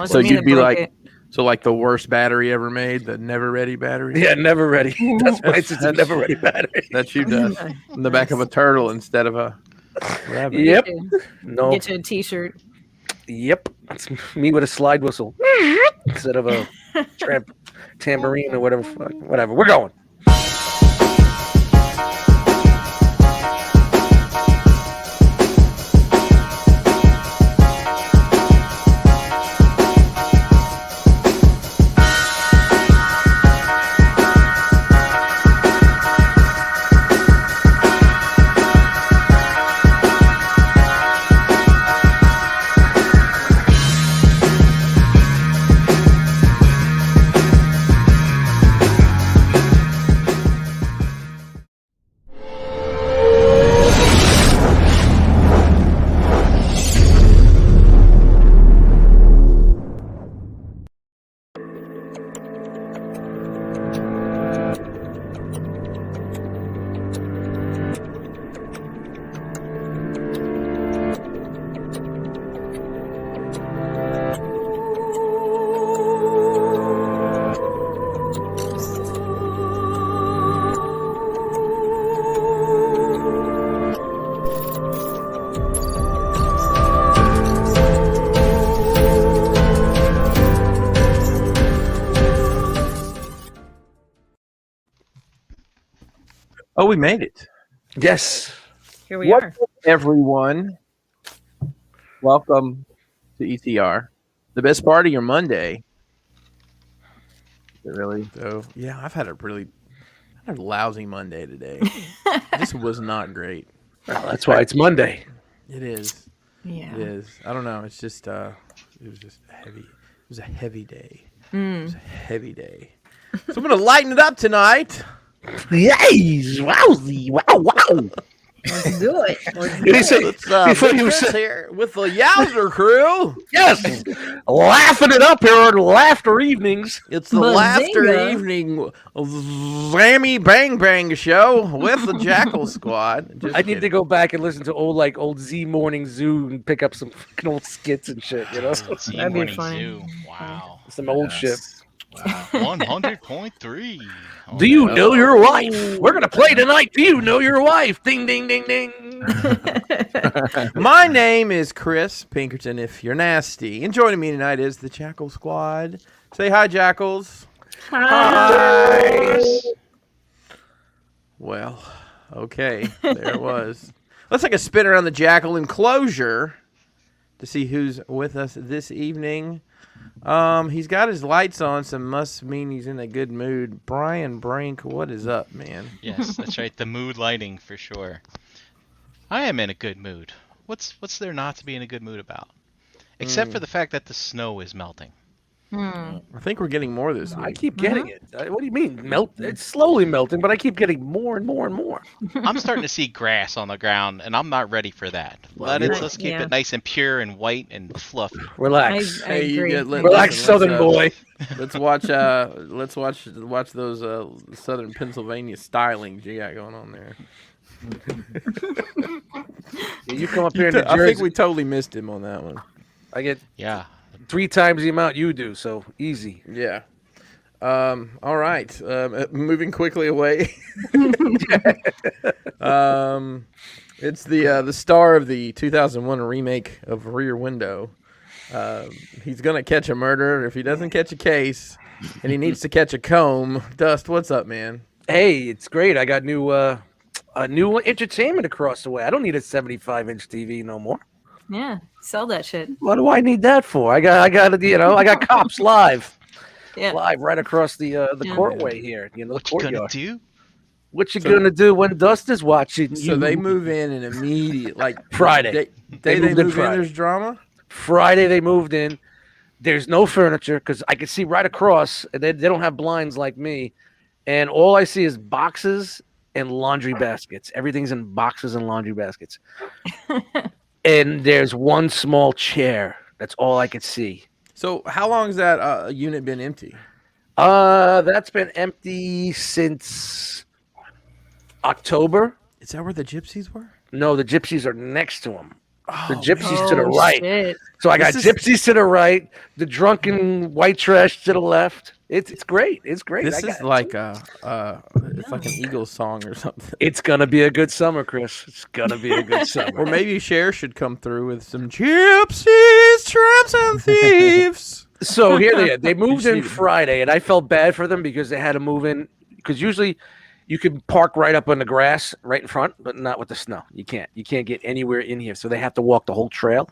So you'd be like, like the worst battery ever made, the never ready battery. Yeah, never ready. That's why it's a never ready battery. That's you, Dust. In the back of a turtle instead of a rabbit. Yep. Get you a T-shirt. Yep. It's me with a slide whistle instead of a tambourine or whatever. Whatever. We're going. Oh, we made it. Yes. Here we are. What's up, everyone? Welcome to ETR, the best part of your Monday. Really? So, yeah, I've had a lousy Monday today. This was not great. Well, that's why it's Monday. It is. Yeah. It is. I don't know. It's just it was just heavy. It was a heavy day. It was a heavy day. So I'm gonna lighten it up tonight. Yes! Wowzy! Wow! Wow! Let's do it. Before you Chris here with the Yowzer crew. Yes, laughing it up here on Laughter Evenings. It's the Laughter Evening Zammy Bang Bang show with the Jackal Squad. I need to go back and listen to old Z Morning Zoo and pick up some fucking old skits and shit. You know, Z That'd be Morning fun. Zoo. Wow. some old shit. Wow. 100.3. Do you know your wife? We're gonna play tonight. Do you know your wife? Ding ding ding ding. My name is Chris Pinkerton, if you're nasty. And joining me tonight is the Jackal Squad. Say hi, Jackals. Hi. Well, okay, there it was. Let's take a spin around the Jackal enclosure to see who's with us this evening. He's got his lights on, so must mean he's in a good mood. Brian Brink, what is up, man? Yes, that's right. The mood lighting for sure. I am in a good mood. What's there not to be in a good mood about? Except for the fact that the snow is melting. I think we're getting more this week. I keep getting it. What do you mean melt? It's slowly melting, but I keep getting more and more and more. I'm starting to see grass on the ground, and I'm not ready for that. Let's keep it nice and pure and white and fluffy. Relax. I agree. Relax, Southern boy. Let's watch those Southern Pennsylvania stylings you got going on there. You come up here in New Jersey. I think we totally missed him on that one. I get 3 times the amount you do, so easy. Yeah. All right. Moving quickly away. It's the star of the 2001 remake of Rear Window. He's gonna catch a murderer. If he doesn't catch a case, and he needs to catch a comb. Dust, what's up, man? Hey, it's great. I got new entertainment across the way. I don't need a 75-inch TV no more. Yeah, sell that shit. What do I need that for? I got Cops live. Yeah. Live right across the courtway here. You know, what the you courtyard. gonna do? What you gonna do when Dust is watching? So they move in and immediate, like Friday. They moved move in. Friday. There's drama. Friday they moved in. There's no furniture because I can see right across. And they don't have blinds like me, and all I see is boxes and laundry baskets. Everything's in boxes and laundry baskets. And there's one small chair. That's all I could see. So how long has that unit been empty? That's been empty since October. Is that where the gypsies were? No, the gypsies are next to them. The Oh, gypsies to the right. Shit. So I got This is- gypsies to the right, the drunken white trash to the left. It's great. It's great. This is like it's like an Eagles song or something. It's gonna be a good summer, Chris. It's gonna be a good summer. Or maybe Cher should come through with some gypsies, tramps, and thieves. So here they are. They moved just in need to- Friday, and I felt bad for them because they had to move in. Because usually you can park right up on the grass right in front, but not with the snow. You can't. You can't get anywhere in here. So they have to walk the whole trail.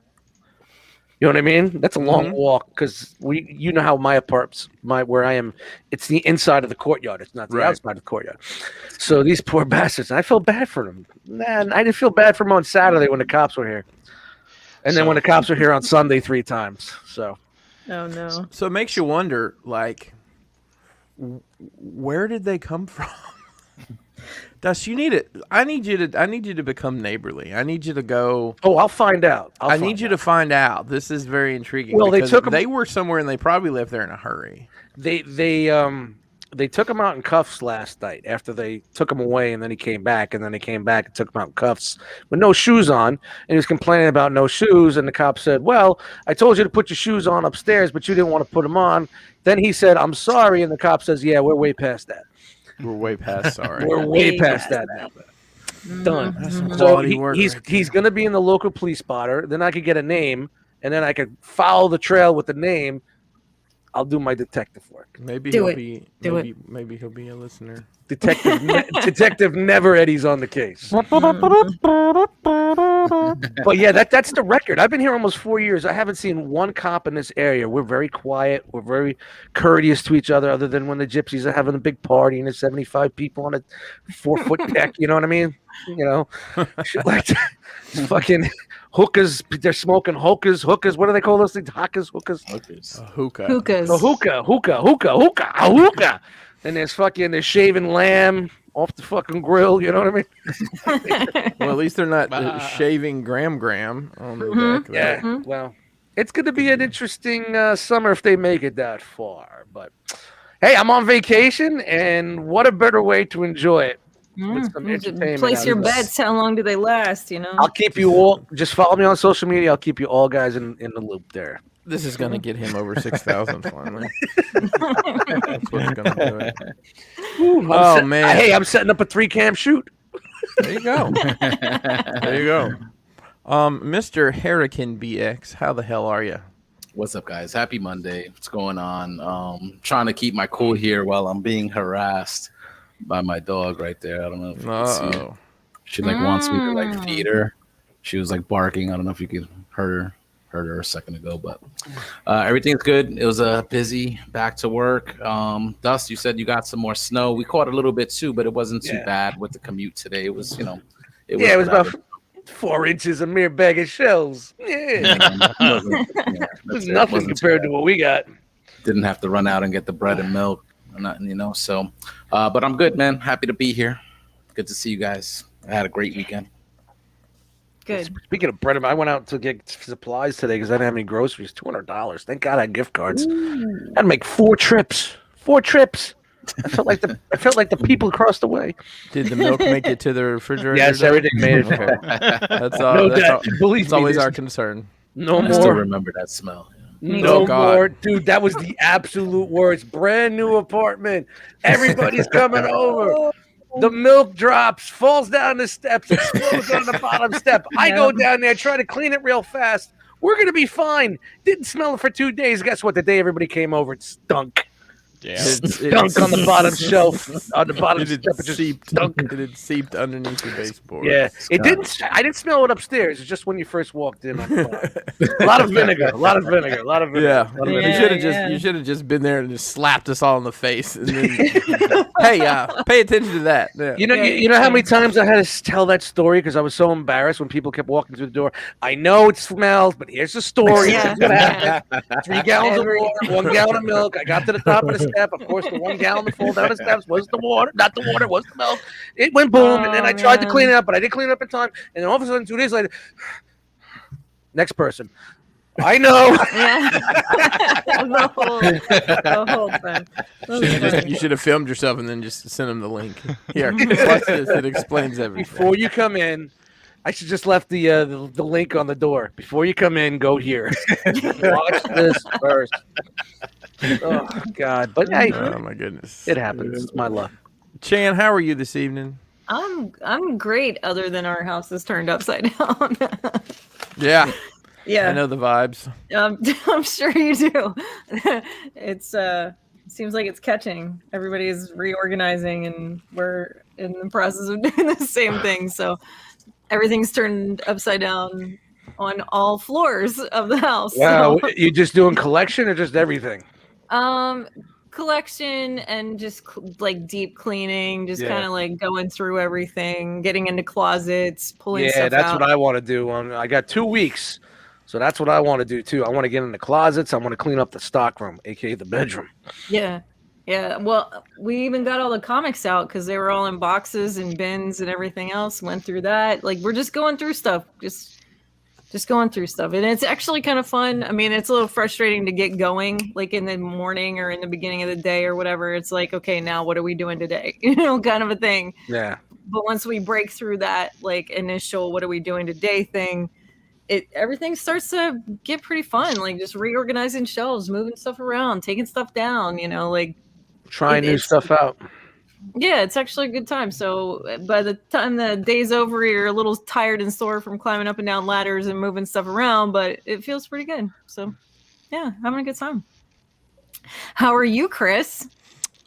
You know what I mean? That's a long walk because you know how my apartment's where I am. It's the inside of the courtyard. It's not the Right. outside of the courtyard. So these poor bastards. I felt bad for them. Man, I didn't feel bad for them on Saturday when the cops were here, and then when the cops were here on Sunday 3 times. So Oh no. So it makes you wonder, like, where did they come from? Dust, you need it. I need you to become neighborly. I need you to go. oh, I'll find out. I need you to find out. This is very intriguing. Well, they because took 'em- they were somewhere and they probably left there in a hurry. They took him out in cuffs last night after they took him away, and then he came back, and then they came back and took him out in cuffs with no shoes on, and he was complaining about no shoes, and the cop said, "Well, I told you to put your shoes on upstairs, but you didn't want to put them on." Then he said, "I'm sorry," and the cop says, "Yeah, we're way past that. We're way past sorry. We're way Way past past that now." Done. That's some So quality work. he's right there. he's going to be in the local police spotter. Then I could get a name, and then I could follow the trail with the name. I'll do my detective work. Maybe Do he'll it. be. Do maybe, maybe he'll be a listener. Detective never Eddie's on the case. But yeah, that's the record. I've been here almost 4 years. I haven't seen one cop in this area. We're very quiet. We're very courteous to each other than when the gypsies are having a big party and there's 75 people on a 4-foot deck. You know what I mean? You know, shit like that. Fucking hookahs. They're smoking hookahs. Hookahs. What do they call those things? Hookahs. A hookah. Hookahs. A hookah. And they're shaving lamb off the fucking grill. You know what I mean? Well, at least they're not shaving Graham on the deck. Yeah. Mhm. Well, it's going to be an interesting summer if they make it that far. But hey, I'm on vacation, and what a better way to enjoy it. With some entertainment Place out your of this. bets. How long do they last? You know. I'll keep you all. Just follow me on social media. I'll keep you all guys in the loop there. This is gonna get him over 6,000 finally. That's what's gonna do it. Oh man! Hey, I'm setting up a 3-cam shoot. There you go. There you go. Mr. Hurricane BX, how the hell are you? What's up, guys? Happy Monday. What's going on? Trying to keep my cool here while I'm being harassed by my dog right there. I don't know if you can see it. Oh, She wants me to feed her. She was barking. I don't know if you could heard her a second ago, but everything's good. It was busy, back to work. Dust, you said you got some more snow. We caught a little bit too, but it wasn't too bad with the commute today. It was, it was about 4 inches, a mere bag of shells. Yeah, it's nothing compared to what we got. Didn't have to run out and get the bread and milk or nothing, So, but I'm good, man. Happy to be here. Good to see you guys. I had a great weekend. Good. Speaking of bread, I went out to get supplies today because I didn't have any groceries. $200. Thank God I had gift cards. I had to make 4 trips. 4 trips. I felt like the people across the way. did the milk make it to the refrigerator? Yes, though? everything made it. Okay. That's all. No that's doubt. all. Believe It's me, always this- our concern. No I still more. remember that smell. No Oh, God. more, dude. That was the absolute worst. Brand new apartment. Everybody's coming over. The milk drops, falls down the steps, explodes on the bottom step. I go down there, try to clean it real fast. We're gonna be fine. Didn't smell it for 2 days. Guess what? The day everybody came over, it stunk. Yeah. Stunk on the bottom shelf, on the bottom It had step. It just seeped. stunk. It had seeped underneath the baseboard. Yeah, it didn't. I didn't smell it upstairs. It's just when you first walked in. On the bottom. A lot of vinegar. A lot of vinegar. A lot of vinegar. Yeah, A lot of you vinegar. should have yeah. you should have just been there and just slapped us all in the face. And then, hey, pay attention to that. Yeah. You know how many times I had to tell that story because I was so embarrassed when people kept walking through the door. I know it smells, but here's the story. Yeah. It's what happened. 3 gallons of Every water, 1 gallon of milk. I got to the top of the step. Of course, the 1 gallon to fall down the steps was the water, not the water, was the milk. It went boom, and then I tried to clean it up, but I didn't clean it up in time. And then all of a sudden, 2 days later, next person. I know. Yeah. the whole time. That was funny. You should have filmed yourself and then just sent him the link. Here, watch this. It explains everything. Before you come in, I should just left the link on the door. Before you come in, go here. Watch this first. Oh God! But hey, Oh my goodness. it happens. It's my luck. Chan, how are you this evening? I'm great. Other than our house is turned upside down. Yeah, Yeah, I know the vibes. I'm sure you do. It's seems like it's catching. Everybody's reorganizing, and we're in the process of doing the same thing. So everything's turned upside down on all floors of the house. Wow, So, you just doing collection or just everything? collection and just like deep cleaning, just Yeah. kind of like going through everything, getting into closets, pulling Yeah, stuff that's out. what I want to do. I got 2 weeks, so that's what I want to do too. I want to get in the closets. I want to clean up the stock room, aka the bedroom. Yeah. Yeah. Well, we even got all the comics out because they were all in boxes and bins and everything else. Went through that. Like we're just going through stuff. Just going through stuff. And it's actually kind of fun. I mean, it's a little frustrating to get going, like in the morning or in the beginning of the day or whatever. It's like, okay, now what are we doing today? Kind of a thing. Yeah, But once we break through that like initial what are we doing today thing, everything starts to get pretty fun. Like just reorganizing shelves, moving stuff around, taking stuff down, like trying new it's- stuff out. yeah, it's actually a good time. So by the time the day's over, you're a little tired and sore from climbing up and down ladders and moving stuff around, but it feels pretty good. So yeah, having a good time. How are you, Chris?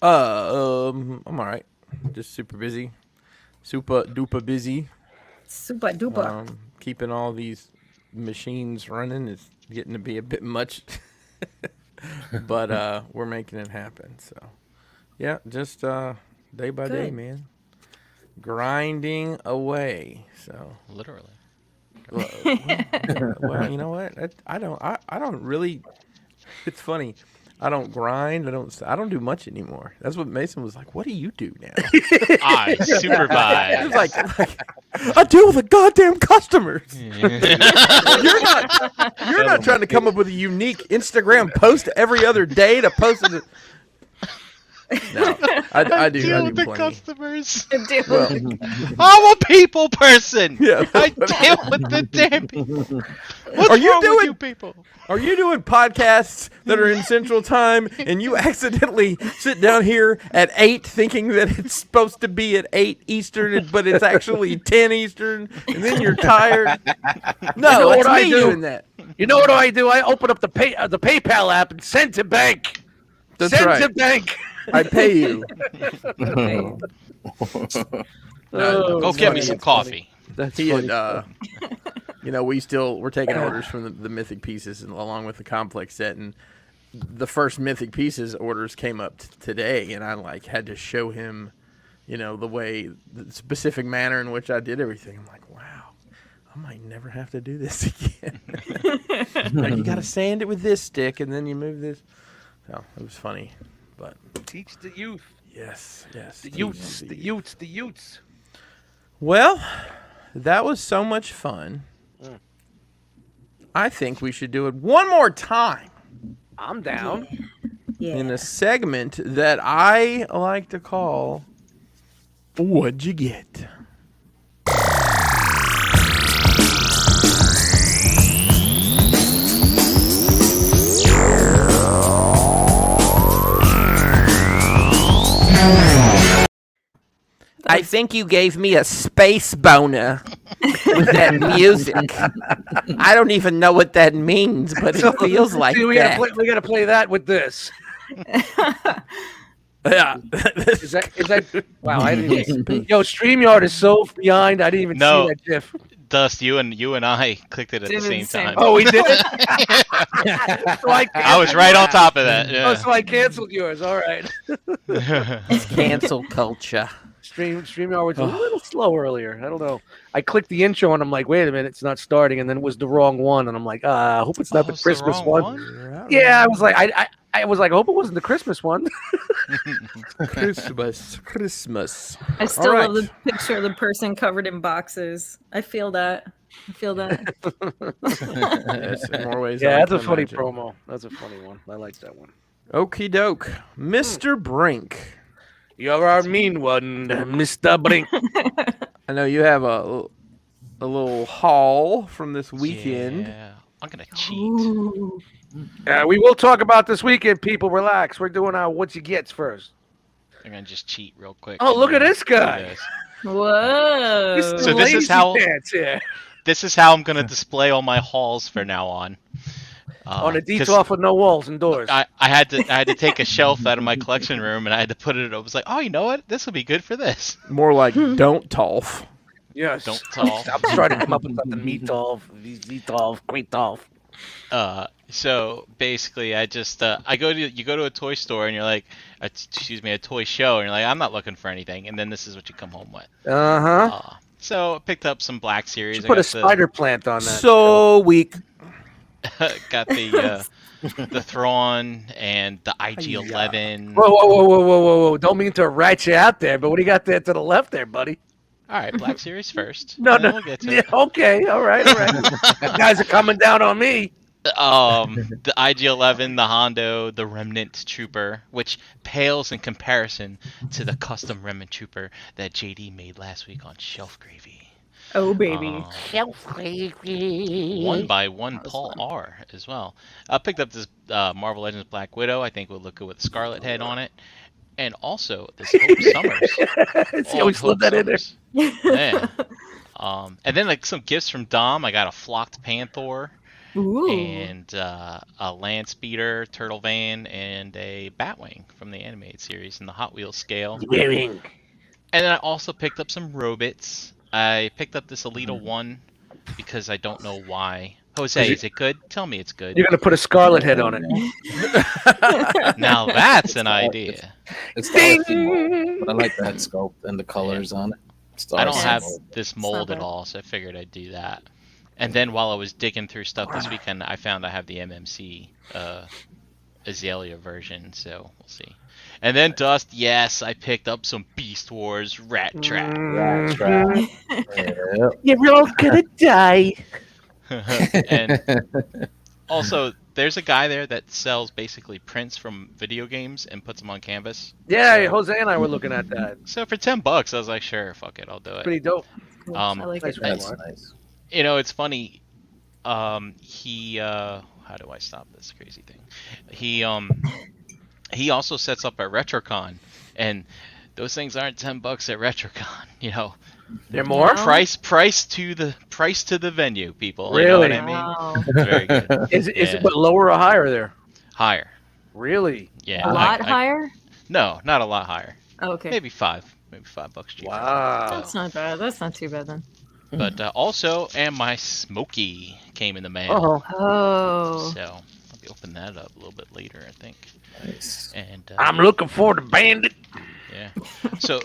I'm all right. Just super busy, super duper busy. Super duper. Keeping all these machines running is getting to be a bit much, but we're making it happen. So yeah, just day by day, Good. man, grinding away. So Literally. well, you know what? I don't really. It's funny. I don't grind. I don't do much anymore. That's what Mason was like. What do you do now? I supervise. It's like I deal with the goddamn customers. You're not trying to come up with a unique Instagram post every other day to post it. No, I do. deal I with do the plenty. customers. Dude. Well, I'm a people person. yeah. I deal with the damn people. What's Are you wrong doing- with you people? Are you doing podcasts that are in Central Time and you accidentally sit down here at 8 thinking that it's supposed to be at 8 Eastern, but it's actually 10 Eastern, and then you're tired? No, You know it's what I me do? doing that. You know what I do? I open up the PayPal app and send to bank. That's send right. to bank. I pay you. Oh, Go it's get funny, me some it's funny. coffee. That's He funny. had, we're taking orders from the Mythic Pieces and along with the complex set, and the first Mythic Pieces orders came up today, and I had to show him, the specific manner in which I did everything. I'm like, wow, I might never have to do this again. Like, you got to sand it with this stick, and then you move this. So it was funny, but Teach the youth. yes. The youths. Well, that was so much fun. I think we should do it one more time I'm down. Yeah. in a segment that I like to call What'd You Get? I think you gave me a space boner with that music. I don't even know what that means, but it feels like See, we that. gotta play that with this. Yeah. Is that wow, I didn't even, yo, StreamYard is so behind, I didn't even No. see that GIF. Dust, you and I clicked it at Did the it same the same time. Oh, we did it? So I was right on top of that. Oh, Yeah. so I canceled yours. All right. Cancel culture. StreamYard was a little slow earlier. I don't know. I clicked the intro and I'm like, wait a minute, it's not starting, and then it was the wrong one, and I'm like, I hope it's not the it's Christmas wrong one. Yeah, I was like, I was like, I hope it wasn't the Christmas one. Christmas. I still All love the picture of the person covered in boxes. I feel that. Yes, in more ways. I Yeah, like that's a to funny imagine. promo. That's a funny one. I like that one. Okie doke. Mr. Brink. You're our mean one, Mr. Brink. I know you have a a little haul from this weekend. Yeah, I'm gonna cheat. Ooh. We will talk about this weekend, people. Relax. We're doing our what you gets first. I'm gonna just cheat real quick. Oh, and, look at this do guy. this. Whoa. This is So this is lazy how- pants here. This is how I'm gonna display all my hauls for now on. On a 'Cause detour with no walls and doors. I had to take a shelf out of my collection room and I had to put it. I was like, oh, you know what? This will be good for this. More like don't tolf. Yes. Don't talk. I'm starting to come up with something. Meatolf, Greatolf. So basically, I just you go to a toy store and you're like, a toy show, and you're like, I'm not looking for anything, and then this is what you come home with. Uh-huh. So I picked up some Black Series. Just I put a got spider plant on that. So weak. got the Thrawn and the IG-11. Whoa. Don't mean to rat you out there, but what do you got there to the left there, buddy? All right, Black Series first. No. We'll get to Yeah, it. okay. All right. You guys are coming down on me. The IG-11, the Hondo, the Remnant Trooper, which pales in comparison to the custom Remnant Trooper that JD made last week on Shelf Gravy. Oh, baby. One by one Paul R as well. I picked up this Marvel Legends Black Widow. I think would look good with a Scarlet head on it. And also this Hope Summers. See how we slid that in there? Yeah. And then like some gifts from Dom. I got a Flocked Panther. Ooh. And a Land Speeder, Turtle Van, and a Batwing from the animated series in the Hot Wheels scale. And then I also picked up some Robits. I picked up this Alita 1 because I don't know why. Jose, is it good? Tell me it's good. You're going to put a scarlet head on it. Now that's an idea. It's Ding! But I like that sculpt and the colors on it. I don't Stars. have Yes. this not mold at bad. all, so I figured I'd do that. And then while I was digging through stuff this weekend, I found I have the MMC Azalea version, so we'll see. And then Dust, yes, I picked up some Beast Wars Rat Trap. Rat trap. Yep. You're all gonna die. And also, there's a guy there that sells basically prints from video games and puts them on canvas. Yeah, So- Jose and I were looking at that. So for $10, I was like, sure, fuck it, I'll do it. Pretty dope. Cool. Um, I like Nice it. one. That's nice. You know, it's funny. How do I stop this crazy thing? He also sets up at RetroCon, and those things aren't $10 at RetroCon. You know, They're more? No. price to the venue, people. Really? You know what I mean? Wow. It's very good. Is Yeah. it but lower or higher there? Higher. Really? Yeah. A lot higher? No, not a lot higher. Okay. Maybe $5 cheaper. Wow. That's not bad. That's not too bad then. But also, and my Smokey came in the mail. Oh. Oh. So I'll be opening that up a little bit later, I think. Nice. And I'm looking for the bandit. yeah. So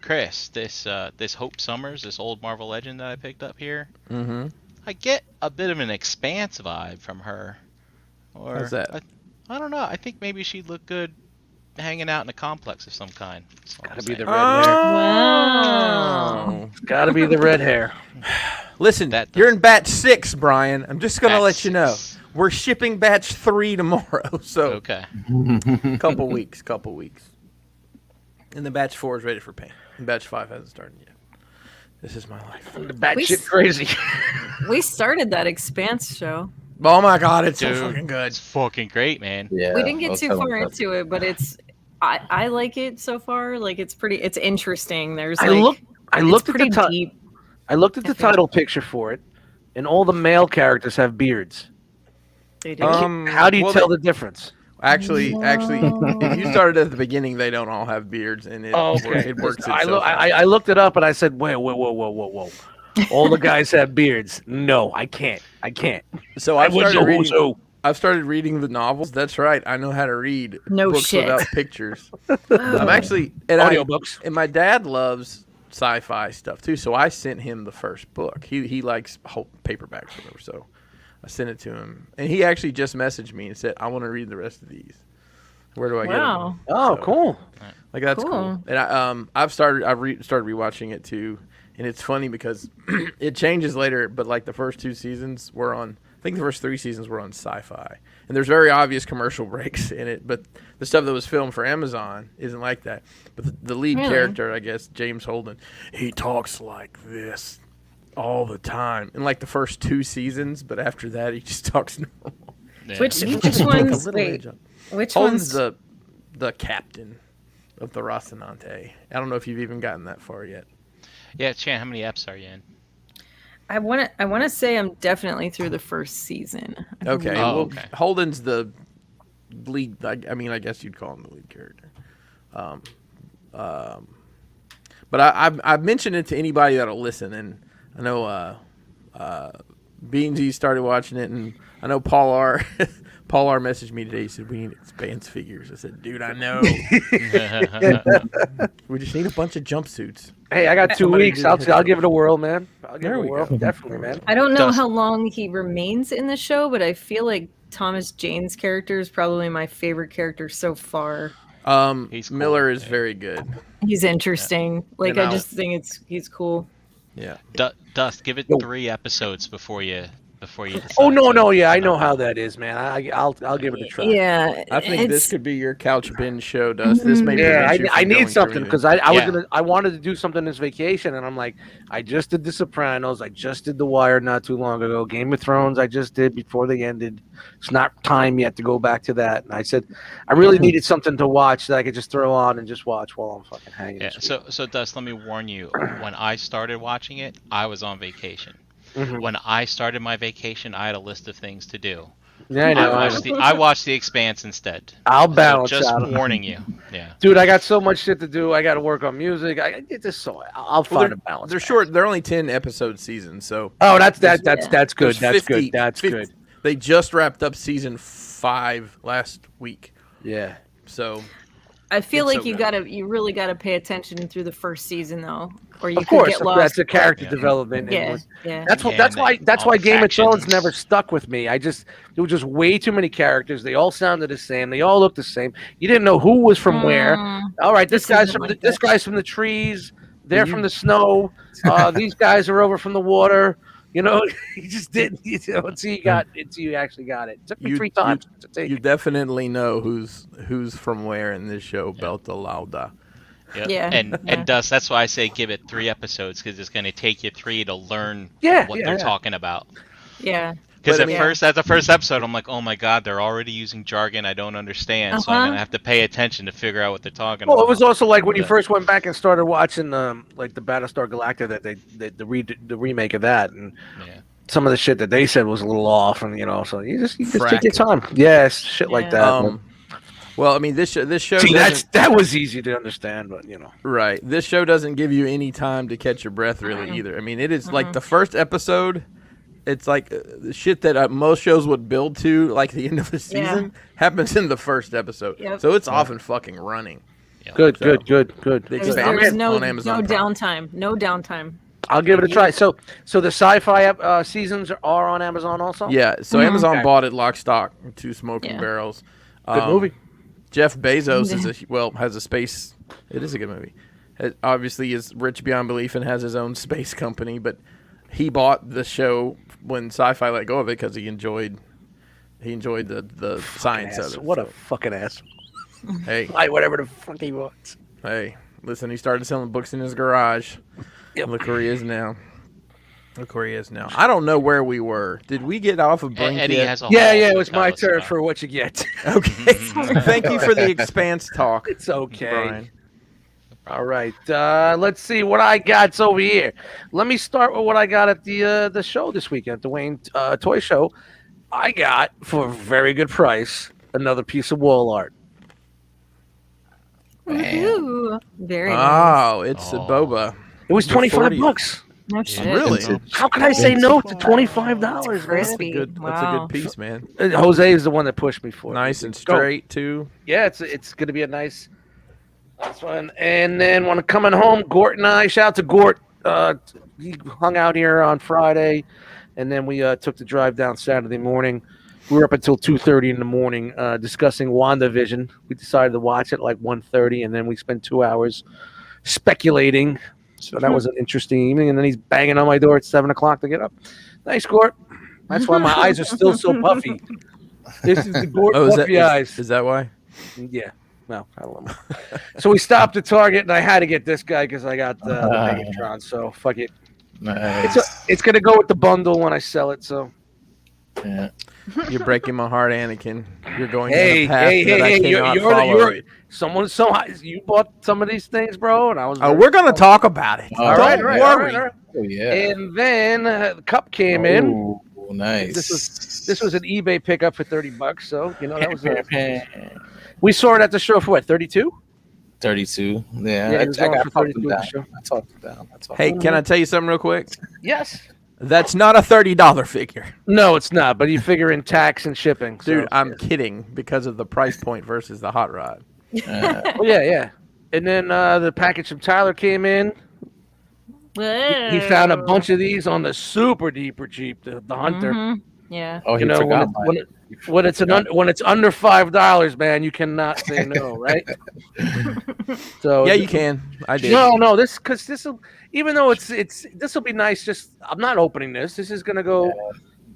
Chris, this Hope Summers, this old Marvel Legend that I picked up here, Mm-hmm. I get a bit of an Expanse vibe from her. Or How's that? I don't know. I think maybe she'd look good hanging out in a complex of some kind. That's all I'm Gotta be the saying. red hair. Wow. Gotta be the red hair. Listen, That you're does- in batch 6, Brian. I'm just gonna Batch let you know. 6. We're shipping batch 3 tomorrow, so Okay. couple weeks. And the batch 4 is ready for paint. And batch 5 hasn't started yet. This is my life. The bat We shit s- crazy. We started that Expanse show. Oh my god, it's so Dude, fucking good. It's fucking great, man. Yeah. We didn't I get was too telling far Beth. into it, but I like it so far. Like it's interesting. There's I like looked it's at the pretty deep. I looked at the title picture for it, and all the male characters have beards. They do. How do you well, tell the difference? Actually, No. if you started at the beginning, they don't all have beards, and it, it works I, itself out. I looked it up and I said, whoa. All the guys have beards. No, I can't. So I I've was started, a reading, whozo. I've started reading the novels. That's right. I know how to read No books shit. without pictures. Oh. I'm actually Audiobooks. and my dad loves sci-fi stuff too. So I sent him the first book. He likes whole paperbacks or whatever. So I sent it to him, and he actually just messaged me and said, "I want to read the rest of these. Where do I get Wow. them?" Oh, So, cool. Like that's cool. Cool. And I've started rewatching it too, and it's funny because it changes later. But like the first 2 seasons were on. I think the first 3 seasons were on sci-fi, and there's very obvious commercial breaks in it. But the stuff that was filmed for Amazon isn't like that. But the lead Really? character, I guess, James Holden, he talks like this. all the time in like the first 2 seasons, but after that he just talks normal. Yeah. Which Like a ones? little Wait, edge up. which Holden's ones? the captain of the Rocinante. I don't know if you've even gotten that far yet. Yeah, Chan, how many eps are you in? I want to say I'm definitely through the first season. Okay, Oh, well, okay. Holden's the lead. I mean, I guess you'd call him the lead character. But I've mentioned it to anybody that'll listen, and I know Beansy started watching it, and I know Paul R. Paul R. messaged me today. He said, we need expanse figures. I said, dude, I know. We just need a bunch of jumpsuits. Hey, I got 2 Somebody weeks. did I'll give it a whirl, man. I'll give There it a we whirl. go. Definitely, man. I don't know Dust. how long he remains in the show, but I feel like Thomas Jane's character is probably my favorite character so far. He's cool, Miller is yeah. very good. He's interesting. Like, And I just think he's cool. Yeah. Dust, give it Yo. 3 episodes before you decide. Oh no, to- yeah, I to know not- how that is, man. I'll give it a try. Yeah, I think this it's- could be your couch binge show, Dust. This may Yeah, prevent you from I going need through something anything. because Yeah. I wanted to do something this vacation, and I'm like, I just did The Sopranos, I just did The Wire not too long ago, Game of Thrones I just did before they ended. It's not time yet to go back to that, and I said I really needed something to watch that I could just throw on and just watch while I'm fucking hanging. Yeah, this week. so Dust, let me warn you. When I started watching it, I was on vacation. Mhm. When I started my vacation, I had a list of things to do. Yeah, I know. I watched The Expanse instead. I'll So balance just out. warning you. Yeah. Dude, I got so much shit to do. I got to work on music. It's just so I'll find a balance. They're man. short. They're only 10 episode seasons, so Oh, that's good. there's That's good. 50 That's 50 good. They just wrapped up season 5 last week, Yeah. so I feel It's like so you really gotta pay attention through the first season though, or you Of could course, get lost. that's a character Yeah. development. Yeah, yeah. That's what. Yeah, That's and why. then That's all why the Game of Thrones factions. never stuck with me. There was just way too many characters. They all sounded the same. They all looked the same. You didn't know who was from where. All right, this This guy's isn't from like this that. guy's from the trees. They're from the snow. These guys are over from the water. You know, you just didn't. Until you actually got it. It took me You- 3 times to take. you definitely know who's from where in this show. Belta Lauda. Yep. Yeah. And Yeah. Dust, that's why I say give it 3 episodes because it's going to take you 3 to learn Yeah, what yeah, they're yeah. talking about. Yeah. Because But I at mean- first, at the first episode, I'm like, oh my god, they're already using jargon I don't understand, so I'm Uh-huh. gonna have to pay attention to figure out what they're talking Well, about. it was also like when you Yeah. first went back and started watching like the Battlestar Galactica the remake of that, and Yeah. some of the shit that they said was a little off, and so you just take your Fracking. time. Yes, shit like Yeah. that. Well, I mean, this show See, that was easy to understand, but right. This show doesn't give you any time to catch your breath, really, either. I mean, it is like the first episode. It's like the shit that most shows would build to, like the end of the season, happens in the first episode. Yep. So it's off and fucking running. good. So- The There's Expanse no on Amazon no Prime. downtime. No downtime. I'll give it a try. So the sci-fi seasons are on Amazon also. Yeah. So Mhm. Amazon Okay. bought it, lock, stock, 2 smoking Yeah. barrels. Good movie. Jeff Bezos has a space. It is a good movie. Obviously, is rich beyond belief and has his own space company, but he bought the show when Sci-Fi let go of it because he enjoyed the science of it. What a So, fucking ass. hey, Like whatever the fuck he wants. hey, listen, he started selling books in his garage. Yep. Look where he is now. I don't know where we were. Did we get off of Brink Eddie yet? has a Yeah, whole it to was my tell us turn about. for what you get. Okay. Thank you for the Expanse talk. It's okay. Brian. All right. Let's see what I got over here. Let me start with what I got at the show this weekend, at the Wayne Toy Show. I got, for a very good price, another piece of wall art. Woohoo. Very nice. Oh, it's a Oh. boba. It was The 25 40. bucks. No shit. Really? How can I say no to $25, man? Crispy. That's a Wow. good piece, man. Jose is the one that pushed me for it. Nice and Go. straight too. Yeah, it's going to be a nice one. And then when I'm coming home, Gort and I, shout out to Gort. He hung out here on Friday, and then we took the drive down Saturday morning. We were up until 2:30 in the morning discussing WandaVision. We decided to watch it like 1:30, and then we spent 2 hours speculating. So that was an interesting evening. And then he's banging on my door at 7 o'clock to get up. Nice, Gort. That's why my eyes are still so puffy. This is the Gort puffy eyes. Is that why? Yeah. No, I don't know. So we stopped at Target, and I had to get this guy because I got the Megatron. So fuck it. Nice. It's gonna go with the bundle when I sell it. So Yeah. You're breaking my heart, Anakin. You're going hey, down a path that I cannot follow. You bought some of these things, bro, and I was. Oh, we're gonna talk about it. All Don't right, worry. Oh yeah. And then the cup came in. Oh, nice. This was an eBay pickup for $30. So that was. We saw it at the show for what? 32. 32. Yeah, Yeah, it was I on got for talked him 32 down. at the show. I talked him down. Hey, can I tell you something real quick? Yes. That's not a $30 figure. No, it's not. But you figure in tax and shipping, Dude, so. I'm kidding because of the price point versus the hot rod. Well, yeah. And then the package from Tyler came in. He found a bunch of these on the super deeper cheap, the Hunter. Mhm. Yeah. Oh, he forgot when it's under $5, man, you cannot say no, right? So Yeah, you can. I did. No, this will, even though this will be nice. Just I'm not opening this. This is gonna go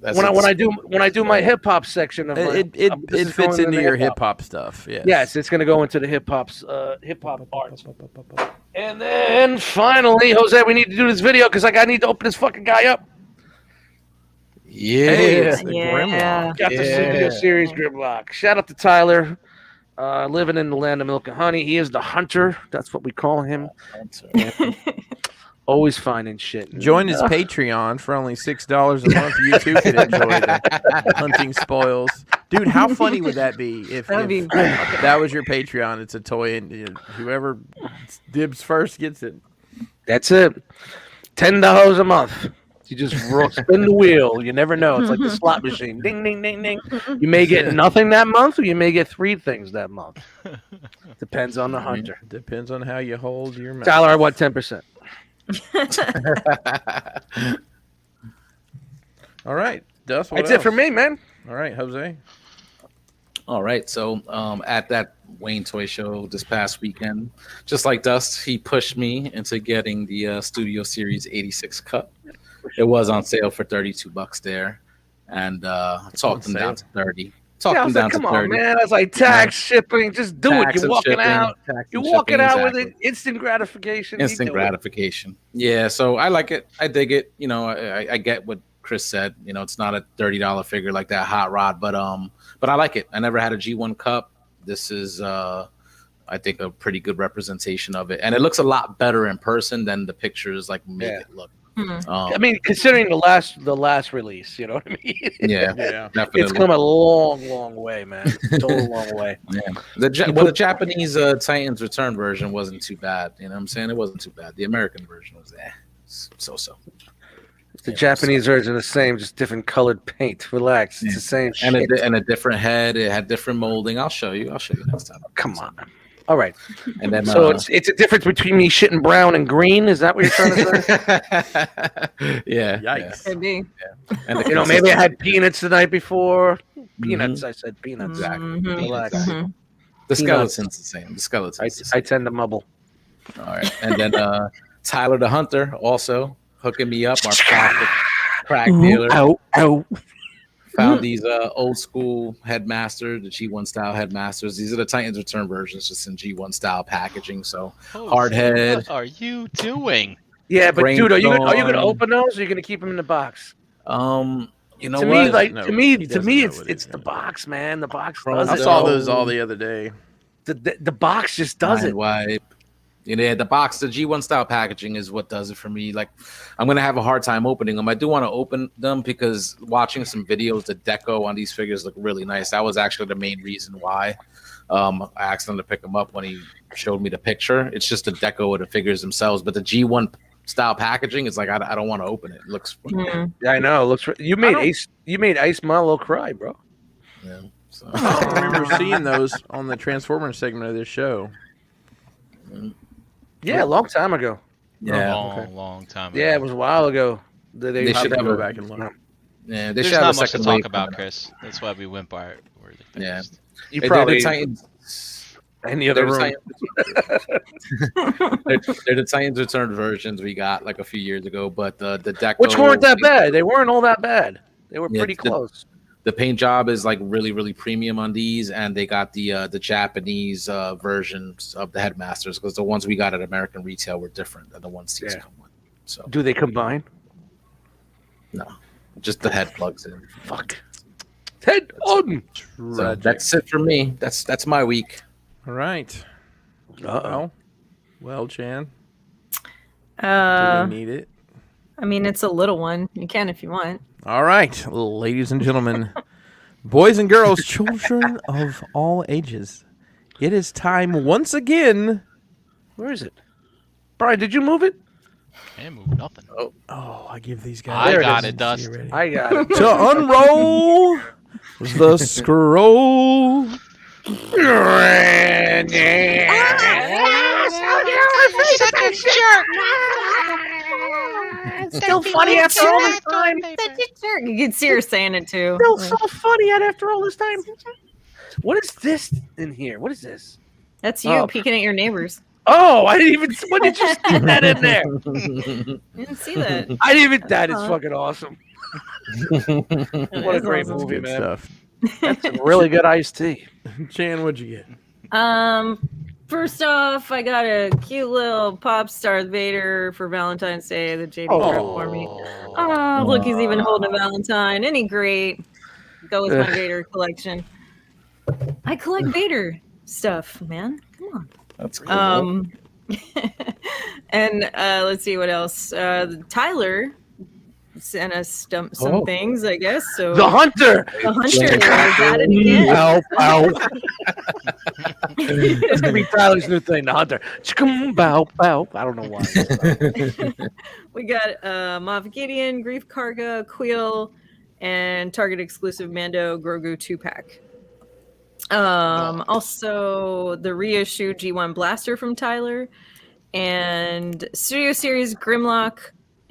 when I do my hip hop section of my, it fits into your hip hop stuff. Yes. Yes, it's gonna go into the hip hop arts. And then finally, Jose, we need to do this video because I need to open this fucking guy up. Yeah. Hey, it's the Yeah. Grimlock. Got the Studio Series Grimlock. Shout out to Tyler, living in the land of milk and honey. He is the hunter. That's what we call him. Always finding shit. Join his Patreon for only $6 a month. You too could enjoy the hunting spoils. Dude, how funny would that be if that was your Patreon? It's a toy, and whoever dibs first gets it. That's it. $10 a month. You just spin the wheel. You never know. It's like the slot machine. Ding, ding, ding, ding. You may get nothing that month, or you may get 3 things that month. Depends on the hunter. Depends on how you hold your mouth. Tyler, I want 10%. All right, Dust. That's it for me, man. All right, Jose. All right. So at that Wayne Toy Show this past weekend, just like Dust, he pushed me into getting the Studio Series 86 Cup. It was on sale for $32 there, and talked him down to 30. Talked him down to 30. Come on, man. I was like, tax, shipping, just do it. You're walking out. You're walking out with it. Instant gratification. Instant gratification. Yeah. So I like it. I dig it. I get what Chris said. It's not a $30 figure like that hot rod, but I like it. I never had a G1 Cup. This is I think a pretty good representation of it, and it looks a lot better in person than the pictures make it look. Mm-hmm. I mean, considering the last release, you know what I mean? Yeah, definitely. It's come a long way, man. Total long way. Yeah. The Japanese Titans Return version wasn't too bad. You know what I'm saying? It wasn't too bad. The American version was so. The Japanese version is the same, just different colored paint. Relax, it's the same shit. And a different head. It had different molding. I'll show you next time. Come on. All right. And then so it's a difference between me shitting brown and green. Is that what you're trying to say? Yeah. Yikes. Could be. Yeah. And maybe I had peanuts the night before. Peanuts. I said peanuts. Exactly. Relax. Mm-hmm. The skeleton's the same. The skeleton's the same. I tend to mumble. All right. And then Tyler the Hunter also hooking me up, our plastic crack dealer. Ow. Found these old school Headmaster, the G1 style Headmasters. These are the Titans Return versions, just in G1 style packaging. So hard head. What are you doing? Yeah, but dude, are you going to open those, or are you going to keep them in the box? You know to what? Me, to me, it's the box, man. The box does it. I saw those all the other day. The box just does it. Wipe. The box, the G1 style packaging is what does it for me. Like, I'm going to have a hard time opening them. I do want to open them because watching some videos, the deco on these figures look really nice. That was actually the main reason why I asked him to pick them up when he showed me the picture. It's just the deco of the figures themselves. But the G1 style packaging is like, I don't want to open it. It looks funny. Yeah, I know. It looks. You made Ice Milo cry, bro. Yeah. So. I remember seeing those on the Transformers segment of this show. Yeah, a long time ago. Yeah, long time ago. Yeah, it was a while ago. They should have go back and look. Yeah, there's not much to talk about, Chris. That's why we went by it. Yeah, you probably the Titans. Any other room. They're the Titans Return versions we got like a few years ago, but the deco, which weren't that bad. They weren't all that bad. They were pretty close. The paint job is like really premium on these, and they got the Japanese versions of the Headmasters because the ones we got at American retail were different than the ones these come with. So Do they combine? no, just the head plugs in. Fuck. Head on. So that's it for me. That's my week. All right. Well, Chan, do we need it? I mean, it's a little one. You can if you want. All right, ladies and gentlemen, boys and girls, children of all ages, it is time once again. Where is it? Brian, did you move it? I ain't moving nothing. Oh, I give these guys. I got it, Dust. I got it. To unroll the scroll. It's still funny after all this time. You can see her saying it too. Still so funny after all this time. What is this in here? What is this? That's you peeking at your neighbors. Oh, I didn't even. When did you stick that in there? You didn't see that. I didn't even. That is fucking awesome. What a is great awesome. movie, Good man. stuff. That's some really good iced tea. Chan, what'd you get? First off, I got a cute little pop star Vader for Valentine's Day that JD brought for me. Oh, look, he's even holding a Valentine. Isn't he great? Go with my Vader collection. I collect Vader stuff, man. Come on. That's cool. And let's see what else. Tyler sent us some things, I guess. So The Hunter. the Hunter got it again. Ow, ow. It's gonna be Tyler's new thing, the Hunter. Chickum, bow, bow. I don't know why. We got Moff Gideon, Grief Karga, Queel, and Target exclusive Mando Grogu 2-pack. Also the reissue G1 Blaster from Tyler, and Studio Series Grimlock,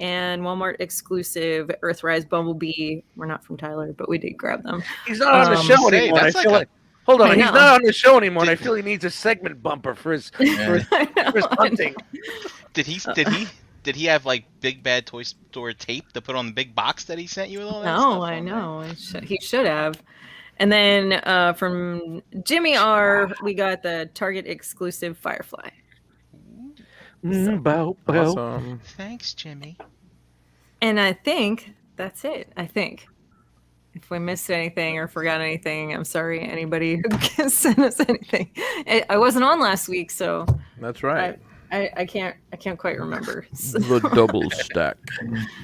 and Walmart exclusive Earthrise Bumblebee. We're not from Tyler, but we did grab them. He's not on the show Say, anymore. I that's feel like like. Hold on, I he's know. not on the show anymore, and I feel he needs a segment bumper for his hunting. Did he have like big bad toy store tape to put on the big box that he sent you with all that stuff No, I on know. He should have. And then from Jimmy R, we got the Target exclusive Firefly. Bow, bow. Awesome. there? Thanks, Jimmy. And I think that's it. I think. If we missed anything or forgot anything, I'm sorry. Anybody who can send us anything. I wasn't on last week, so That's right. I can't quite remember. The double stack.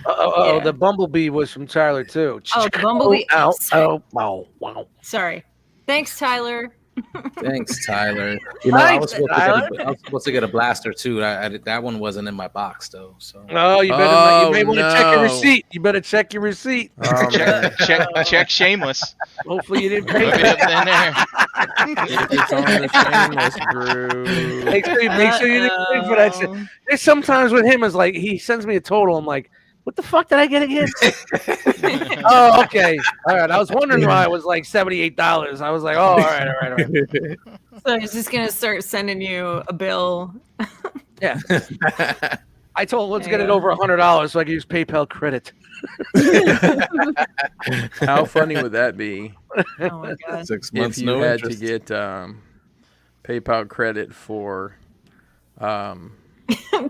Yeah. The Bumblebee was from Tyler too. Oh, the Bumblebee. Ow, Sorry. ow, wow, wow. Sorry. Thanks, Tyler. Thanks, Tyler. You know, I was Tyler. supposed to get a blaster too. That one wasn't in my box though. So Oh, you better. Oh, You may want to check your no. receipt. You better check your receipt. Oh, man. Check Shameless. Hopefully you didn't pay Look for it up that. in there. It's on the shameless brew. Make sure you didn't pay for that shit. There's sometimes with him is like he sends me a total. I'm like, what the fuck did I get again? Oh, okay. All right. I was wondering why it was like $78. I was like, oh, all right. So he's just gonna start sending you a bill. Yeah. I told him let's get it over $100 so I can use PayPal credit. How funny would that be Oh my god. 6 if months you no had interest. to get PayPal credit for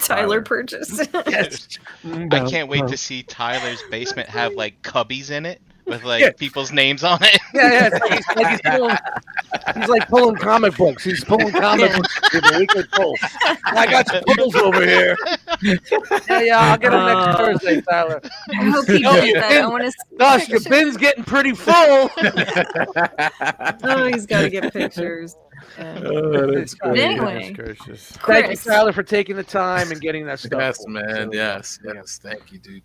Tyler purchased. Yes. I can't wait to see Tyler's basement have like cubbies in it with like people's names on it. Yeah. It's like he's like pulling comic books. He's pulling comic books. We could pull. I got some pulls over here. Yeah. I'll get them next Thursday, Tyler. I hope he Oh, does your that. bin- I want to. Gosh, your bin's getting pretty full. Oh, he's got to get pictures. Yeah. That's But great. anyway, Goodness gracious. Thank you, Chris, Tyler, for taking the time and getting that stuff. Yes, for man. me. Yes. Thank you, dude.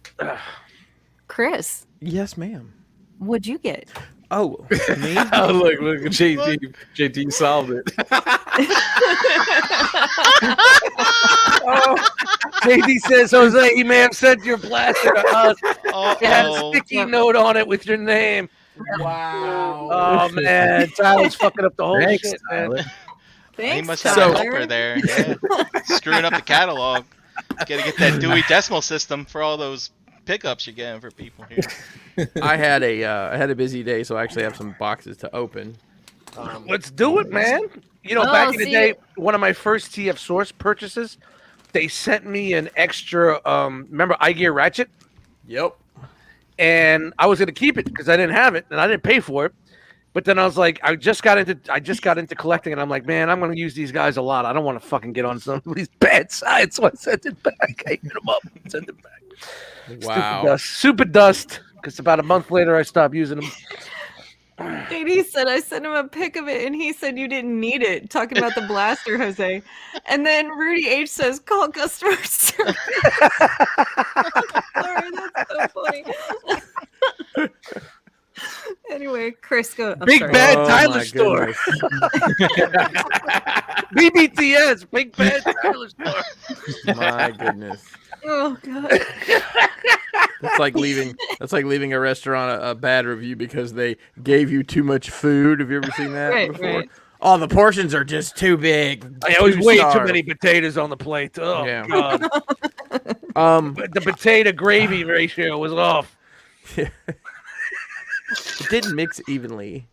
Chris, Yes, ma'am. what'd you get? Oh, me? Oh, look, JT. JT solved it. Oh, JD says, Jose, you may have sent your blaster to us. It had a Uh-oh. sticky note on it with your name. Wow. Oh, man. Tyler's fucking up the whole Thanks, shit, man. Tyler. He Thanks, must have a Tyler. helper there. Yeah. Screwing up the catalog. Gotta get that Dewey Decimal System for all those pickups you're getting for people here. I had a busy day, so I actually have some boxes to open. Let's do it, man. You know, Oh, back in the see- day, one of my first TF Source purchases, they sent me an extra. Remember iGear ratchet? Yep. And I was gonna keep it because I didn't have it and I didn't pay for it. But then I was like, I just got into collecting, and I'm like, man, I'm gonna use these guys a lot. I don't want to fucking get on some of these bad sides, so I sent it back. I hit them up, sent it back. Wow. Super dust. Because about a month later, I stopped using them. JD said I sent him a pic of it, and he said you didn't need it. Talking about the blaster, Jose. And then Rudy H says, "Call customer service." Sorry, that's so funny. Anyway, Chris, go. I'm Big sorry. Bad Oh, Tyler my store. BBTS, Big Bad Tyler store. My goodness. Oh god. That's like leaving a restaurant a bad review because they gave you too much food. Have you ever seen that Right, before? right. Oh, the portions are just too big. I always way too Two-star. many potatoes on the plate. Oh Yeah. god. It The potato gravy ratio was off. didn't mix evenly.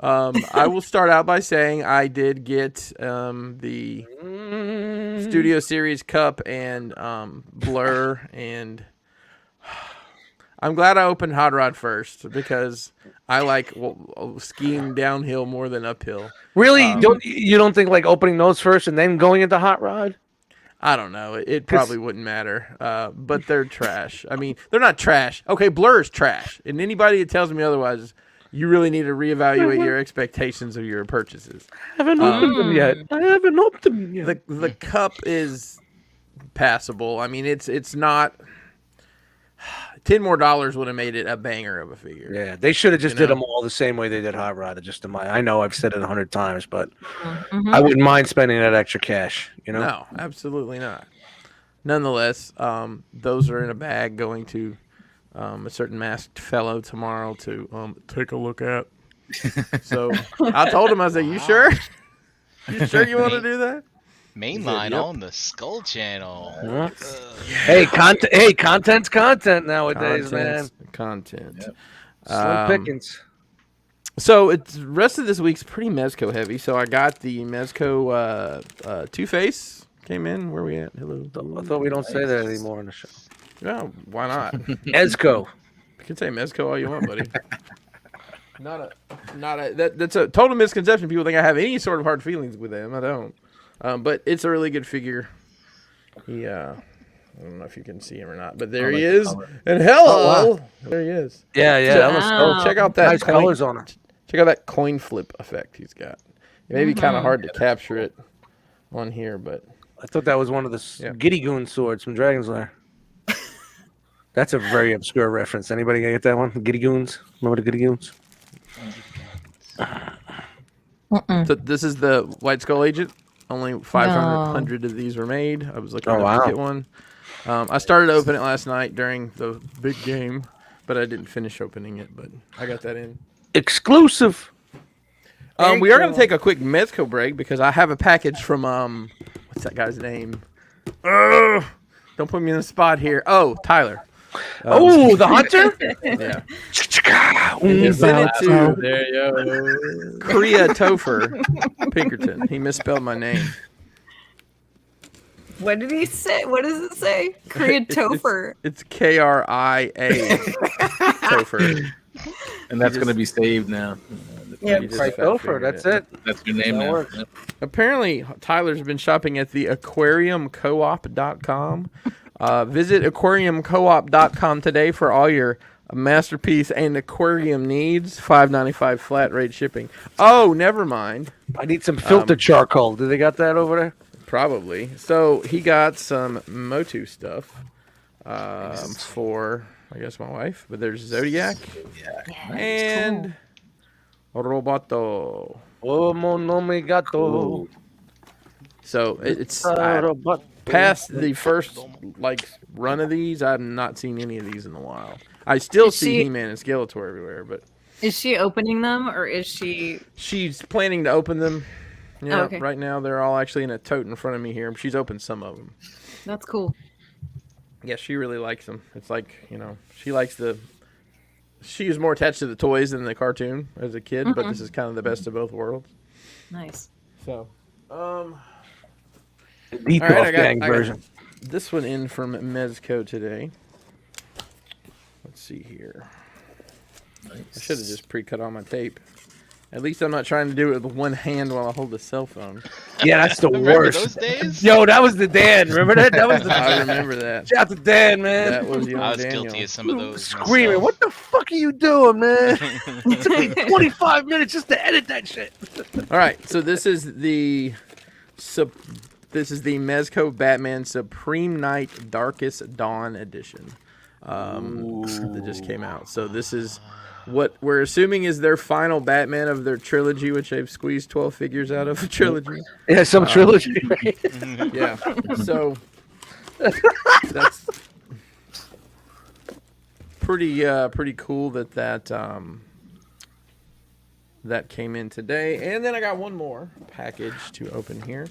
I will start out by saying I did get the Studio Series Cup and Blur, and I'm glad I opened Hot Rod first because I like skiing downhill more than uphill. Really? You don't think like opening those first and then going into Hot Rod? I don't know. It probably wouldn't matter. But they're trash. I mean, they're not trash. Okay, Blur is trash. And anybody that tells me otherwise, you really need to reevaluate your expectations of your purchases. I haven't opened them yet. I haven't opened them yet. The cup is passable. I mean, it's not. $10 more would have made it a banger of a figure. Yeah, they should have just You know? did them all the same way they did Hot Rod. I know I've said it 100 times, but Mhm. I wouldn't mind spending that extra cash. You know? No, absolutely not. Nonetheless, those are in a bag going to a certain masked fellow tomorrow to take a look at. So I told him, I said, "You sure? You sure you want to do that?" Mainline Yep. on the Skull Channel. Yeah. Hey, content's content nowadays, man. Content. Yep. Slim pickings. So it's rest of this week's pretty Mezco heavy. So I got the Mezco Two Face came in. Where we at? Hello. I thought we don't say that anymore on the show. No, why not? Ezco. You can say Mezco all you want, buddy. That's a total misconception. People think I have any sort of hard feelings with him. I don't. But it's a really good figure. I don't know if you can see him or not, but there he is. And hello, Oh, wow. there he is. Yeah. Wow. Check out that Nice colors on it. Check out that coin flip effect he's got. It may be kind of Mhm. hard to capture it on here, but I thought that was one of the Giddy Goon swords from Dragon's Lair. That's a very obscure reference. Anybody get that one? Giddy Goons? Remember the Giddy Goons? so this is the White Skull Agent. Only 500 of these were made. I was looking to get one. I started to open it last night during the big game, but I didn't finish opening it. But I got that in. Exclusive. We are going to take a quick Mezco break because I have a package from what's that guy's name? Don't put me in the spot here. Oh, Tyler. Oh, the hunter? Yeah. He sent it to There you go. Kriya Topher Pinkerton. He misspelled my name. What did he say? What does it say? Korea Topher. It's Kria Topher. And that's going to be saved now. Yeah, He just Right, fat Gopher. fingered That's it. it. That's your name That now. works. Yep. Apparently, Tyler's been shopping at the aquariumcoop.com. Visit aquariumcoop.com today for all your masterpiece and aquarium needs. $5.95 flat rate shipping. Oh, never mind. I need some filter charcoal. Do they got that over there? Probably. So he got some Motu stuff for, I guess, my wife. But there's Zodiac and Roboto. Oh, no me gato. So it's Roboto. past the first run of these. I've not seen any of these in a while. I still Is see she- He-Man and Skeletor everywhere, but Is she opening them or is she? she's planning to open them. Yeah, okay. right now they're all actually in a tote in front of me here. She's opened some of them. That's cool. Yeah, she really likes them. It's like, she likes she is more attached to the toys than the cartoon as a kid, but this is kind of the best of both worlds. Nice. So, Deep All right, off gang I version. this one in from Mezco today. Let's see here. I should have just pre-cut all my tape. At least I'm not trying to do it with one hand while I hold the cell phone. Yeah, that's the Remember worst. those days? Yo, that was the Dan. Remember that? That was the I remember that. Shout out to Dan, man. That was young I was Daniel. guilty of some of those. Screaming, myself. what the fuck are you doing, man? It took me 25 minutes just to edit that shit. All right, so this is the Mezco Batman Supreme Night Darkest Dawn edition that just came out. So this is what we're assuming is their final Batman of their trilogy, which they've squeezed 12 figures out of a trilogy. Yeah, some trilogy. Right? Yeah. So that's pretty cool that came in today. And then I got one more package to open here.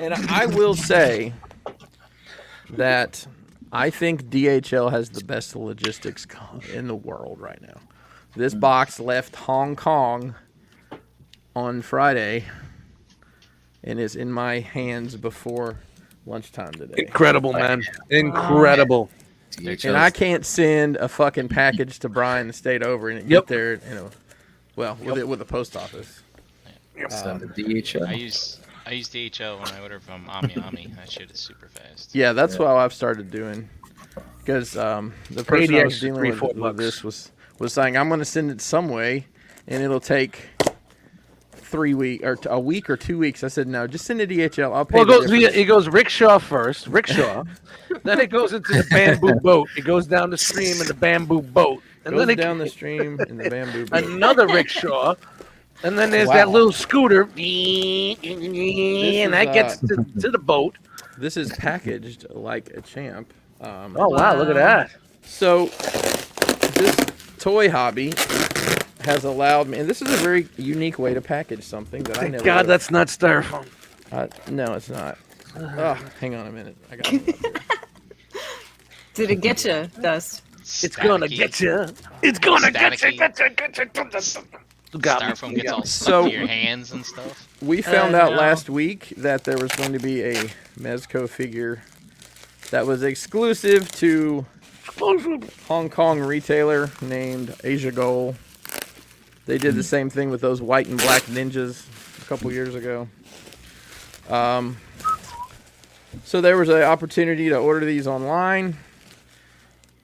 And I will say that I think DHL has the best logistics in the world right now. This box left Hong Kong on Friday and is in my hands before lunchtime today. Incredible, man. Incredible. And I can't send a fucking package to Brian the state over and get there, with the post office. DHL. I use DHL when I order from Ami. That shit is super fast. Yeah, that's what I've started doing. Because the person I was dealing with this was saying, I'm going to send it some way, and it'll take 3 weeks or a week or 2 weeks. I said, no, just send it DHL. I'll pay. Well, it goes rickshaw first, then it goes into the bamboo boat. It goes down the stream in the bamboo boat, and then it down the stream in the bamboo boat. Another rickshaw, and then there's that little scooter, and that gets to the boat. This is packaged like a champ. Oh wow, look at that! So this toy hobby has allowed me, and this is a very unique way to package something that I never. God, that's not styrofoam. No, it's not. Oh, hang on a minute. I got it. Did it get you, Dust? It's gonna get you. It's gonna get you. Styrofoam gets all stuck to your hands and stuff. We found out last week that there was going to be a Mezco figure that was exclusive to Hong Kong retailer named Asia Goal. They did the same thing with those white and black ninjas a couple years ago. So there was an opportunity to order these online,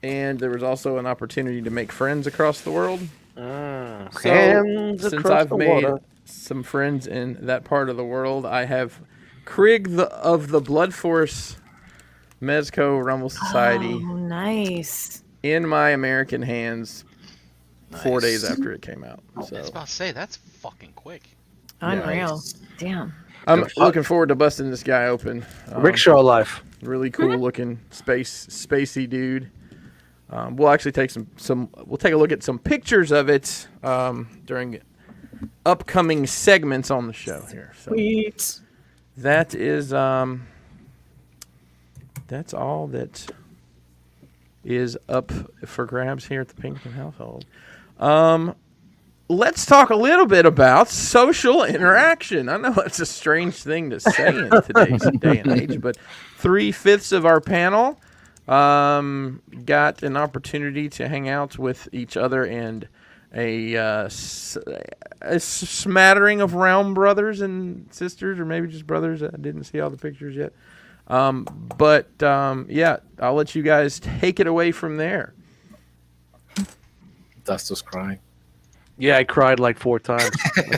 and there was also an opportunity to make friends across the world. Since I've made some friends in that part of the world, I have Krieg of the Blood Force Mezco Rumble Society. Oh, nice. In my American hands 4 days after it came out. So I was about to say, that's fucking quick. Unreal. Damn. I'm looking forward to busting this guy open. Rickshaw life. Really cool looking spacey dude. We'll actually take we'll take a look at some pictures of it during upcoming segments on the show here. So Sweet. that is that's all that is up for grabs here at the Pinkerton household. Let's talk a little bit about social interaction. I know it's a strange thing to say in today's day and age, but 3/5 of our panel got an opportunity to hang out with each other and a smattering of realm brothers and sisters, or maybe just brothers. I didn't see all the pictures yet. But I'll let you guys take it away from there. Dust was crying. Yeah, I cried like 4 times.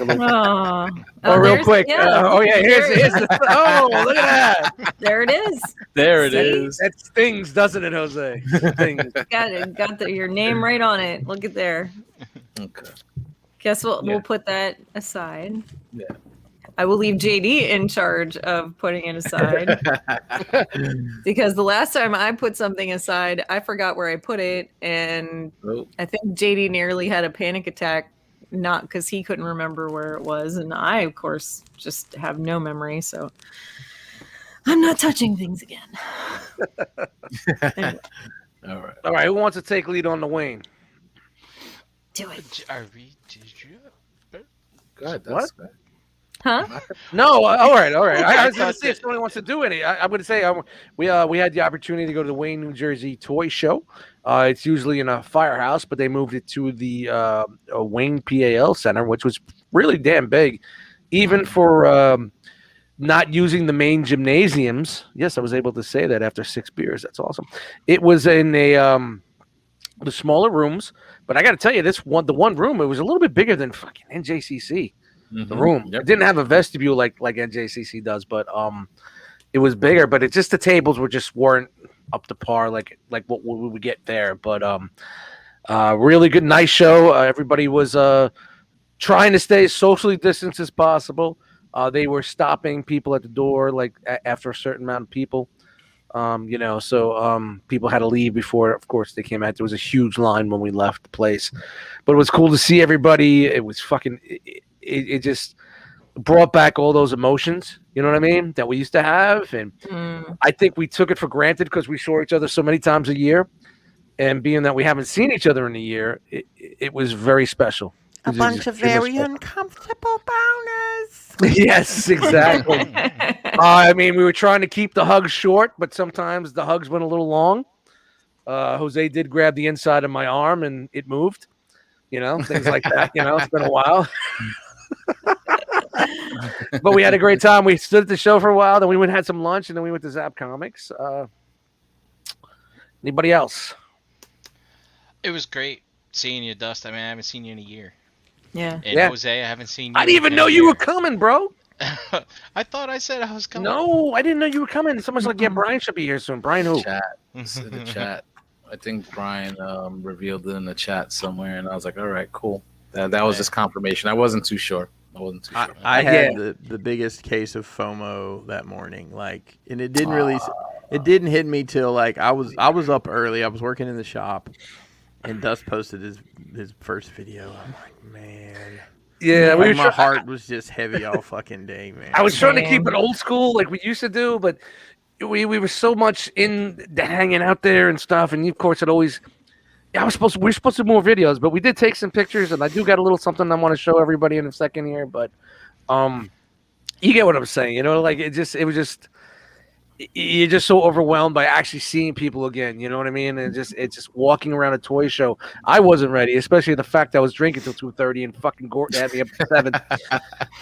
Oh, real quick. Yeah. Here's oh, look at that. There it is. There it See? is. That stings, doesn't it, Jose? Stings. Got your name right on it. Look at there. Okay. Guess what? We'll put that aside. Yeah. I will leave JD in charge of putting it aside. Because the last time I put something aside, I forgot where I put it. And I think JD nearly had a panic attack, not because he couldn't remember where it was. And I, of course, just have no memory. So I'm not touching things again. Anyway. All right. Who wants to take lead on the Wayne? Do it. Are we? Did you? Good. What? Good. Huh? No, all right. I was I going to thought say if somebody wants to do any, I'm going to say we had the opportunity to go to the Wayne, New Jersey toy show. It's usually in a firehouse, but they moved it to the Wayne PAL Center, which was really damn big, even for not using the main gymnasiums. Yes, I was able to say that after 6 beers. That's awesome. It was in the smaller rooms, but I got to tell you, the one room, it was a little bit bigger than fucking NJCC. The room. Yep. It didn't have a vestibule like NJCC does, but it was bigger. But it's just the tables weren't up to par like what we would get there. But really good, nice show. Everybody was trying to stay as socially distanced as possible. They were stopping people at the door after a certain amount of people. So people had to leave before, of course, they came out. There was a huge line when we left the place, but it was cool to see everybody. It was fucking. It just brought back all those emotions, you know what I mean, that we used to have. And I think we took it for granted because we saw each other so many times a year. And being that we haven't seen each other in a year, it was very special. A bunch of very uncomfortable boners. Yes, exactly. I mean, we were trying to keep the hugs short, but sometimes the hugs went a little long. Jose did grab the inside of my arm and it moved, things like that. It's been a while. But we had a great time. We stood at the show for a while, then we went and had some lunch, and then we went to Zap Comics. Anybody else? It was great seeing you, Dust. I mean, I haven't seen you in a year. Yeah. And Jose, I haven't seen you. I didn't even know you were coming, bro. I thought I said I was coming. No, I didn't know you were coming. Someone's like, yeah, Brian should be here soon. Brian who? Chat. It's in the chat. I think Brian revealed it in the chat somewhere, and I was like, all right, cool. That was just confirmation. I wasn't too sure. I had the biggest case of FOMO that morning, and it didn't really, it didn't hit me till I was up early. I was working in the shop, and Dust posted his first video. I'm like, man, yeah, my heart was just heavy all fucking day, man. I was trying to keep it old school like we used to do, but we were so much in the hanging out there and stuff, and of course it always. Yeah, we were supposed to do more videos, but we did take some pictures, and I do got a little something I want to show everybody in a second here. But you get what I'm saying, you're just so overwhelmed by actually seeing people again. You know what I mean? And it's just walking around a toy show. I wasn't ready, especially the fact I was drinking till 2:30 and fucking Gordon had me up at 7.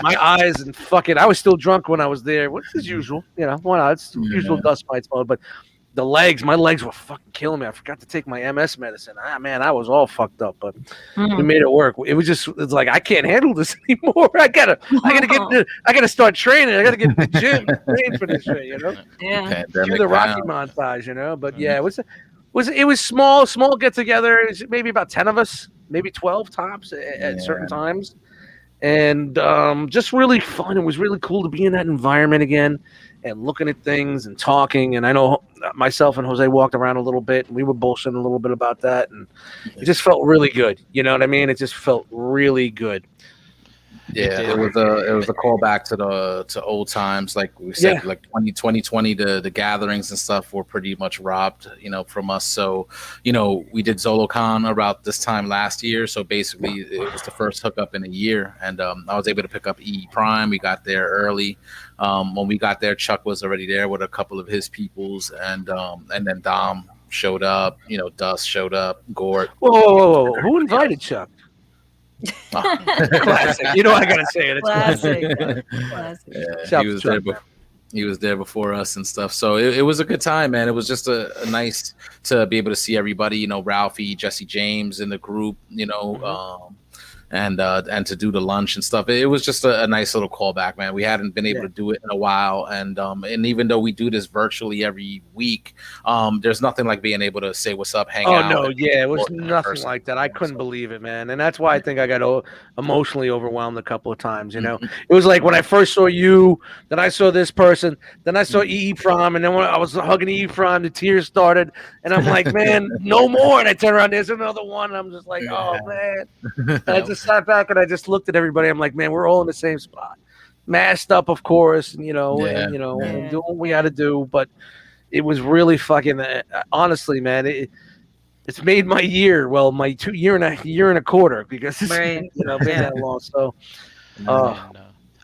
My eyes and fucking, I was still drunk when I was there, which is usual. Why not? It's usual Dust Mites mode, but. My legs were fucking killing me. I forgot to take my MS medicine. Man, I was all fucked up, but we made it work. It's like I can't handle this anymore. I gotta start training. I gotta get to the gym and train for this shit, Yeah. Do the Rocky montage, But yeah, it was small get together. It was maybe about 10 of us, maybe 12 tops at certain times, and just really fun. It was really cool to be in that environment again. And looking at things and talking, and I know myself and Jose walked around a little bit, and we were bullshitting a little bit about that, and it just felt really good. You know what I mean? It just felt really good. Yeah, it was a callback to old times, like we said, like 2020. The gatherings and stuff were pretty much robbed, from us. So, we did ZoloCon about this time last year. So basically, it was the first hookup in a year, and I was able to pick up E Prime. We got there early. When we got there, Chuck was already there with a couple of his peoples, and then Dom showed up. Dust showed up. Gort. Whoa! Who invited Chuck? Classic. I gotta say it. It's classic. Yeah, he was there before us and stuff. So it was a good time, man. It was just a nice to be able to see everybody. Ralphie, Jesse James in the group. And to do the lunch and stuff. It was just a nice little callback, man. We hadn't been able to do it in a while, and even though we do this virtually every week, there's nothing like being able to say what's up, hang out. Oh no, it was nothing like that. I couldn't believe it, man, and that's why I think I got emotionally overwhelmed a couple of times. It was like when I first saw you, then I saw this person, then I saw E Prom, and then when I was hugging E Prom, the tears started, and I'm like, man, no more. And I turn around, there's another one, and I'm just like, oh man. And I just sat back and I just looked at everybody. I'm like, man, we're all in the same spot, masked up, of course, and and doing what we had to do. But it was really fucking. Honestly, man, it's made my year. Well, my year and a quarter because it's been that long. So,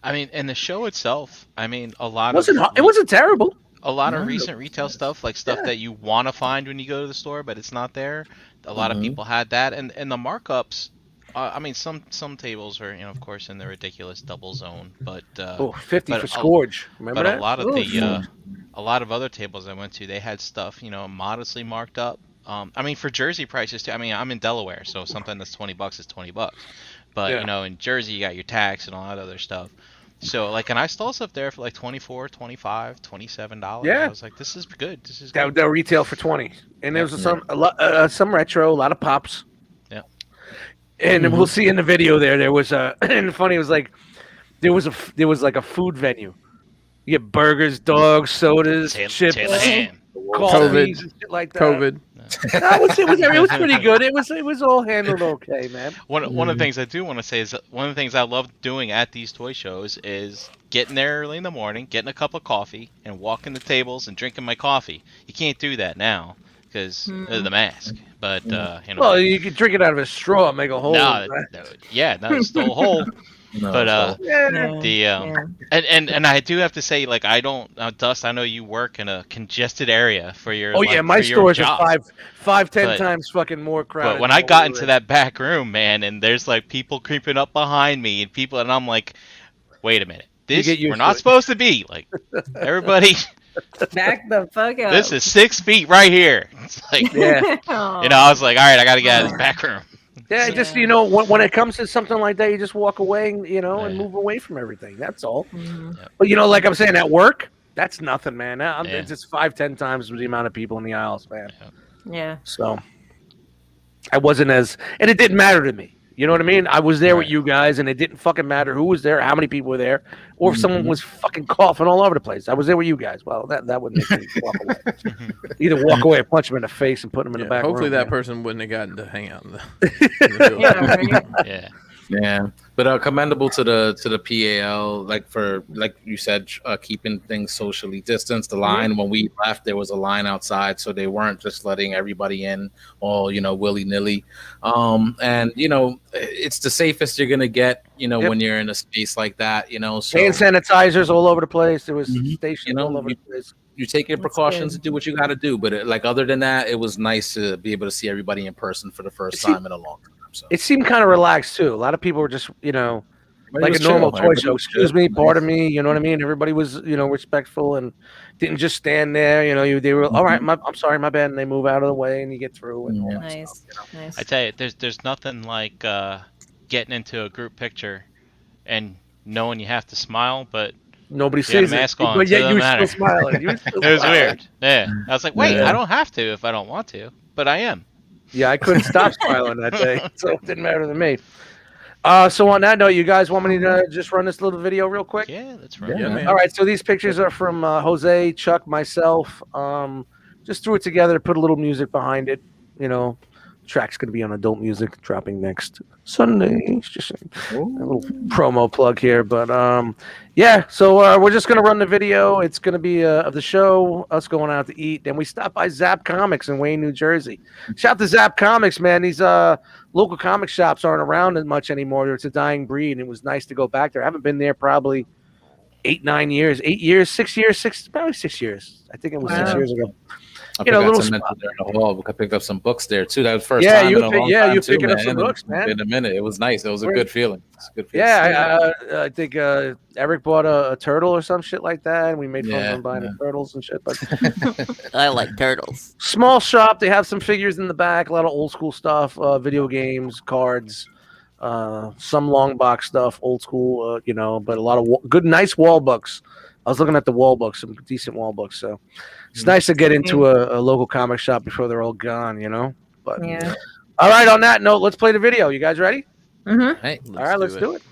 I mean, and the show itself, I mean, a lot It wasn't terrible. A lot of recent retail stuff, like stuff that you want to find when you go to the store, but it's not there. A lot of people had that, and the markups. I mean, some tables are, of course, in the ridiculous double zone, but 50 but for Scourge. Remember but that? a lot of a lot of other tables I went to, they had stuff, modestly marked up. I mean, for Jersey prices too. I mean, I'm in Delaware, so something that's $20 is $20. But in Jersey, you got your tax and all that other stuff. So and I stole stuff there for like $24, $25, $27. Yeah. I was like, this is good. This is good. That retail for 20, and there was some retro, a lot of pops. Yeah. And we'll see in the video there was and funny, it was like there was like a food venue. You get burgers, dogs, sodas, chips, coffees, and shit like that. COVID. It was pretty good. It was all handled okay, man. One of the things I do want to say is that one of the things I love doing at these toy shows is getting there early in the morning, getting a cup of coffee, and walking the tables and drinking my coffee. You can't do that now because of the mask. But well, you could drink it out of a straw, and make a hole. It's still a hole. No, But so- and I do have to say, like, I don't Dust, I know you work in a congested area for your my for your stores are job. 10 times fucking more crowded. But when I got into that back room, man, and there's like people creeping up behind me and I'm like, wait a minute, we're not supposed to be like everybody. Back the fuck up. This is 6 feet right here. It's like, I was like, all right, I got to get out of this back room. Yeah, just when it comes to something like that, you just walk away, and move away from everything. That's all. But like I'm saying, at work, that's nothing, man. It's just 5-10 times the amount of people in the aisles, man. Yeah. So I wasn't and it didn't matter to me. You know what I mean? I was there with you guys, and it didn't fucking matter who was there, how many people were there, or if someone was fucking coughing all over the place. I was there with you guys. Well, that would make me walk away. Either walk away or punch him in the face and put him in the back Hopefully room, that person wouldn't have gotten to hang out in the building. Yeah, but commendable to the PAL, like you said, keeping things socially distanced. The line when we left, there was a line outside, so they weren't just letting everybody in all willy nilly. And it's the safest you're gonna get, when you're in a space like that. So hand sanitizers all over the place. There was stations all over the place. You take your precautions and do what you got to do, but other than that, it was nice to be able to see everybody in person for the first time in a long time. So. It seemed kind of relaxed too. A lot of people were just, like a normal toy show. Excuse me, pardon me. You know what I mean? Everybody was, respectful and didn't just stand there. They were all right. I'm sorry, my bad, and they move out of the way and you get through. And all that stuff, Nice. I tell you, there's nothing like getting into a group picture and knowing you have to smile, but nobody you got a sees mask it. on. But So it yet doesn't you matter. still smiling. You still It was smiling. weird. Yeah, I was like, wait, I don't have to if I don't want to, but I am. Yeah, I couldn't stop smiling that day, so it didn't matter to me. So on that note, you guys want me to just run this little video real quick? Yeah, that's right. Yeah, man. All right, so these pictures are from Jose, Chuck, myself. Just threw it together, put a little music behind it. Track's going to be on adult music, dropping next Sunday. Just a little promo plug here. But, so we're just going to run the video. It's going to be of the show, us going out to eat. Then we stop by Zap Comics in Wayne, New Jersey. Shout out to Zap Comics, man. These local comic shops aren't around as much anymore. It's a dying breed, and it was nice to go back there. I haven't been there probably 8 years. Probably 6 years. I think it was 6 years ago. I there in the hall. I picked up some books there too. That was the first time in a long time. You too, picking man. up some books, man. In a minute, it was nice. It was a good feeling. I think Eric bought a turtle or some shit like that, and we made fun of him buying the turtles and shit. But I like turtles. Small shop. They have some figures in the back. A lot of old school stuff, video games, cards, some long box stuff, old school. But a lot of good, nice wall books. I was looking at the wall books, some decent wall books. So it's nice to get into a local comic shop before they're all gone, But all right, on that note, let's play the video. You guys ready? Mm-hmm. Hey, All right, let's do it.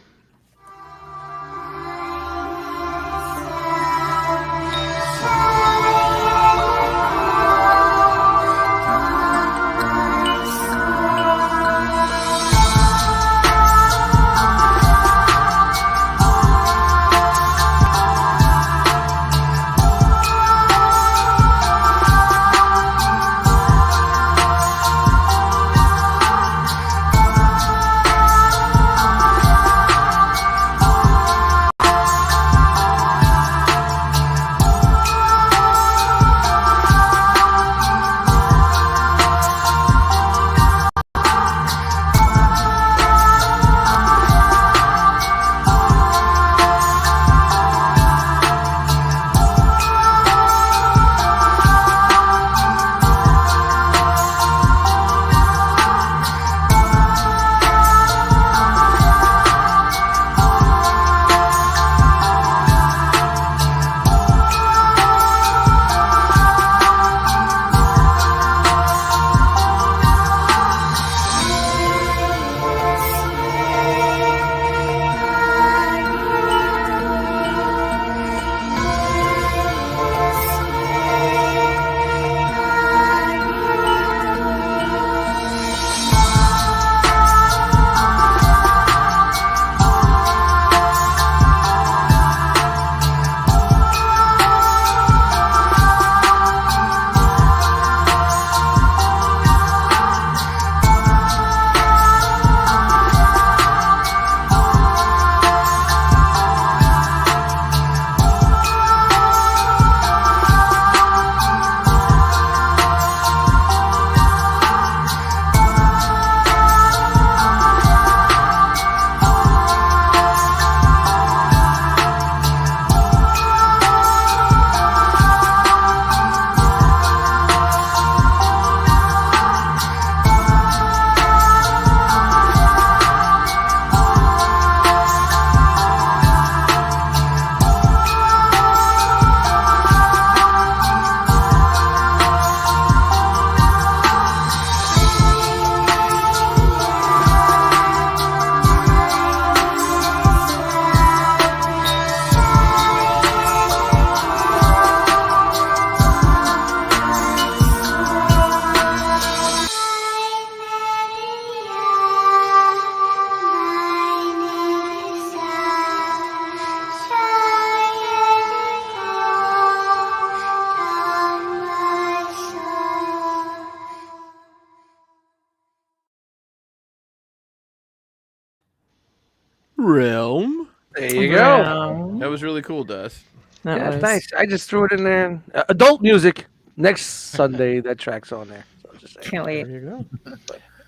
Realm. There you go. Wow. That was really cool, Dust. That Yeah, was thanks. I just threw it in there. Adult music. Next Sunday, that track's on there. So I'm just saying. Can't wait. There you go.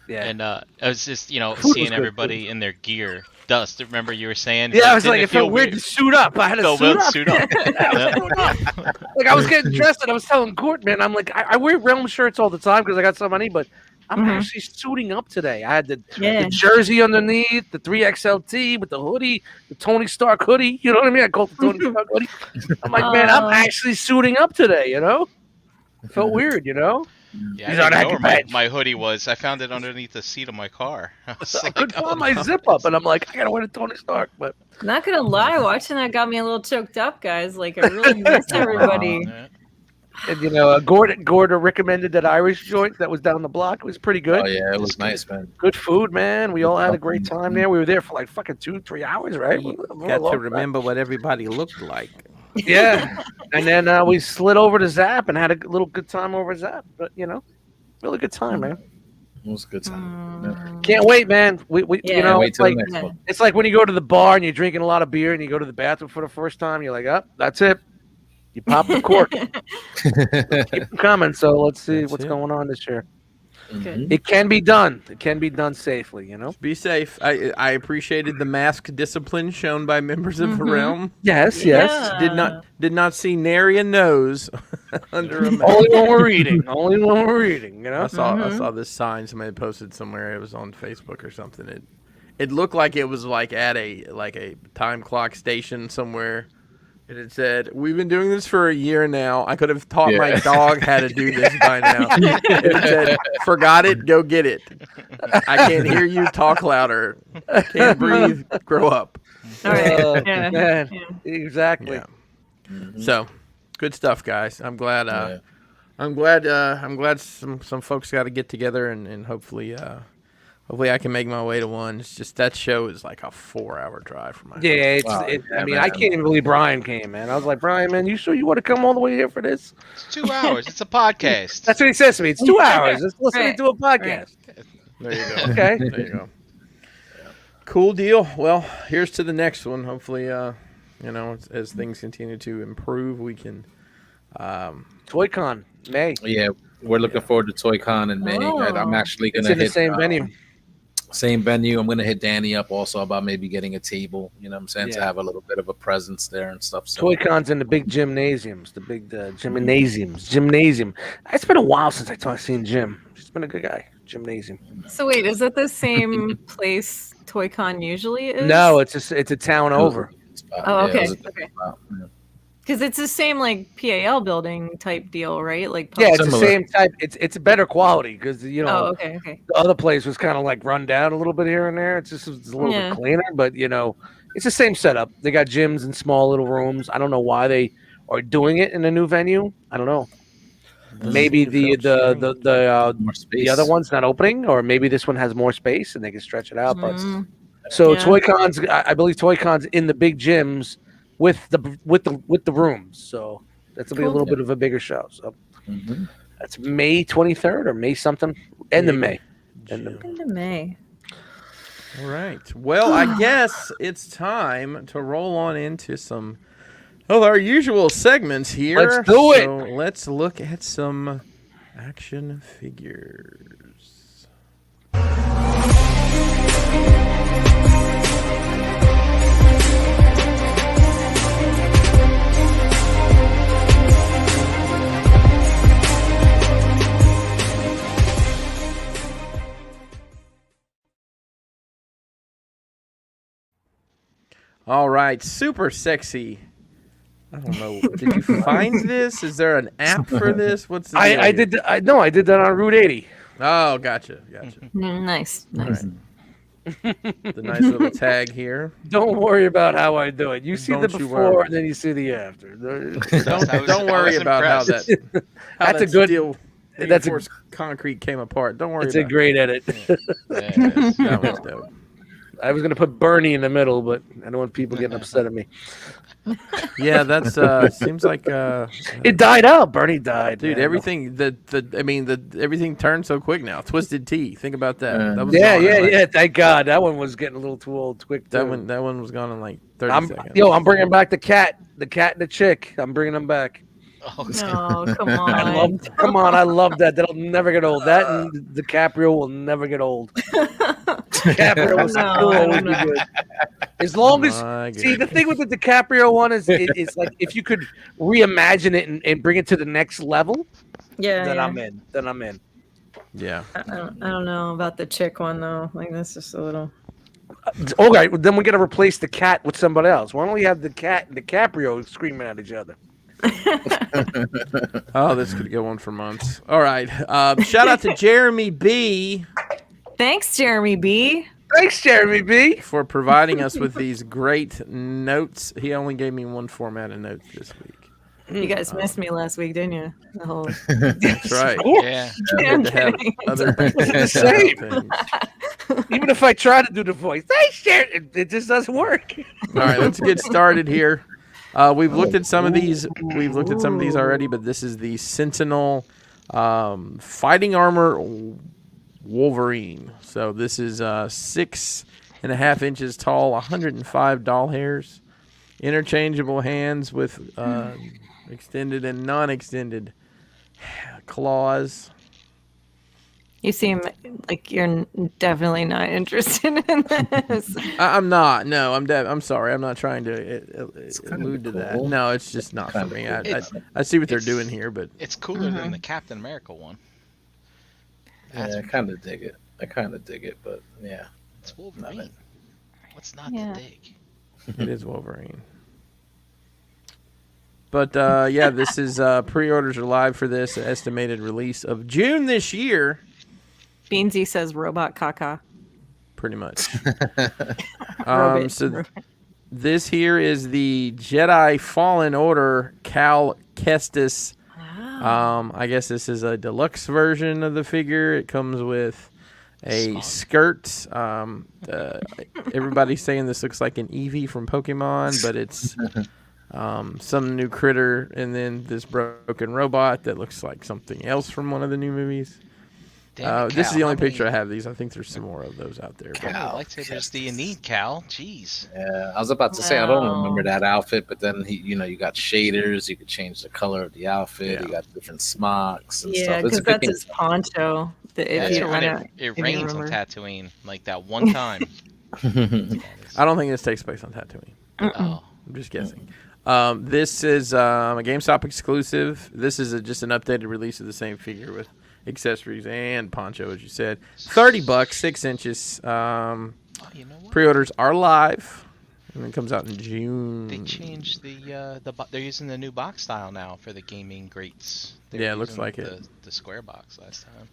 Yeah. And I was just, Food was seeing good, everybody in their gear. Dust, remember you were saying? Yeah, I was didn't like, it feel felt weird to suit up. I had to Felt suit weird to up. suit up. Yeah. Like I was getting dressed and I was telling Court, man, I'm like, I wear Realm shirts all the time because I got some money, but I'm Mhm. actually suiting up today. I had the Yeah. jersey underneath, the 3XLT with the hoodie, the Tony Stark hoodie. You know what I mean? I called the Tony Stark hoodie. I'm like, man, I'm actually suiting up today, It felt weird, Yeah, He's I on didn't know where Accu-Patch. my hoodie was. I found it underneath the seat of my car. I was I like, couldn't oh, find my no. zip up, and I'm like, I gotta wear the Tony Stark, but Not gonna lie, watching that got me a little choked up, guys. Like I really miss everybody. Yeah. and Gorda recommended that Irish joint that was down the block. It was pretty good. Oh yeah, it was nice, man. Good food, man. We all had a great time there. We were there for like fucking 2-3 hours, right? You More got long to time. remember what everybody looked like. Yeah, and then we slid over to Zap and had a little good time over at Zap. But really good time, man. It was a good time. Yeah. Can't wait, man. We Yeah. Can't wait it's till like the next Yeah. one. it's like when you go to the bar and you're drinking a lot of beer and you go to the bathroom for the first time. You're like, that's it. You pop the cork. Keep them coming. So let's see That's what's it. going on this year. Mhm. It can be done. It can be done safely. Be safe. I appreciated the mask discipline shown by members of the Mhm. realm. Yes. Yeah. Did not see nary a nose under a mask. Only when we're eating. Only when we're eating. I saw Mhm. I saw this sign somebody posted somewhere. It was on Facebook or something. It looked like it was like at a time clock station somewhere. And it said, "We've been doing this for a year now. I could have taught my Yeah. dog how to do this by now." And it said, "Forgot it, go get it. I can't hear you, talk louder. Can't breathe, grow up." All right. Man, Yeah. exactly. Yeah. Mhm. So, good stuff, guys. I'm glad. Yeah. I'm glad some folks got to get together and hopefully I can make my way to one. It's just that show is like a 4-hour drive from my house. Yeah, Wow. I mean, I can't even believe Brian came, man. I was like, Brian, man, you sure you want to come all the way here for this? It's 2 hours. It's a podcast. That's what he says to me. It's 2 hours. Just listening Right. to a podcast. There you go. Okay. There you go. Cool deal. Well, here's to the next one. Hopefully, as things continue to improve, we can. ToyCon, May. Yeah, we're looking forward to ToyCon in May. Oh. I'm actually It's gonna in the hit same venue. Same venue. I'm gonna hit Danny up also about maybe getting a table. You know what I'm saying, to Yeah. have a little bit of a presence there and stuff. So ToyCon's in the big gymnasiums, the big gymnasium. It's been a while since I've seen Jim. He's been a good guy. Gymnasium. So wait, is it the same place ToyCon usually is? No, it's a town over. Oh, Yeah, it okay. was a- Okay. yeah. Because it's the same like PAL building type deal, right? Like Yeah, it's the Similar. same type. It's a better quality because Oh, okay, okay. the other place was kind of like run down a little bit here and there. It's just a little Yeah. bit cleaner, but it's the same setup. They got gyms and small little rooms. I don't know why they are doing it in a new venue. I don't know. Maybe the More space. the other one's not opening, or maybe this one has more space and they can stretch it out. But Mm, so Yeah. ToyCon's, I believe ToyCon's in the big gyms with the rooms. So that's gonna be a Cool. little bit of a bigger show. So Mhm. that's May 23rd or May something. End of May. End of Into May. All right. Well, I guess it's time to roll on into some of our usual segments here. Let's do it. So let's look at some action figures. All right, super sexy. I don't know. Did you find this? Is there an app for this? What's the deal I here? did. I did that on Route 80. Oh, gotcha. Nice. Nice. The nice little tag here. Don't worry about how I do it. You see the Don't you before worry. and then you see the after. Don't worry was about how impressed. that. How That's a that good- steel that's a- reinforced concrete came apart. Don't worry. It's a about great edit. Yeah, it. That was dope. I was gonna put Bernie in the middle, but I don't want people getting upset at me. Yeah, that's seems like It died out. Bernie died, dude. man. Everything everything turned so quick now. Twisted Tea. Think about that. That was Yeah, gone in, like, yeah. Thank God that one was getting a little too old, quick. That Too. one was gone in like 30 seconds. I'm bringing back the cat and the chick. I'm bringing them back. Oh, No, come on. I love that. That'll never get old. That and DiCaprio will never get old. DiCaprio will still always be good. As long as the thing with the DiCaprio one is it's like if you could reimagine it and bring it to the next level, then I'm in. Yeah. I don't know about the chick one though. Like that's just a little. Okay, then we got to replace the cat with somebody else. Why don't we have the cat and DiCaprio screaming at each other? Oh, this could go on for months. All right. Shout out to Jeremy B. Thanks, Jeremy B. Thanks, Jeremy B. for providing us with these great notes. He only gave me one format of notes this week. You guys missed me last week, didn't you? The whole. That's right. Yeah. I'm To have kidding. other Same. things. Even if I try to do the voice, thanks, Jeremy, it just doesn't work. All right, let's get started here. We've looked at some of these. We've looked at some of these already, but this is the Sentinel Fighting Armor Wolverine. So this is 6.5 inches tall, 105 doll hairs, interchangeable hands with extended and non-extended claws. You seem like you're definitely not interested in this. I'm not. No, I'm sorry. I'm not trying to allude to that. cool. No, it's just not for Kinda me. cool. I see what they're It's- doing here, but It's cooler than the Captain America one. That's Yeah, I kind of dig it, but yeah. it's Wolverine. What's not Yeah. to dig? it is Wolverine. But yeah, this is pre-orders are live for this estimated release of June this year. Beansy says robot caca. Pretty much. Robot. So this here is the Jedi Fallen Order Cal Kestis. I guess this is a deluxe version of the figure. It comes with a skirt. Everybody's saying this looks like an Eevee from Pokemon, but it's some new critter, and then this broken robot that looks like something else from one of the new movies. Damn it, This is Cal, the only how many- picture I have of these. I think there's some more of those out there. but- How many lightsabers do you need, Cal? Jeez. Yeah, I was about to say I don't Wow. remember that outfit, but then you got shaders. You could change the color of the outfit. Yeah. You got different smocks and Yeah, stuff. because a good that's game. his poncho. If That's you when run it, out, it if you rains on remember. Tatooine, like that one time. I don't think this takes place on Tatooine. Oh, I'm just guessing. This is a GameStop exclusive. This is just an updated release of the same figure with accessories and poncho, as you said. $30, 6 inches. you know what? Pre-orders are live, and it comes out in June. They changed they're using the new box style now for the gaming grates. They Yeah, were it looks using like it. The square box last time.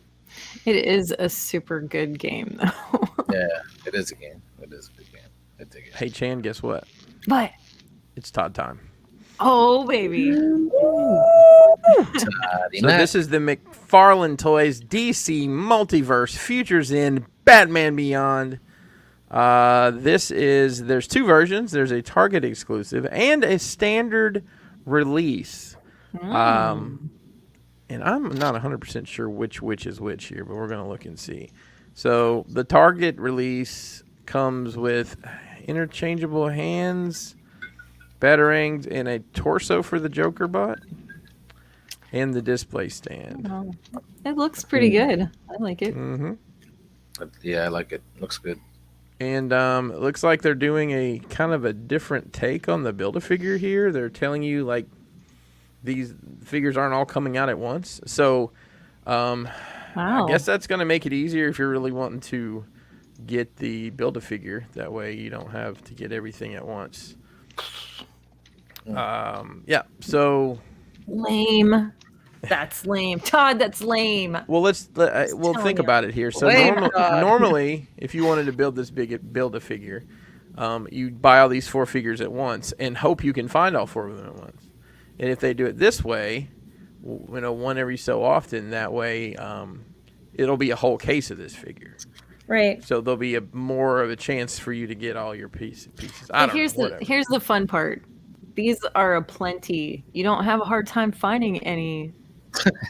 It is a super good game, though. Yeah, it is a game. It is a big game. I dig it. Hey, Chan, guess what? But It's Todd time. oh, baby, So this is the McFarlane Toys DC Multiverse Futures in Batman Beyond. There's two versions. There's a Target exclusive and a standard release. And I'm not 100% sure which is which here, but we're going to look and see. So the Target release comes with interchangeable hands, batarangs, and a torso for the Joker bot, and the display stand. it looks pretty good. I like it. Mm-hmm. Yeah, I like it. Looks good. And it looks like they're doing a kind of a different take on the Build-A-Figure here. They're telling you, like, these figures aren't all coming out at once. So Wow. I guess that's going to make it easier if you're really wanting to get the Build-A-Figure. That way you don't have to get everything at once. Yeah, so... Lame. That's lame. Todd, that's lame. Well, we'll telling think you. about it here. So Lame God. normally, if you wanted to build this Build-A-Figure, you buy all these 4 figures at once and hope you can find all 4 of them at once. And if they do it this way, one every so often, that way it'll be a whole case of this figure. Right. So there'll be more of a chance for you to get all your pieces. I But don't know. Whatever. here's the fun part. These are a plenty. You don't have a hard time finding any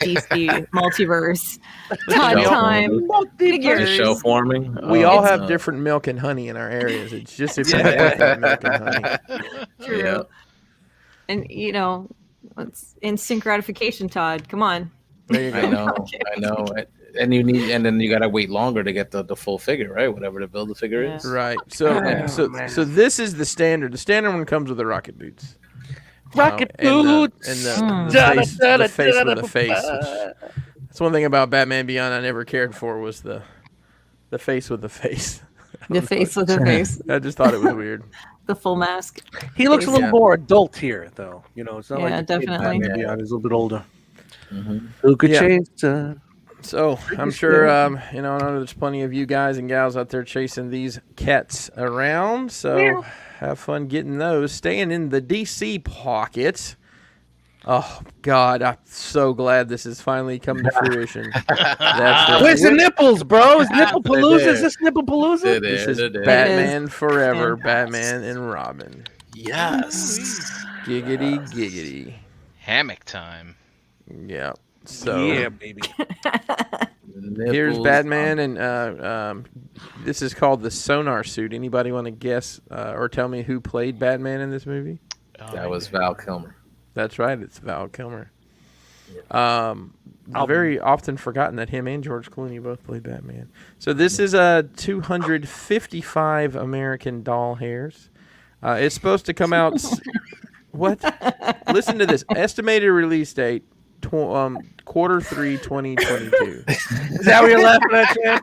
DC multiverse time Just figures. show forming. We Oh, all it's, have different milk and honey in our areas. It's just if you have different milk and honey. True. Yeah. And it's instant gratification, Todd. Come on. There you go. I know. And then you gotta wait longer to get the full figure, right? Whatever the build the figure Yeah. is. Right. So man. so this is the standard. The standard one comes with the rocket boots. Rocket And boots. the face with a face. That's one thing about Batman Beyond I never cared for was the face with the face. The face with the face. I just thought it was weird. The full mask. He looks a little Yeah. more adult here, though. It's not Yeah, like the kid definitely. Batman Beyond. He's a little bit older. Mm-hmm. Who could Yeah. change? So I'm sure I know there's plenty of you guys and gals out there chasing these cats around. So have fun getting those. Staying in the DC pocket. Oh God, I'm so glad this has finally come to fruition. Where's the nipples, bro? Is nipple palooza? there. Is this nipple palooza? This is It is. Batman Forever, Fantastic. Batman and Robin. Yes. Giggity, giggity. Hammock time. Yeah. So Yeah, baby. here's Nipples. Batman, and this is called the Sonar Suit. Anybody want to guess or tell me who played Batman in this movie? That was Val Kilmer. That's right. It's Val Kilmer. Very often forgotten that him and George Clooney both played Batman. So this is 255 American doll hairs. It's supposed to come out. What? Listen to this. Estimated release date. Q3 2022. Is that what you're laughing at, Chad?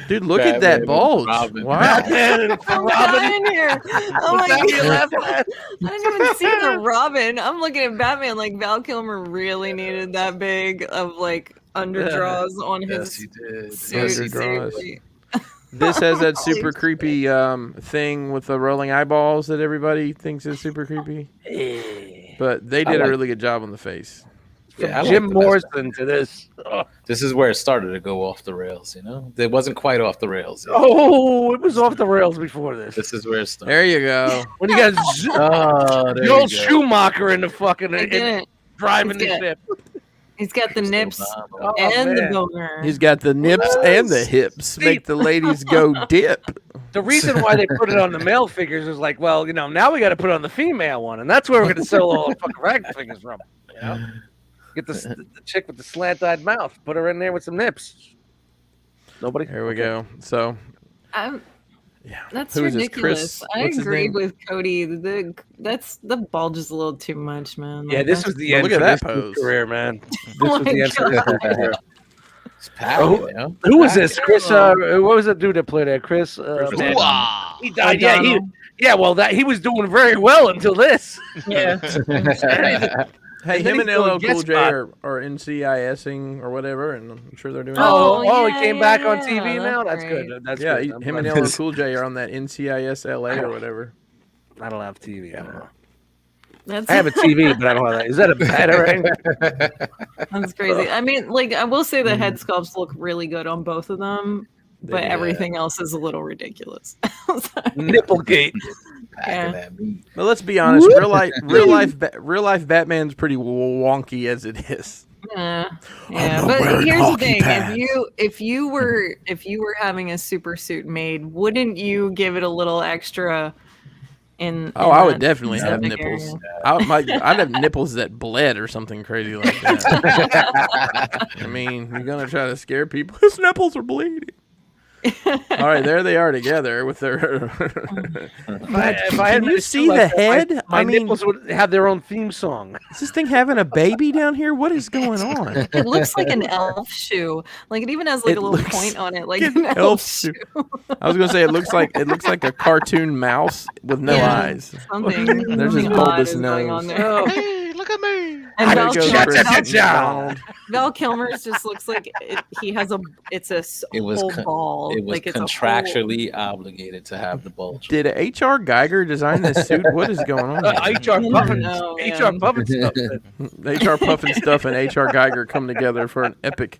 Dude, look at that Batman and bulge. Robin. Wow. Batman and I'm Robin. dying here. Oh my Is that what you're God. laughing at? I didn't even see the Robin. I'm looking at Batman like Val Kilmer really needed that big of like underdraws on Yes, his he did. suit. Underdraws. Seriously. This has that Holy super shit. creepy thing with the rolling eyeballs that everybody thinks is super creepy. But they did a really good job on the face. Yeah, I Jim like the Morrison to this. Oh, This is where it started to go off the rails. It wasn't quite off the rails yet. it was off the rails before this. This is where it started. There you go. When you got Oh, there Joel you go. Schumacher in the fucking I didn't. driving the He's ship. He's got the nips Oh, and the man. boner. He's got the nips and the hips. Make the ladies go dip. The reason why they put it on the male figures is like, well, now we got to put it on the female one, and that's where we're going to sell all the fucking rag figures from. Get the chick with the slant-eyed mouth, put her in there with some nips. Nobody. Here we go. So, yeah. That's Who is this? ridiculous. Chris? I What's his agree name? with Cody. The bulge is a little too much, man. Yeah, Like, this that's- was the Well, end look of at this that pose. career, man. This Oh was my the end of his career. It's packing, Who was this? Chris? What was that dude that played there? Chris. Chris Wow. He died. Yeah, well, he was doing very well until this. Yeah. Hey, And then him and he's doing LL Cool guest J spot. are NCISing or whatever, and I'm sure they're doing. Oh, he came back on TV yeah, now. that's That's good. That's yeah, good. I'm him and glad. LL Cool J are on that NCIS LA or whatever. I don't have TV. I don't know. That's, I have a TV, but I don't have that. Is that a batarang? that's crazy. I mean, like, I will say the head sculpts look really good on both of them, but They- everything else is a little ridiculous. Nipplegate. Packing that meat. But let's be honest, real life Batman's pretty wonky as it is. Yeah, not but wearing here's the hockey thing: pads. if you were having a super suit made, wouldn't you give it a little extra? Oh, I would that definitely have specific nipples. area? I'd have nipples that bled or something crazy like that. I mean, you're gonna try to scare people. His nipples are bleeding. All right, there they are together with their. If I had Can you see the head? My I mean, nipples would have their own theme song. is this thing having a baby down here? What is going on? It looks like an elf shoe. Like it even has like It a little looks point on it, like like an an elf elf shoe. I was gonna say it looks like a cartoon mouse with no Yeah. eyes. Something. There's his something odd bulbous is going on nose. there. Oh, Hey, look at me. And There Val, goes Kilmer, Chris Donald. Val Kilmer's just looks like he has It was whole con- ball. It was like it's contractually obligated to have the bulge. Did H.R. Geiger design this suit? What is going on? HR Puffin. No, HR man. Puffin stuff. H.R. Puffin stuff and H.R. Geiger come together for an epic.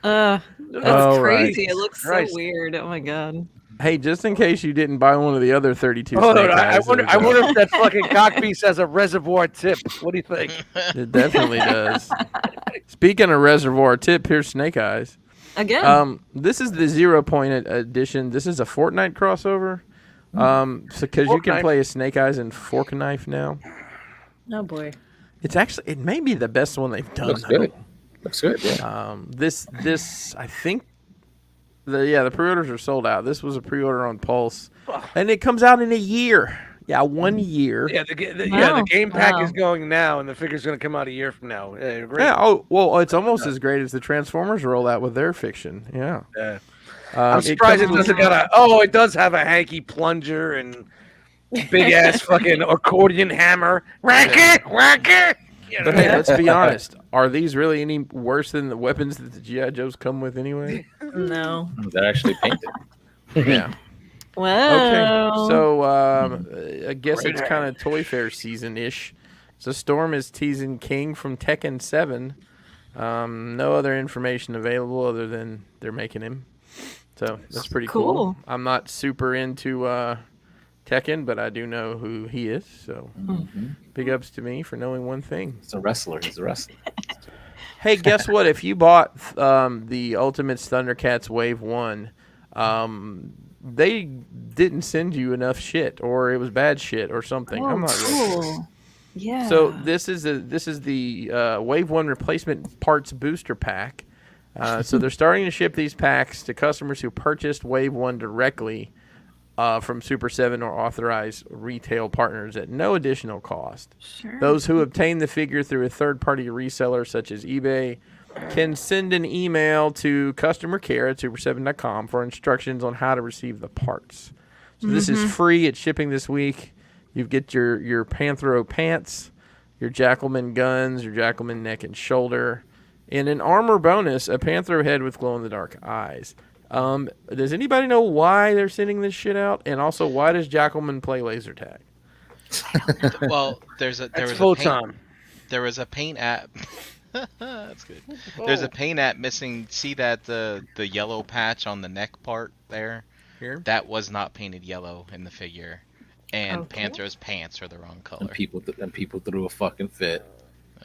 That's Oh, right. crazy. It looks Christ. so weird. Oh my god. Hey, just in case you didn't buy one of the other 32 Oh, snake I eyes, wonder if that fucking cockpiece has a reservoir tip. What do you think? it definitely does. Speaking of reservoir tip, here's snake eyes. Again. This is the 0 point edition. This is a Fortnite crossover. So because you Fork can knife. play as Snake Eyes and Fork and Knife now. Oh boy. It may be the best one they've done. Looks good. Looks good. Yeah. This I think the pre-orders are sold out. This was a pre-order on Pulse, and it comes out in a year. Yeah, 1 year. Yeah, the Wow. game pack Wow. is going now, and the figure's going to come out a year from now. Yeah, great. Yeah. Oh well, it's almost as great as the Transformers roll out with their fiction. Yeah. Yeah. I'm surprised it comes doesn't with- got a. Oh, it does have a hanky plunger and big ass fucking accordion hammer. Racket. You know, But hey, let's be honest. Are these really any worse than the weapons that the GI Joes come with anyway? No. They're actually painted. Yeah. Wow. Okay, so I guess it's kind of Toy Fair season-ish. So Storm is teasing King from Tekken 7. No other information available other than they're making him. So that's pretty cool. Cool. I'm not super into Tekken, but I do know who he is. So big ups to me for knowing one thing. He's a wrestler. He's a wrestler. Hey, guess what? If you bought the Ultimates Thundercats Wave 1, they didn't send you enough shit, or it was bad shit, or something. Oh, I'm not really sure. cool. Yeah. So this is the Wave 1 replacement parts booster pack. So they're starting to ship these packs to customers who purchased Wave 1 directly from Super 7 or authorized retail partners at no additional cost. Sure. Those who obtain the figure through a third-party reseller such as eBay can send an email to customer care at super7.com for instructions on how to receive the parts. So this is free. It's shipping this week. You get your Panthro pants, your Jackalman guns, your Jackalman neck and shoulder, and an armor bonus, a Panthro head with glow-in-the-dark eyes. Does anybody know why they're sending this shit out? And also, why does Jackalman play laser tag? Well, there was Photon. there was a paint app. That's good. There's a paint app missing. See that the yellow patch on the neck part there? Here? That was not painted yellow in the figure, and Okay. Panthro's pants are the wrong color. And people threw a fucking fit.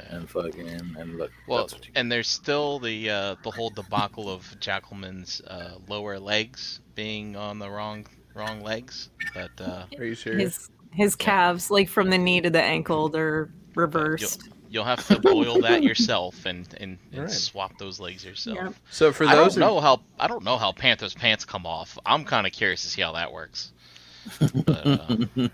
And fucking and look. Well, that's what you and there's still the whole debacle of Jackalman's lower legs being on the wrong legs, but Are you serious? His calves, like from the knee to the ankle, they're reversed. you'll have to boil that yourself and Right. swap those legs yourself. Yep. So for I those don't know how Panther's pants come off. I'm kind of curious to see how that works. But,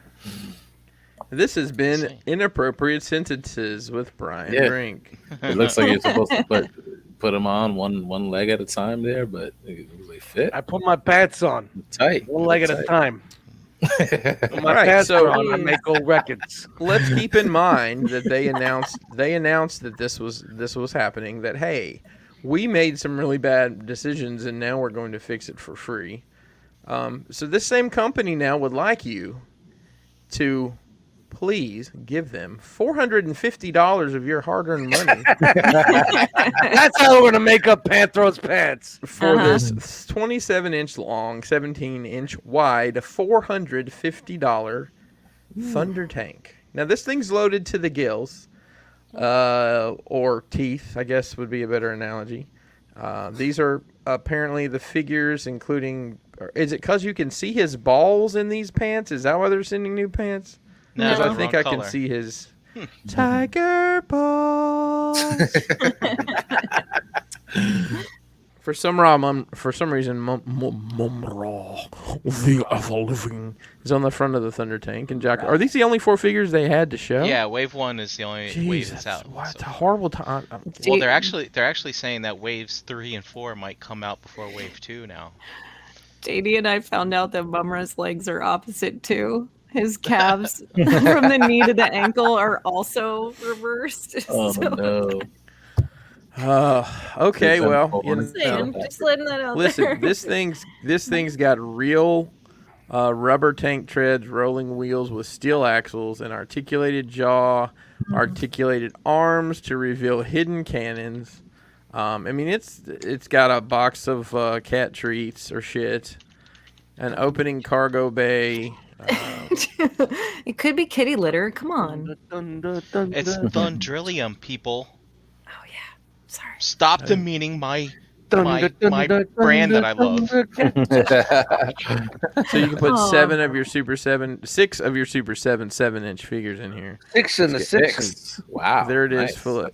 this has been Insane. Inappropriate Sentences with Brian Yeah. Brink. It looks like you're supposed to put them on one leg at a time there, but they fit I put my pants on tight. one leg at a Tight. time. Put my All right, pants so- on. I make old records. Let's keep in mind that they announced that this was happening. That hey, we made some really bad decisions and now we're going to fix it for free. So this same company now would like you to please give them $450 of your hard-earned money That's how we're gonna make up Panthro's pants. for Uh-huh. this 27-inch long, 17-inch wide, $450 Thunder Tank. Now this thing's loaded to the gills, or teeth, I guess would be a better analogy. These are apparently the figures, including. Is it because you can see his balls in these pants? Is that why they're sending new pants? no, Because No. I think wrong I can color. see his tiger balls. For some reason, Mum-Ra, the ever living, is on the front of the Thunder Tank. And Jack, are these the only 4 figures they had to show? Yeah, Wave 1 is the only wave Jesus, that's out. what so- a horrible time. Well, they're actually saying that waves 3 and 4 might come out before wave 2 now. JD and I found out that Bumra's legs are opposite too. His calves from the knee to the ankle are also reversed. Oh So, no! Okay, Good well, time you for know, saying, just letting that out listen, there. this thing's got real rubber tank treads, rolling wheels with steel axles, an articulated jaw, articulated arms to reveal hidden cannons, I mean, it's got a box of cat treats or shit, an opening cargo bay. It could be kitty litter. Come on. It's Thundrillium, people. Oh yeah. Sorry. Stop demeaning my brand that I love. So you can put Aw. 6 of your Super 7 7-inch figures in here. 6 and the 6. Wow. There it is, nice. full of-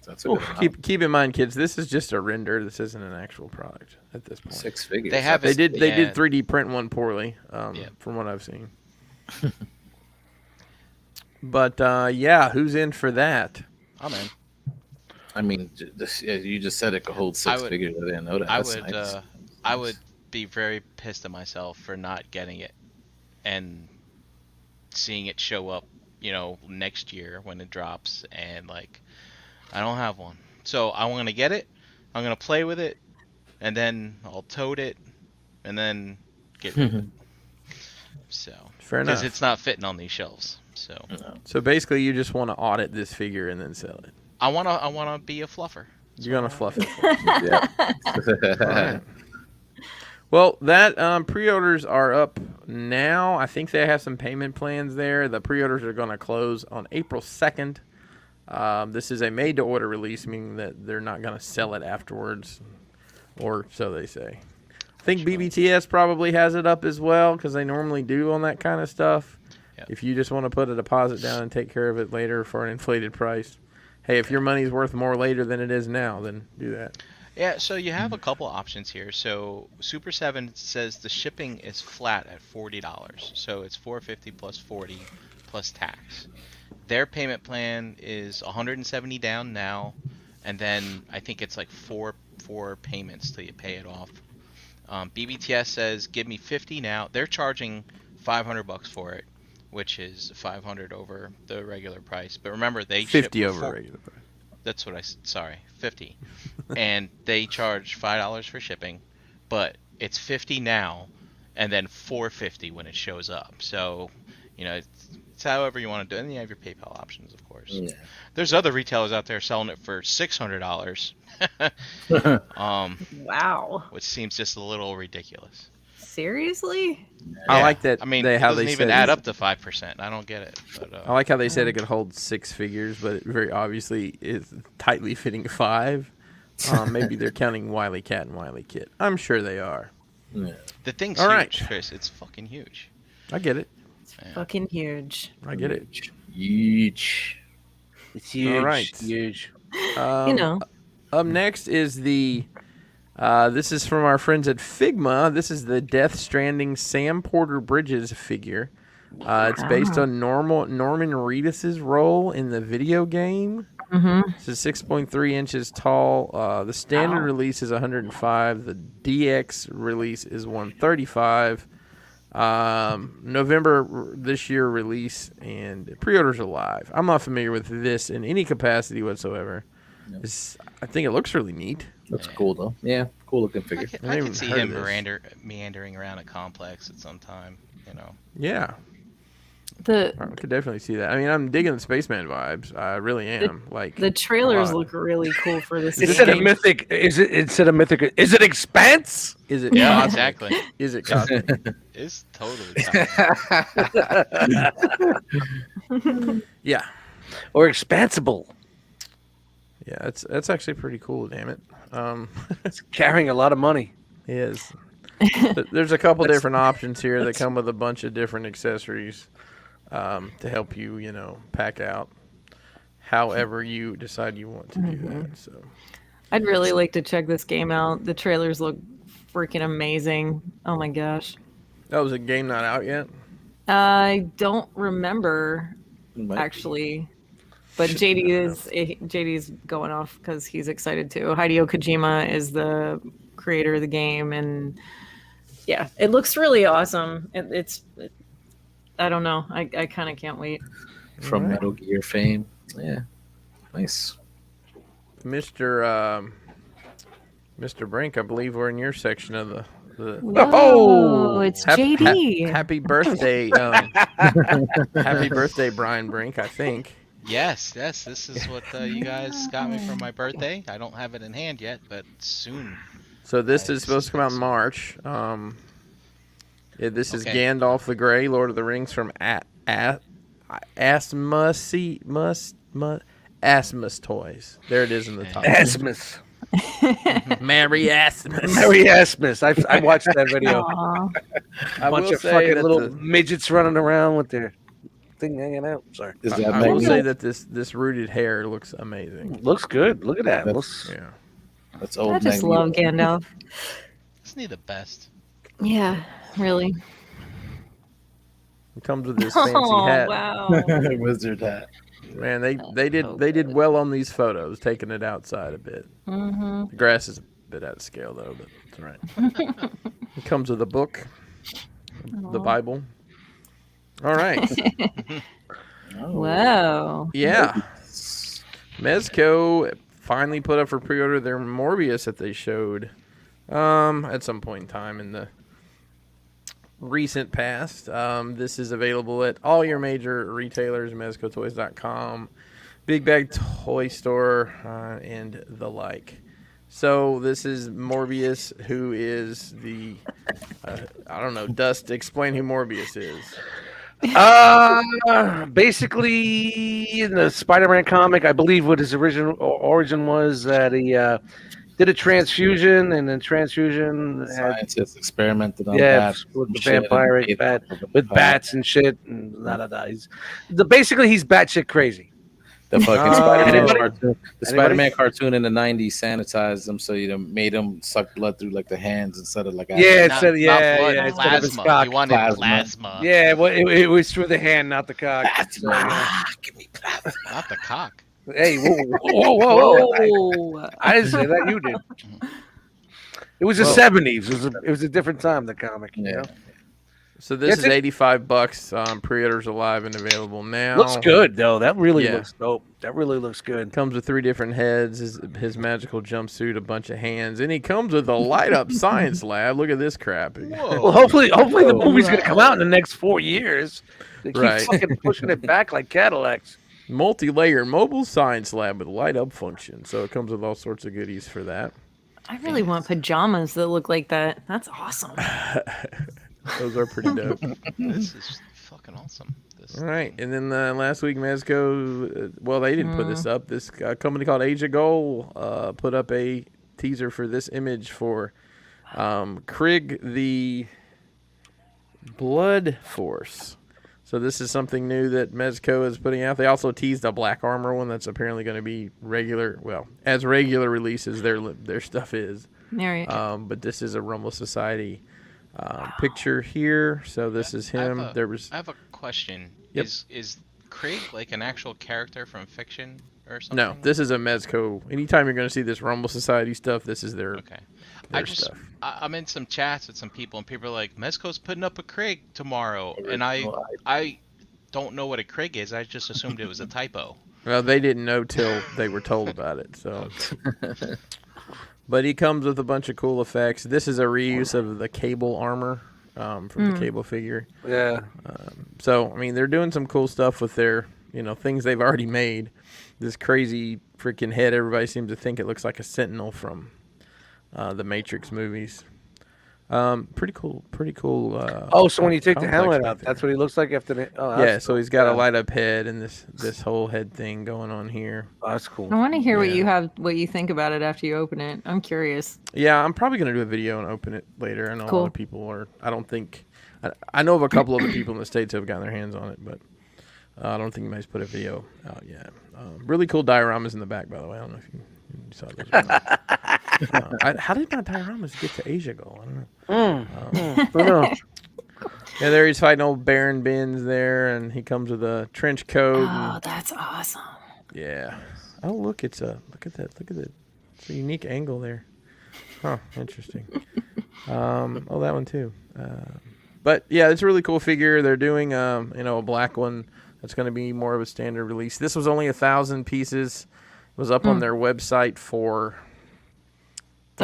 That's a good amount. Keep in mind, kids, this is just a render. This isn't an actual product at this point. 6 figures. They have They it- did yeah. 3D print one poorly, Yeah. from what I've seen. But yeah, who's in for that? I'm in. I mean, you just said it could hold 6 would- figures. I didn't know that. I That's would nice. I would be very pissed at myself for not getting it and seeing it show up, next year when it drops, and like I don't have one. So I want to get it. I'm gonna play with it, and then I'll tote it, and then get rid of it. So Fair enough. because it's not fitting on these shelves. So So basically, you just want to audit this figure and then sell it. I wanna be a fluffer. You're gonna fluff it. Yeah. Alright. Well, that pre-orders are up now. I think they have some payment plans there. The pre-orders are going to close on April 2nd. This is a made-to-order release, meaning that they're not going to sell it afterwards, or so they say. I think BBTS probably has it up as well, because they normally do on that kind of stuff. Yep. If you just want to put a deposit down and take care of it later for an inflated price. Hey, if your money's worth more later than it is now, then do that. Yeah, so you have a couple options here. So Super 7 says the shipping is flat at $40. So it's $450 plus 40 plus tax. Their payment plan is 170 down now, and then I think it's like four payments till you pay it off. BBTS says give me 50 now. They're charging $500 for it, which is 500 over the regular price. But remember, they 50 ship over before- regular price. That's what sorry, 50. And they charge $5 for shipping, but it's 50 now and then $450 when it shows up. So, it's however you want to do it. And you have your PayPal options, of course. Yeah. There's other retailers out there selling it for $600. Wow. Which seems just a little ridiculous. Seriously? I Yeah. like that. I mean, how it doesn't they even said add up to 5%. I don't get it. But, I like how they said it could hold 6 figures, but it very obviously is tightly fitting 5. Maybe they're counting Wily Cat and Wily Kit. I'm sure they are. Yeah. the thing's All huge, right. Chris. It's fucking huge. I get it. Yeah. Fucking huge. I get it. Huge. It's huge. All right. Huge. Up next is the. This is from our friends at Figma. This is the Death Stranding Sam Porter Bridges figure. It's based on Norman Reedus's role in the video game. Mm-hmm. This is 6.3 inches tall. The standard release is 105. The DX release is 135. November this year release, and pre-orders are live. I'm not familiar with this in any capacity whatsoever. No. I think it looks really neat. Looks cool though. Yeah, cool looking figure. I I haven't could see heard him of this. meandering around a complex at some time. Yeah, The I could definitely see that. I mean, I'm digging the Spaceman vibes. I really am. the trailers a lot. look really cool for this. Is this Instead of game- mythic, is it Expanse? Is it? Yeah, cosmic? exactly. Is it cosmic? It's totally. Yeah. Or expansible? Yeah, that's actually pretty cool. Damn it. It's carrying a lot of money. It is. There's a couple different options here that come with a bunch of different accessories to help you, pack out however you decide you want to do that. So I'd really like to check this game out. The trailers look freaking amazing. Oh my gosh. that was a game not out yet. I don't remember Might- actually, but JD's going off because he's excited too. Hideo Kojima is the creator of the game, and yeah, it looks really awesome. I don't know. I kind of can't wait. From Alright. Metal Gear fame. Yeah. Nice. Mr. Brink, I believe we're in your section of the Oh, it's Happy- JD. happy birthday. Happy birthday, Brian Brink, I think. Yes, this is what you guys got me for my birthday. I don't have it in hand yet, but soon. So this I is supposed to come out in suspect March. This is Okay. Gandalf the Grey, Lord of the Rings from Asmus Toys. There it is in the top. Asmus. Mary Asmus. Mary Asmus. I watched that video. Aw. I Bunch will of say fucking that little midgets running around with their thing hanging out. Sorry. Is that I will Magneto? say that this rooted hair looks amazing. Looks good. Look at that. That's- Looks. Yeah. That's I old just Magneto. love Gandalf. Isn't he the best? Yeah, really. It comes with this fancy Oh, hat. wow. Wizard hat. Man, they did well on these photos, taking it outside a bit. Mm-hmm. The grass is a bit out of scale though, but it's all right. It comes with a book, the Aw. Bible. All right. Wow. Yeah. Mezco finally put up for pre-order their Morbius that they showed at some point in time in the recent past. This is available at all your major retailers, mezcotoys.com, Big Bag Toy Store, and the like. So this is Morbius, who is the, I don't know, Dust, explain who Morbius is. Basically, in the Spider-Man comic, I believe what his original origin was that he did a transfusion, and then transfusion had Scientists experimented on bats bats with and the shit, and vampire made bat them with vampire. bats and shit and da da da. Basically he's batshit crazy. The fucking Oh. Spider-Man Anybody? cartoon. The Anybody? Spider-Man cartoon in the '90s sanitized them, so made them suck blood through like the hands instead of like. Yeah, actual- it Not, said not yeah, blood, yeah. Instead of his plasma. cock. You wanted Plasma. plasma. Yeah, well, it was through the hand, not the cock. So, Give me plasma. Not the cock. hey, whoa! Oh. I didn't say that. You did. It was the Well- '70s. It was a different time. The comic. You Yeah. know? So this Yes, is it- $85. Pre-orders are live and available now. Looks good though. That really Yeah. looks dope. That really looks good. Comes with 3 different heads, his magical jumpsuit, a bunch of hands, and he comes with a light up science lab. Look at this crap. Well, hopefully the movie's gonna come out in the next 4 years. They keep Right. fucking pushing it back like Cadillacs. Multi-layer mobile science lab with light up function. So it comes with all sorts of goodies for that. I really want pajamas that look like that. That's awesome. Those are pretty dope. This is fucking awesome. This All right, and then last week, Mezco, well, they didn't put this up. This company called Asia Goal put up a teaser for this image for Krieg the Blood Force. So this is something new that Mezco is putting out. They also teased a Black Armor one that's apparently going to be regular. Well, as regular releases, their stuff is. There you But this is a Rumble Society picture here. So this is him. I have a question. Yep. Is Craig like an actual character from fiction or something? No, this is a Mezco. Anytime you're going to see this Rumble Society stuff, this is their Okay. their stuff. I'm in some chats with some people, and people are like, Mezco's putting up a Craig tomorrow, and I don't know what a Craig is. I just assumed it was a typo. Well, they didn't know till they were told about it. So, but he comes with a bunch of cool effects. This is a reuse of the Cable armor from the Cable figure. Yeah. So, I mean, they're doing some cool stuff with their, things they've already made. This crazy freaking head, everybody seems to think it looks like a Sentinel from the Matrix movies. Pretty cool. So when you take the complex helmet back out, there. that's what he looks like after the. Oh, Yeah, that's so he's got a cool. light up head and this whole head thing going on here. Oh, that's cool. I want to hear Yeah. what you think about it after you open it. I'm curious. Yeah, I'm probably gonna do a video and open it later. I know a Cool. lot of people are. I know of a couple of the people in the States who have gotten their hands on it, but I don't think anybody's put a video out yet. Really cool dioramas in the back, by the way. I don't know if you saw those. Or not. How did my dioramas get to Asia Goal? I don't know. Who knows? Yeah, there he's fighting old Baron Bins there, and he comes with a trench coat. Oh, that's awesome. Yeah. Oh, look at that. Look at that. It's a unique angle there. Huh. Interesting. Oh, that one too. But yeah, it's a really cool figure. They're doing a black one that's going to be more of a standard release. This was only 1,000 pieces. It was up on their website for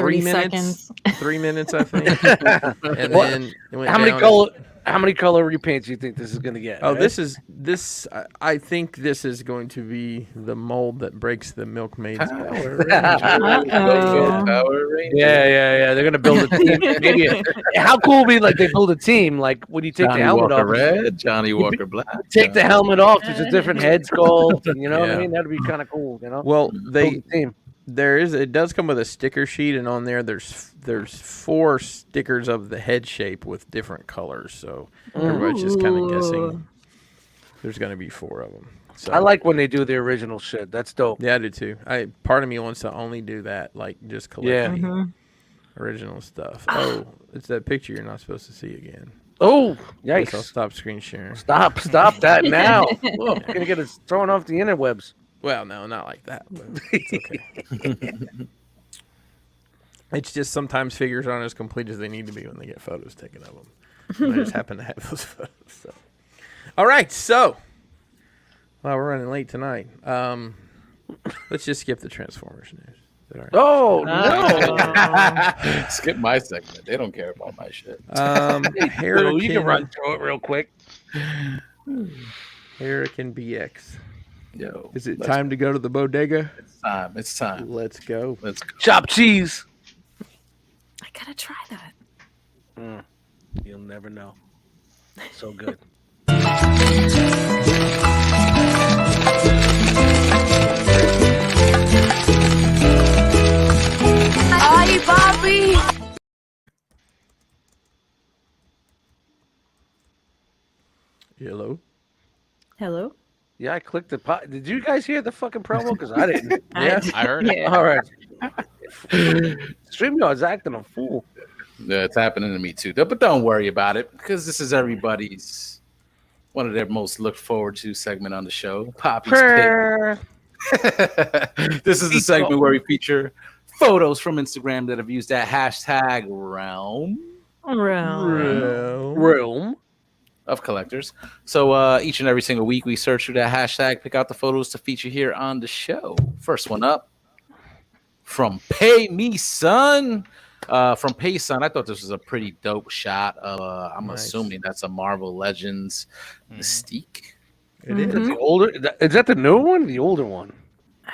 30 minutes. seconds. 3 minutes, I think. And What? then it went How many down color? How many color repaints do you think this is gonna get? Oh, right? this. I think this is going to be the mold that breaks the milkmaid's back. Power Rangers. Uh-oh. Power Rangers. Yeah. They're gonna build a team. Maybe. How cool would be like they build a team? Like when you take Johnny the helmet Walker off, Red, Johnny Walker Black. take the helmet off. There's a different head sculpt. And, you know what I Yeah. mean? That'd be kind of cool. You know. Well, Build they a team. it does come with a sticker sheet, and on there's 4 stickers of the head shape with different colors. So everybody's just kind of Ooh. guessing. There's going to be 4 of them. So I like when they do the original shit. That's dope. Yeah, I do too. Part of me wants to only do that, like just collect Yeah. the Mhm. original stuff. Oh, it's that picture you're not supposed to see again. Oh, Guess I'll yikes! stop screen sharing. Stop that now. Whoa, you're gonna get us thrown off the interwebs. Well, no, not like that. But it's okay. It's just sometimes figures aren't as complete as they need to be when they get photos taken of them. And I just happen to have those photos. So. All right, so we're running late tonight. Let's just skip the Transformers news. Is that all right? Oh no! Skip my segment. They don't care about my shit. Hurricane, You can run through it real quick. Hurricane BX. Yo, Is it let's- time to go to the bodega? It's time. It's time. Let's go. Let's go. Chopped cheese. I gotta try that. You'll never know. So good. Ay, papi. Hello. Hello. Yeah, I clicked the pot. Did you guys hear the fucking promo? Because I didn't. Yeah. I heard it. Yeah. All right. StreamYard's acting a fool. Yeah, it's happening to me too. But don't worry about it because this is everybody's one of their most looked forward to segment on the show. Poppy's Pick. This is the segment where we feature photos from Instagram that have used that hashtag realm Realm. of collectors. So each and every single week we search through that hashtag, pick out the photos to feature here on the show. First one up from Pay Me Son. From Pay Son, I thought this was a pretty dope shot. I'm Nice. assuming that's a Marvel Legends Mystique. It is. The older is that the new one? The older one?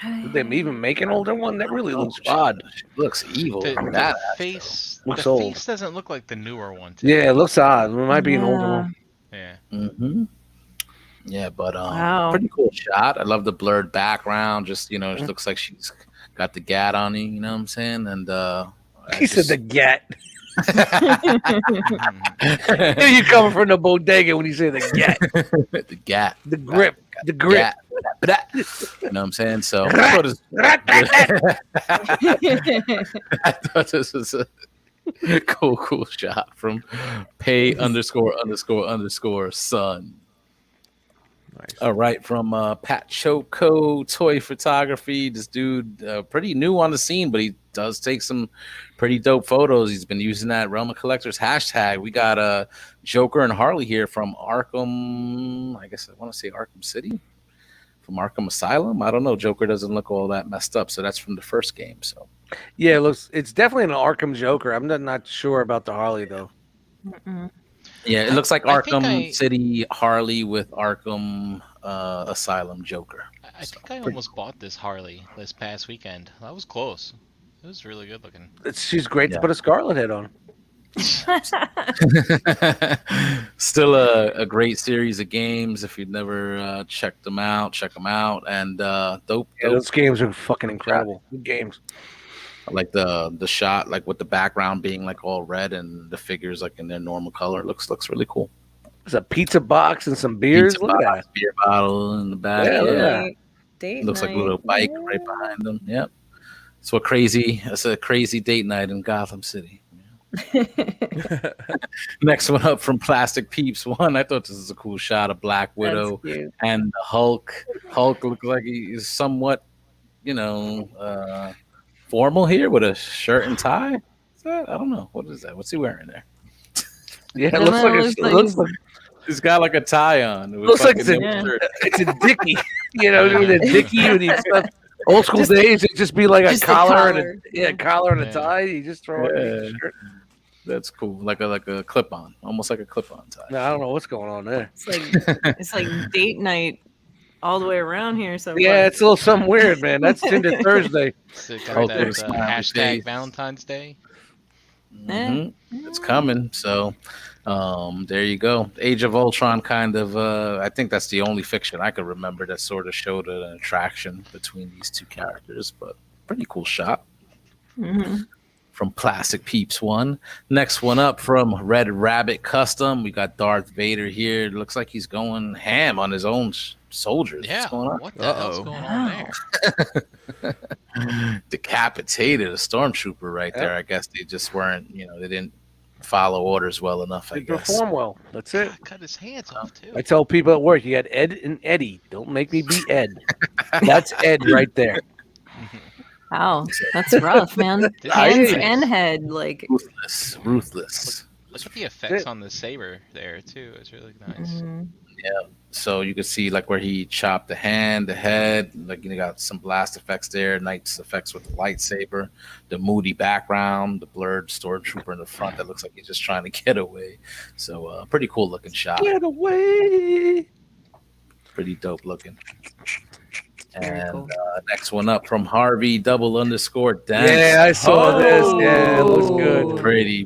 Did they even make an older one? That really looks odd. Looks evil. The That face, Looks the old. face doesn't look like the newer one. To Yeah, it looks odd. It might be an older Yeah. one. Yeah. Mm-hmm. Yeah, but Wow. pretty cool shot. I love the blurred background. Just it looks like she's got the gat on you. You know what I'm saying? And He said the gat. You coming from the bodega when you say the gat, the gat, the grip, the grip. gat. You know what I'm saying? So I thought this was a cool shot from Pay _ Son. Nice. All right, from Pat Choco Toy Photography. This dude, pretty new on the scene, but he does take some pretty dope photos. He's been using that Realm of Collectors hashtag. We got Joker and Harley here from Arkham. I guess I want to say Arkham City, from Arkham Asylum. I don't know. Joker doesn't look all that messed up, so that's from the first game. So Yeah, it looks. It's definitely an Arkham Joker. I'm not sure about the Harley though. yeah, it looks like I think Arkham City Harley with Arkham Asylum Joker. I think I almost bought this Harley this past weekend. That was close. It was really good looking. She's great Yeah. to put a Scarlet head on. Still a great series of games. If you've never checked them out, check them out. And dope. Yeah, those games are fucking incredible. Good games. I like the shot, like with the background being like all red and the figures like in their normal color. Looks really cool. There's a pizza box and some beers. Pizza Look at box, beer bottle in the back. Yeah, look at that. Date Looks like a night. little bike right behind them. Yep. It's a crazy date night in Gotham City. Next one up from Plastic Peeps. One, I thought this was a cool shot of Black Widow That's cute. and the Hulk. Hulk looks like he is somewhat, formal here with a shirt and tie. Is that? I don't know. What is that? What's he wearing there? Yeah, it I looks don't like know, a, it's it like- looks like He's got like a tie on. with Looks like fucking it's a- no shirt. it's a dickie. You know, with a dickie with these stuff. Old school days, it'd just be like a Just a collar and collar. a collar and a Yeah. tie. You just throw it in Yeah. your shirt. That's cool. Like a clip on, almost like a clip on tie. No, I don't know what's going on there. It's like date night all the way around here. So Yeah, it's a little something weird, man. That's Tinder Thursday. So got Oh, that there's Smiley hashtag face. Valentine's Day. Mhm. It's coming. So there you go. Age of Ultron kind of I think that's the only fiction I could remember that sort of showed an attraction between these two characters, but pretty cool shot. From Plastic Peeps 1. Next one up from Red Rabbit Custom. We got Darth Vader here. It looks like he's going ham on his own soldiers. Yeah. What's going on? What the hell's going on there? Decapitated a stormtrooper right there. I guess they just weren't, they didn't follow orders well enough, I They guess. perform well. That's it. Cut his hands off too. I tell people at work, you got Ed and Eddie. Don't make me be Ed. That's Ed right there. wow, that's rough, man. Hands and head, like. Ruthless. Look at the effects on the saber there too. It's really nice. So you can see like where he chopped the hand, the head, like you got some blast effects there, nice effects with the lightsaber, the moody background, the blurred stormtrooper in the front that looks like he's just trying to get away. So pretty cool looking shot. Get away. Pretty dope looking. Very And cool. next one up from Harvey __ Dance. Yeah, I saw this. Yeah, it looks good.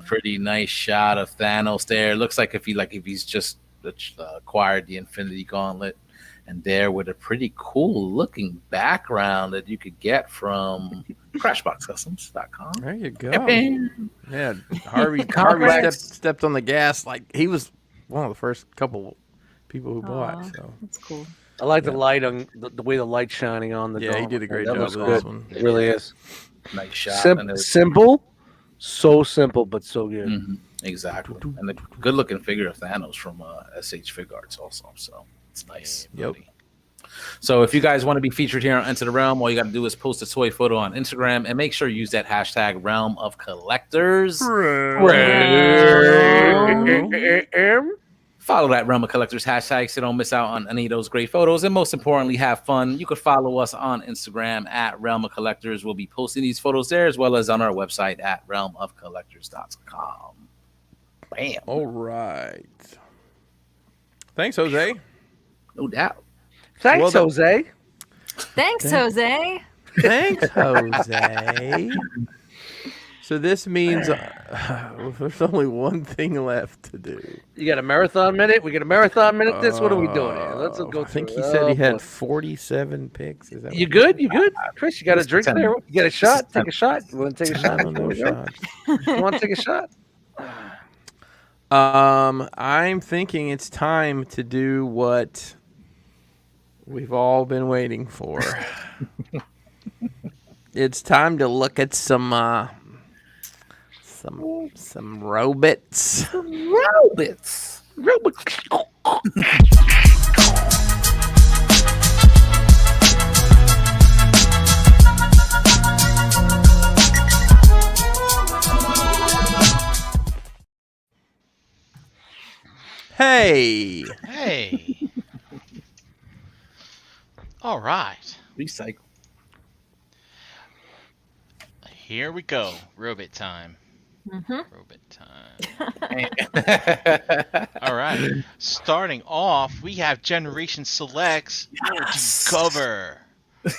Pretty nice shot of Thanos there. Looks like if he's just acquired the Infinity Gauntlet, and there with a pretty cool looking background that you could get from CrashboxCustoms.com. There you go. Bam. Yeah, Harvey Complex. stepped on the gas like he was one of the first couple people who bought. Aw. So That's cool. I like the light on the way the light's shining on the yeah, he dome. did a great That job looks with good. this one. It really is. Nice shot. And it was- Simple, so simple, but so good. Mhm, exactly. And the good looking figure of Thanos from SH Fig Arts also. So it's nice. Yep. Really. So if you guys want to be featured here on Enter the Realm, all you got to do is post a toy photo on Instagram and make sure you use that hashtag Realm of Collectors. Follow that Realm of Collectors hashtag so you don't miss out on any of those great photos. And most importantly, have fun. You can follow us on Instagram at Realm of Collectors. We'll be posting these photos there as well as on our website at realmofcollectors.com. Bam. All right. Thanks, Jose. No doubt. Thanks, Well done. Jose. Thanks, Jose. Thanks, Jose. So this means there's only one thing left to do. You got a marathon minute? We got a marathon minute. This? What are we doing here? Let's go. I think through he it. said he Oh, had boy. 47 picks. Is that You what- good? You good? Chris, you got a drink 10 there? You got a shot? This is Take a shot. You want to take a shot? No, no You shots. want to take a shot? I'm thinking it's time to do what we've all been waiting for. It's time to look at some robots. Robots. Hey, Hey. All right. Recycle. Here we go. Robot time. Mm-hmm. Robot time. All right. Starting off, we have Generation Select's Yes. cover.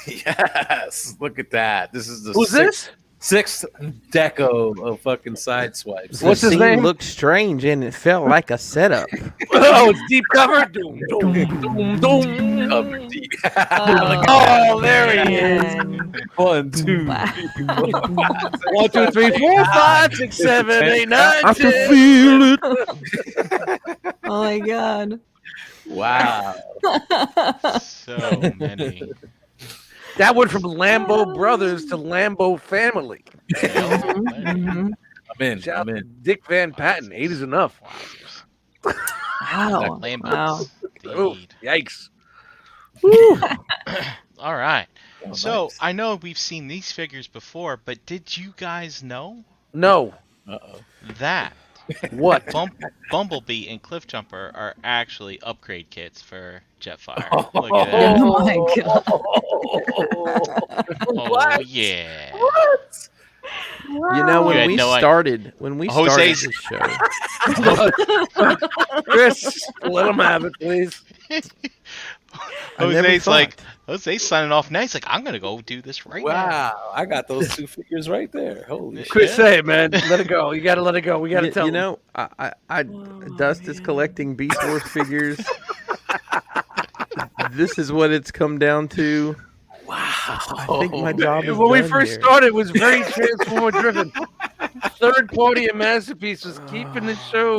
Yes. Look at that. This is the Who's this? sixth deco of fucking side swipes. What's the his scene name? looked strange and it felt like a setup. Oh, it's deep cover. Doom, doom, doom, doom. Cover deep. Oh, there he is. Man. 1, 2, Wow. 1, 2, 3, 4, 5, 6, 7, 8, 9, I 10. can feel it. Oh my god. Wow. So many. That went from Lambo Brothers to Lambo Family. Mhm. I'm in. Shout I'm out to in. Dick Van Patten. 8 is enough. Wow. Lambos. Wow. Oh, Indeed. yikes. All right. Oh, So nice. I know we've seen these figures before, but did you guys know No. Uh-oh. that What? Bumblebee and Cliffjumper are actually upgrade kits for Jetfire. Oh. Look at that. Oh my god. Oh yeah. What? You know, You when had we no idea. started Jose's- this show, Chris, let him have it, please. I never Jose's like, thought. Jose's signing off now. He's like, I'm gonna go do this right now. Wow, I got those 2 figures right there. Holy shit. Chris, say it, man. Let it go. You gotta let it go. We gotta tell You him. know, Dust is collecting Beast Wars figures. This is what it's come down to. Wow. I think my job is When we done first here. started, it was very Transformer driven. Third party and Masterpiece was keeping the show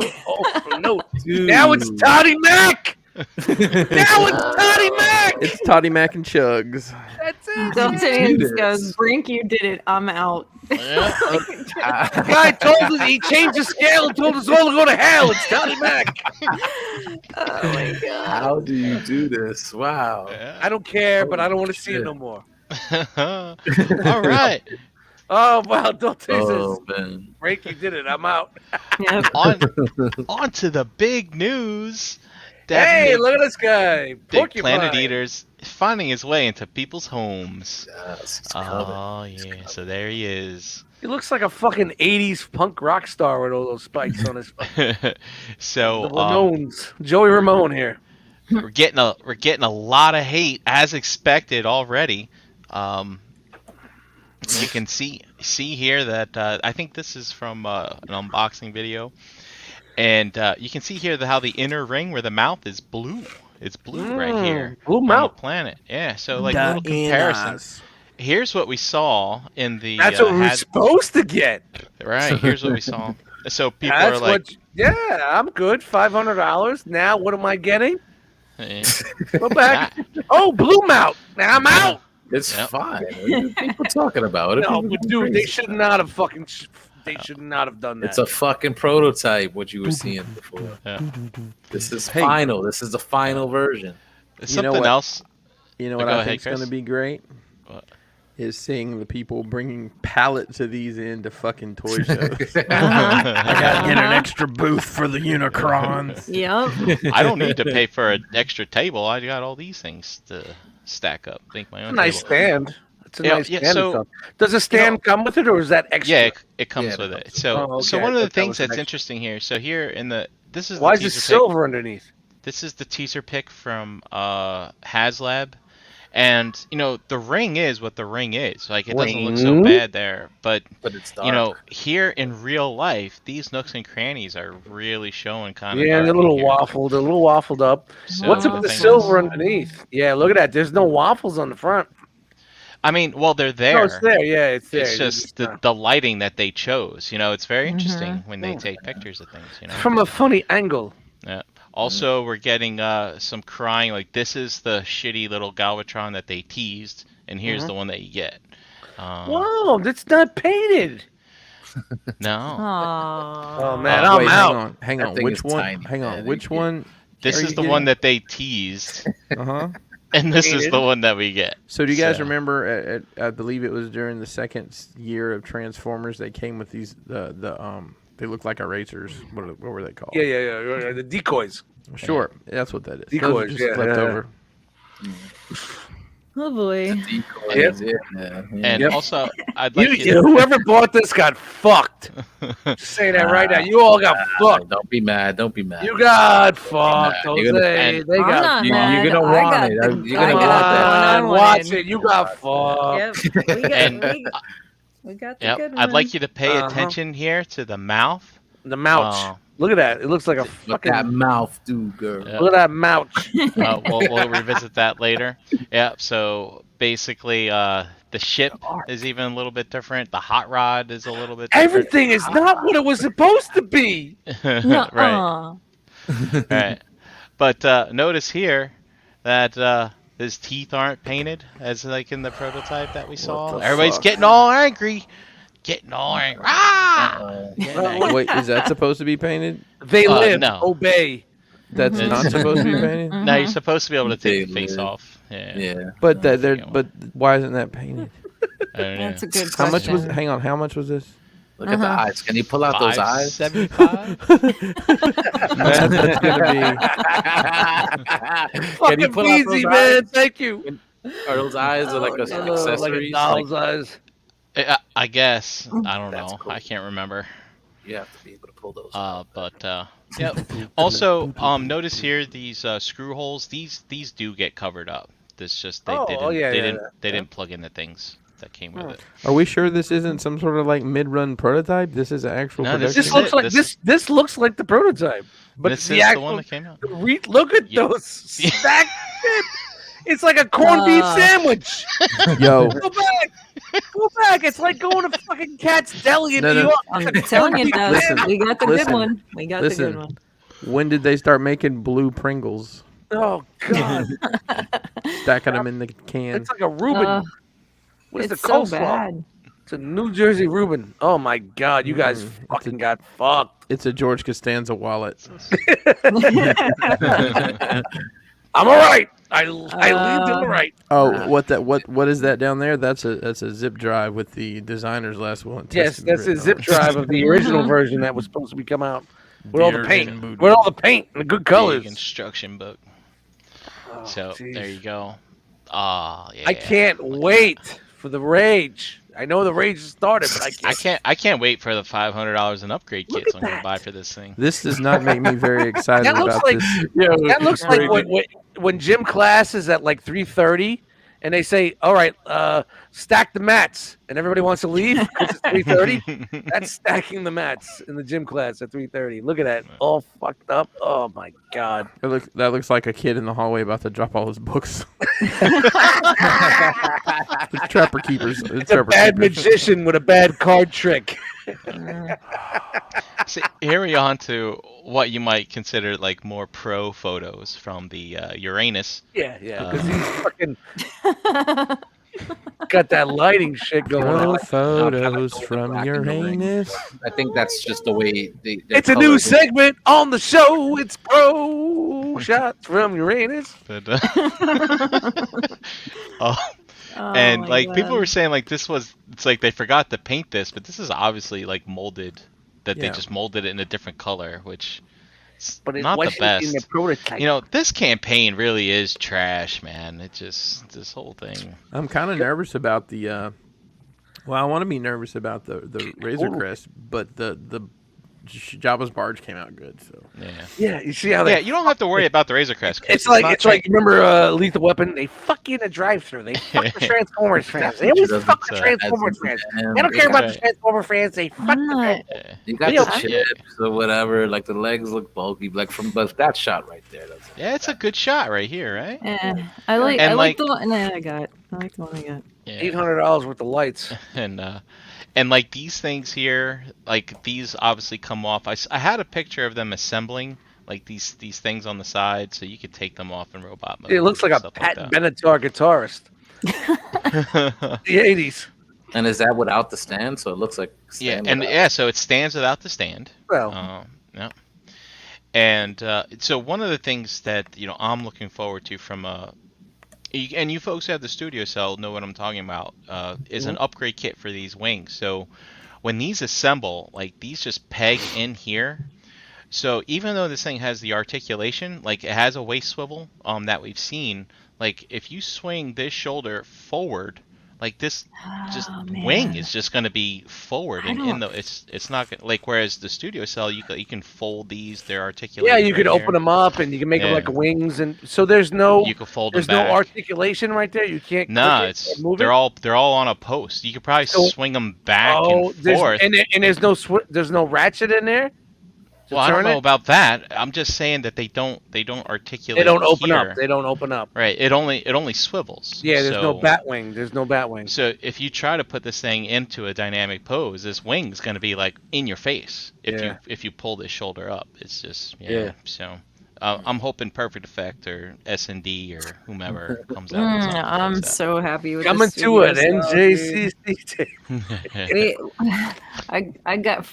afloat. Dude. Now it's Toddy Mac. Now it's Toddy Mac. It's Toddy Mac and Chugs. That's it. Dustin goes, Brink, you did it. I'm out. Yeah. The guy told us he changed the scale and told us all to go to hell. It's Toddy Mac. Oh my god. How do you do this? Wow. I don't care, but I don't want to see it no more. All right. Oh wow! Don't tease Oh, us. man. Break, you did it. I'm out. Yep. On to the big news. Hey, Definitely look at this guy. big Porcupine. Planet Eater's finding his way into people's homes. Yes, it's coming. Oh yeah, so there he is. He looks like a fucking 80s punk rock star with all those spikes on his So the Ramones. Joey Ramone here. we're getting a lot of hate as expected already. You can see here that I think this is from an unboxing video, and you can see here how the inner ring where the mouth is blue. It's blue right here. Blue on mouth. the planet. Yeah. So like little comparison. Here's what we saw in the. That's what we're supposed to get. Right. Here's what we saw. So people That's are like, what. Yeah, I'm good. $500. Now what am I getting? eh. Go back. Oh, blue mouth. Now I'm out. It's Yep. fine. What are people talking about? What are No, people but going dude, they crazy? should not have fucking. They should not have done that. It's a fucking prototype. What you were seeing before. Yeah. This is Hey. final. This is the final version. You know Something what? else. You know Go what I ahead, think's going to Chris. be great? What? Is seeing the people bringing pallets of these into fucking toy shows. Uh-huh. I gotta get an extra booth for the Unicrons. Yep. I don't need to pay for an extra table. I got all these things to stack up. Make my own. nice table. stand. It's a Yeah, nice yeah, stand. so- and stuff. Does a stand come with it, or is that extra? Yeah, it comes Yeah, with it it. comes So, Oh, so okay. one of I the thought that things was an that's extra. interesting here. So here in the this is Why the is it teaser silver underneath? pick. This is the teaser pick from HasLab, and you know the ring is what the ring is. Like it doesn't look so Ring? bad there, but But it's dark. you know here in real life, these nooks and crannies are really showing kind of. Yeah, they're a little waffled. They're a little waffled up. So What's up the with the thing silver is- underneath? Yeah, look at that. There's no waffles on the front. I mean, well, they're there. No, it's there. Yeah, it's there. It's just the lighting that they chose. You know, it's very interesting when they take pictures of things. You know. from a funny angle. Yeah. Also, we're getting some crying. Like this is the shitty little Galvatron that they teased, and here's the one that you get. Whoa, that's not painted. No, Aww. Oh man, Wait, I'm out. Hang That on. thing Which is one? tiny, Hang on. man. Which one? this are is you the getting? one that they teased, Uh huh. and this is Painted. the one that we get. So do you guys So- remember? I believe it was during the second year of Transformers. They came with these They look like erasers. What were they called? Yeah. The decoys. Sure, that's what that is. Those are Decoys, just yeah, left yeah. over. Oh boy. Decoys, yeah. And Yep. also, I'd like Whoever bought this got fucked. Just say that right now. You all got fucked. Don't be mad. Don't be mad. You got fucked, You're Jose. gonna- and- They I'm got not you- mad. you're gonna I want got it. the- You're I gonna got want the that. one I Watch wanted. it. You got fucked. Yep. We got, And- we got the Yep, good one. I'd like you to pay Uh-huh. attention here to the mouth. The mouch. Oh. Look at that. It looks like a What fucking. that mouth do, girl. Yeah. Look at that mouch. We'll revisit that later. Yeah. So basically, the ship is even a little bit different. The hot rod is a little bit different. Everything is not what it was supposed to be. right. Nuh-uh. Right. But notice here that his teeth aren't painted as like in the prototype that we saw. the Everybody's fuck? getting all angry. Getting all angry. Ah! Wait, is that supposed to be painted? They live. no. Obey. That's Mhm. not supposed to be painted. No, you're supposed to be able to take the They face live. off. Yeah. Yeah. But but why isn't that painted? I don't know. That's a good question. How much was? Hang on. How much was this? Look at the eyes. Can you pull out those eyes? 575. That's gonna be. Can you pull out those easy, eyes? man. Thank you. Are those eyes like Like a accessories? doll's eyes. I guess. I don't That's know. cool. I can't remember. You have to be able to pull those out. Yep. Also, notice here these screw holes. These do get covered up. This just they didn't plug in the things that came with it. Are we sure this isn't some sort of like mid-run prototype? This is an actual No, this production. This looks like this looks like the prototype, but This the is actual the one that came out. look at Yeah. those stacked shit. It's like a corned beef sandwich. Yo, Go back. It's like going to fucking Cat's Deli in No, New no. York. I'm telling you, Doug, Listen, we got the listen, good one. We got the listen. good one. when did they start making blue Pringles? Oh God, Stacking them in the can. it's like a Reuben. What is the It's so coleslaw? bad. It's a New Jersey Reuben. Oh my God, you guys fucking got fucked. It's a George Costanza wallet. I'm all right. I leaned to the right. Oh, what is that down there? That's a zip drive with the designer's last will and Yes, testament that's a written zip on it. drive of the original version that was supposed to be come out with all the Beard paint, and booty. with all the paint and the good colors. Big instruction book. Oh, So jeez. there you go. Ah, yeah. I can't wait for the rage. I know the rage started, but I can't. I can't wait for the $500 in upgrade Look kits at I'm gonna that. buy for this thing. This does not make me very excited That looks about like- this. That looks like when gym class is at like 3:30, and they say, "All right, stack the mats," and everybody wants to leave because it's 3:30. That's stacking the mats in the gym class at 3:30. Look at that, all fucked up. Oh my God. That looks like a kid in the hallway about to drop all his books. The Trapper Keepers. It's a bad magician with a bad card trick. See, here we on to what you might consider like more pro photos from the Uranus. Yeah, because he's fucking got that lighting shit going Pro on. photos from Uranus. I think that's just the way they. It's a new segment on the show. It's pro shots from Uranus. But, and my like God. people were saying like it's like they forgot to paint this, but this is obviously like molded, that they Yeah. just molded it in a different color, which is But it not the wasn't best. in the prototype. You know, this campaign really is trash, man. It just, this whole thing. I'm kind of nervous about the. Well, I want to be nervous about the Razor Crest, but the Jabba's barge came out good. So Yeah, you see how Yeah, they. you don't have to worry about the Razor Crest. It's not like remember Lethal Weapon? They fuck you in a drive-through. They fuck the Transformers fans. They always fuck the Transformers fans. They don't care about the Right. Transformer fans. They fuck I'm the not- Yeah. You got Video the clip. chips or whatever. Like the legs look bulky. Like but that shot right there. That's it. Yeah, it's a good shot right here, right? I like And, I like like- the one that I got. I like the one I got. Yeah. $800 worth of lights. And like these things here, like these obviously come off. I had a picture of them assembling like these things on the side, so you could take them off in robot mode. It looks like and a stuff Pat that. Benatar guitarist. The 80s. And is that without the stand? So it looks like. Yeah, stand and without- yeah, so it stands without the stand. Well, Yeah. And so one of the things that I'm looking forward to from and you folks who have the studio cell know what I'm talking about, is an upgrade kit for these wings. So when these assemble, like these just peg in here. So even though this thing has the articulation, like it has a waist swivel that we've seen, like if you swing this shoulder forward, like this just wing is just going to be forward, and in the it's not gonna, like, whereas the studio cell you can fold these, they're articulated. yeah, you could open them up and you can make them Yeah. like wings, and so there's no You can fold there's them no back. articulation right there. You can't. No, click it or move they're it. all on a post. You could probably So- swing them back and there's, forth. and there's no there's no ratchet in there. to Well, I don't turn know it? about that. I'm just saying that they don't articulate. They don't open here. up. They don't open up. Right. It only swivels. Yeah, there's no So- bat wing. There's no bat wing. So if you try to put this thing into a dynamic pose, this wing's going to be like in your face if you pull this shoulder up. It's just Yeah. So I'm hoping Perfect Effect or S&D or whomever comes out. with something I'm like that. so happy with Coming this to it, studio cell, dude. NJCC. I got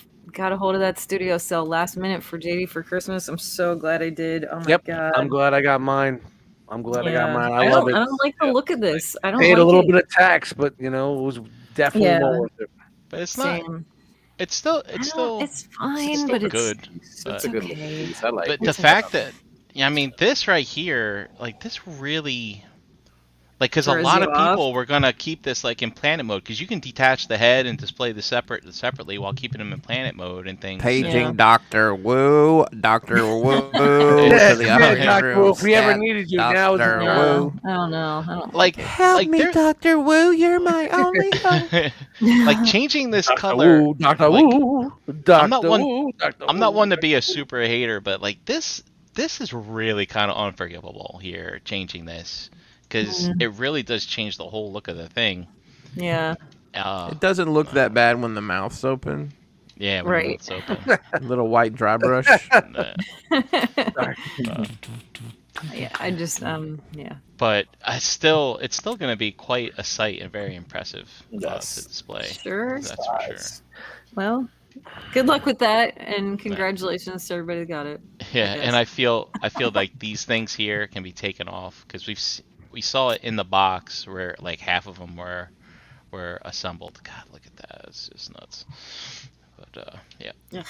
a hold of that studio cell last minute for JD for Christmas. I'm so glad I did. Oh my Yep, god. I'm glad I got mine. I got Yeah. mine. I love don't, it. I don't like the look of this. I don't Paid like a little it. bit of tax, but it was definitely Yeah. well worth it. But it's not. Same. It's still It's fine, still but good. It's But, a good okay. piece. I like but it. the fact that I mean this right here, like this really. Like, because a Throws lot you of people were gonna keep this like in planet mode, because you can detach the head and display the separately while keeping them in planet mode and things. Paging Yeah. Doctor Wu, Doctor Wu Yeah, to the yeah, upper Dr. room. Wu, if we ever Stat needed you, now is the Doctor time. Wu. I don't know. I don't Like, Help like me, there, Doctor Wu. You're my only hope. like changing this Dr. color. Wu, Dr. like, Wu, Dr. I'm not one. Wu, Dr. I'm not Wu. one to be a super hater, but like this is really kind of unforgivable here. Changing this, because it really does change the whole look of the thing. Yeah. It doesn't look that bad when the mouth's open. Yeah, when Right. it's open. Little white dry brush. Yeah, I just yeah. But it's still going to be quite a sight and very impressive Yes. to display. Sure. That's for sure. Well, good luck with that, and congratulations to everybody that got it. Yeah, guess. and I feel like these things here can be taken off, because we saw it in the box where like half of them were assembled. God, look at that! It's just nuts. But yeah.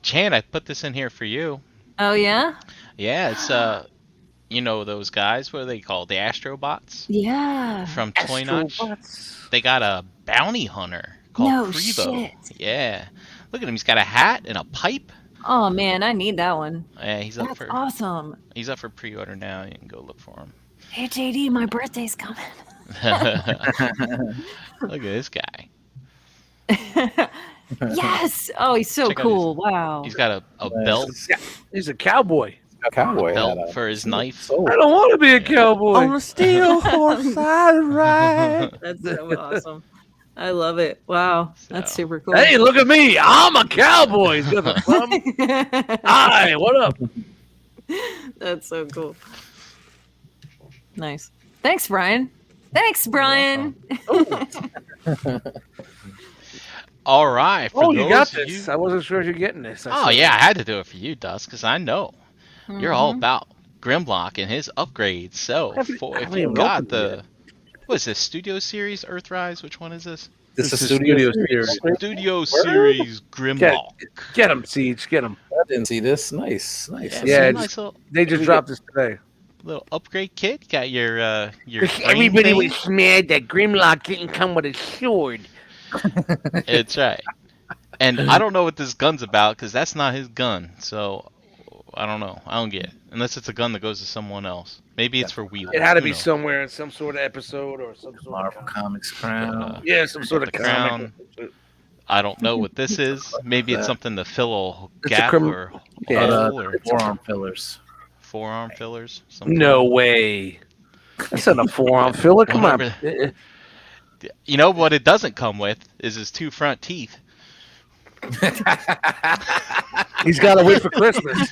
Chan, I put this in here for you. Oh yeah. Yeah, it's you know those guys, what are they called? The Astrobots Yeah. from Toy Notch. Astrobots. They got a bounty hunter called No Prevo. shit. Yeah. Look at him. He's got a hat and a pipe. Oh man, I need that one. Yeah, he's up That's for awesome. he's up for pre-order now. You can go look for him. Hey JD, my birthday's coming. Look at this guy. Yes. Oh, he's so Check out cool. Wow. He's got a belt He's a cowboy. A cowboy had belt a for his knife. soul. I don't want to be a cowboy. On a steel horse I ride. That's so awesome. I love it. Wow. That's So- super cool. Hey, look at me. I'm a cowboy. He's got the thumb. Hi, what up? That's so cool. Nice. Thanks, Brian. Thanks, Brian. All right. For Oh, you got those of this. you- I wasn't sure you're getting this. Oh yeah, I had to do it for you, Dust, because I know you're all Mhm. about Grimlock and his upgrades. So I if haven't you even got opened it the yet. what is this Studio Series Earthrise? Which one is this? This is is Studio Studio Series. Studio Series Grimlock. Get him, Siege. Get him. I didn't see this. Nice. Yeah, Yeah, some it's- nice little They just dropped this today. upgrade kit. You got your green Everybody thing. was mad that Grimlock didn't come with a sword. It's right. And I don't know what this gun's about, because that's not his gun. So I don't know. I don't get it. Unless it's a gun that goes to someone else. Maybe it's for Wheeler. It had to Who be knows? somewhere in some sort of episode or some sort Marvel of Comics Crown. yeah, some sort of the comic. I don't know what this is. Maybe it's something to fill a It's a gap crim- or Yeah. hole or Forearm fillers. forearm fillers. Something. No way. That's not a forearm filler. Come on. Whatever. You know what it doesn't come with is his two front teeth. He's got to wait for Christmas.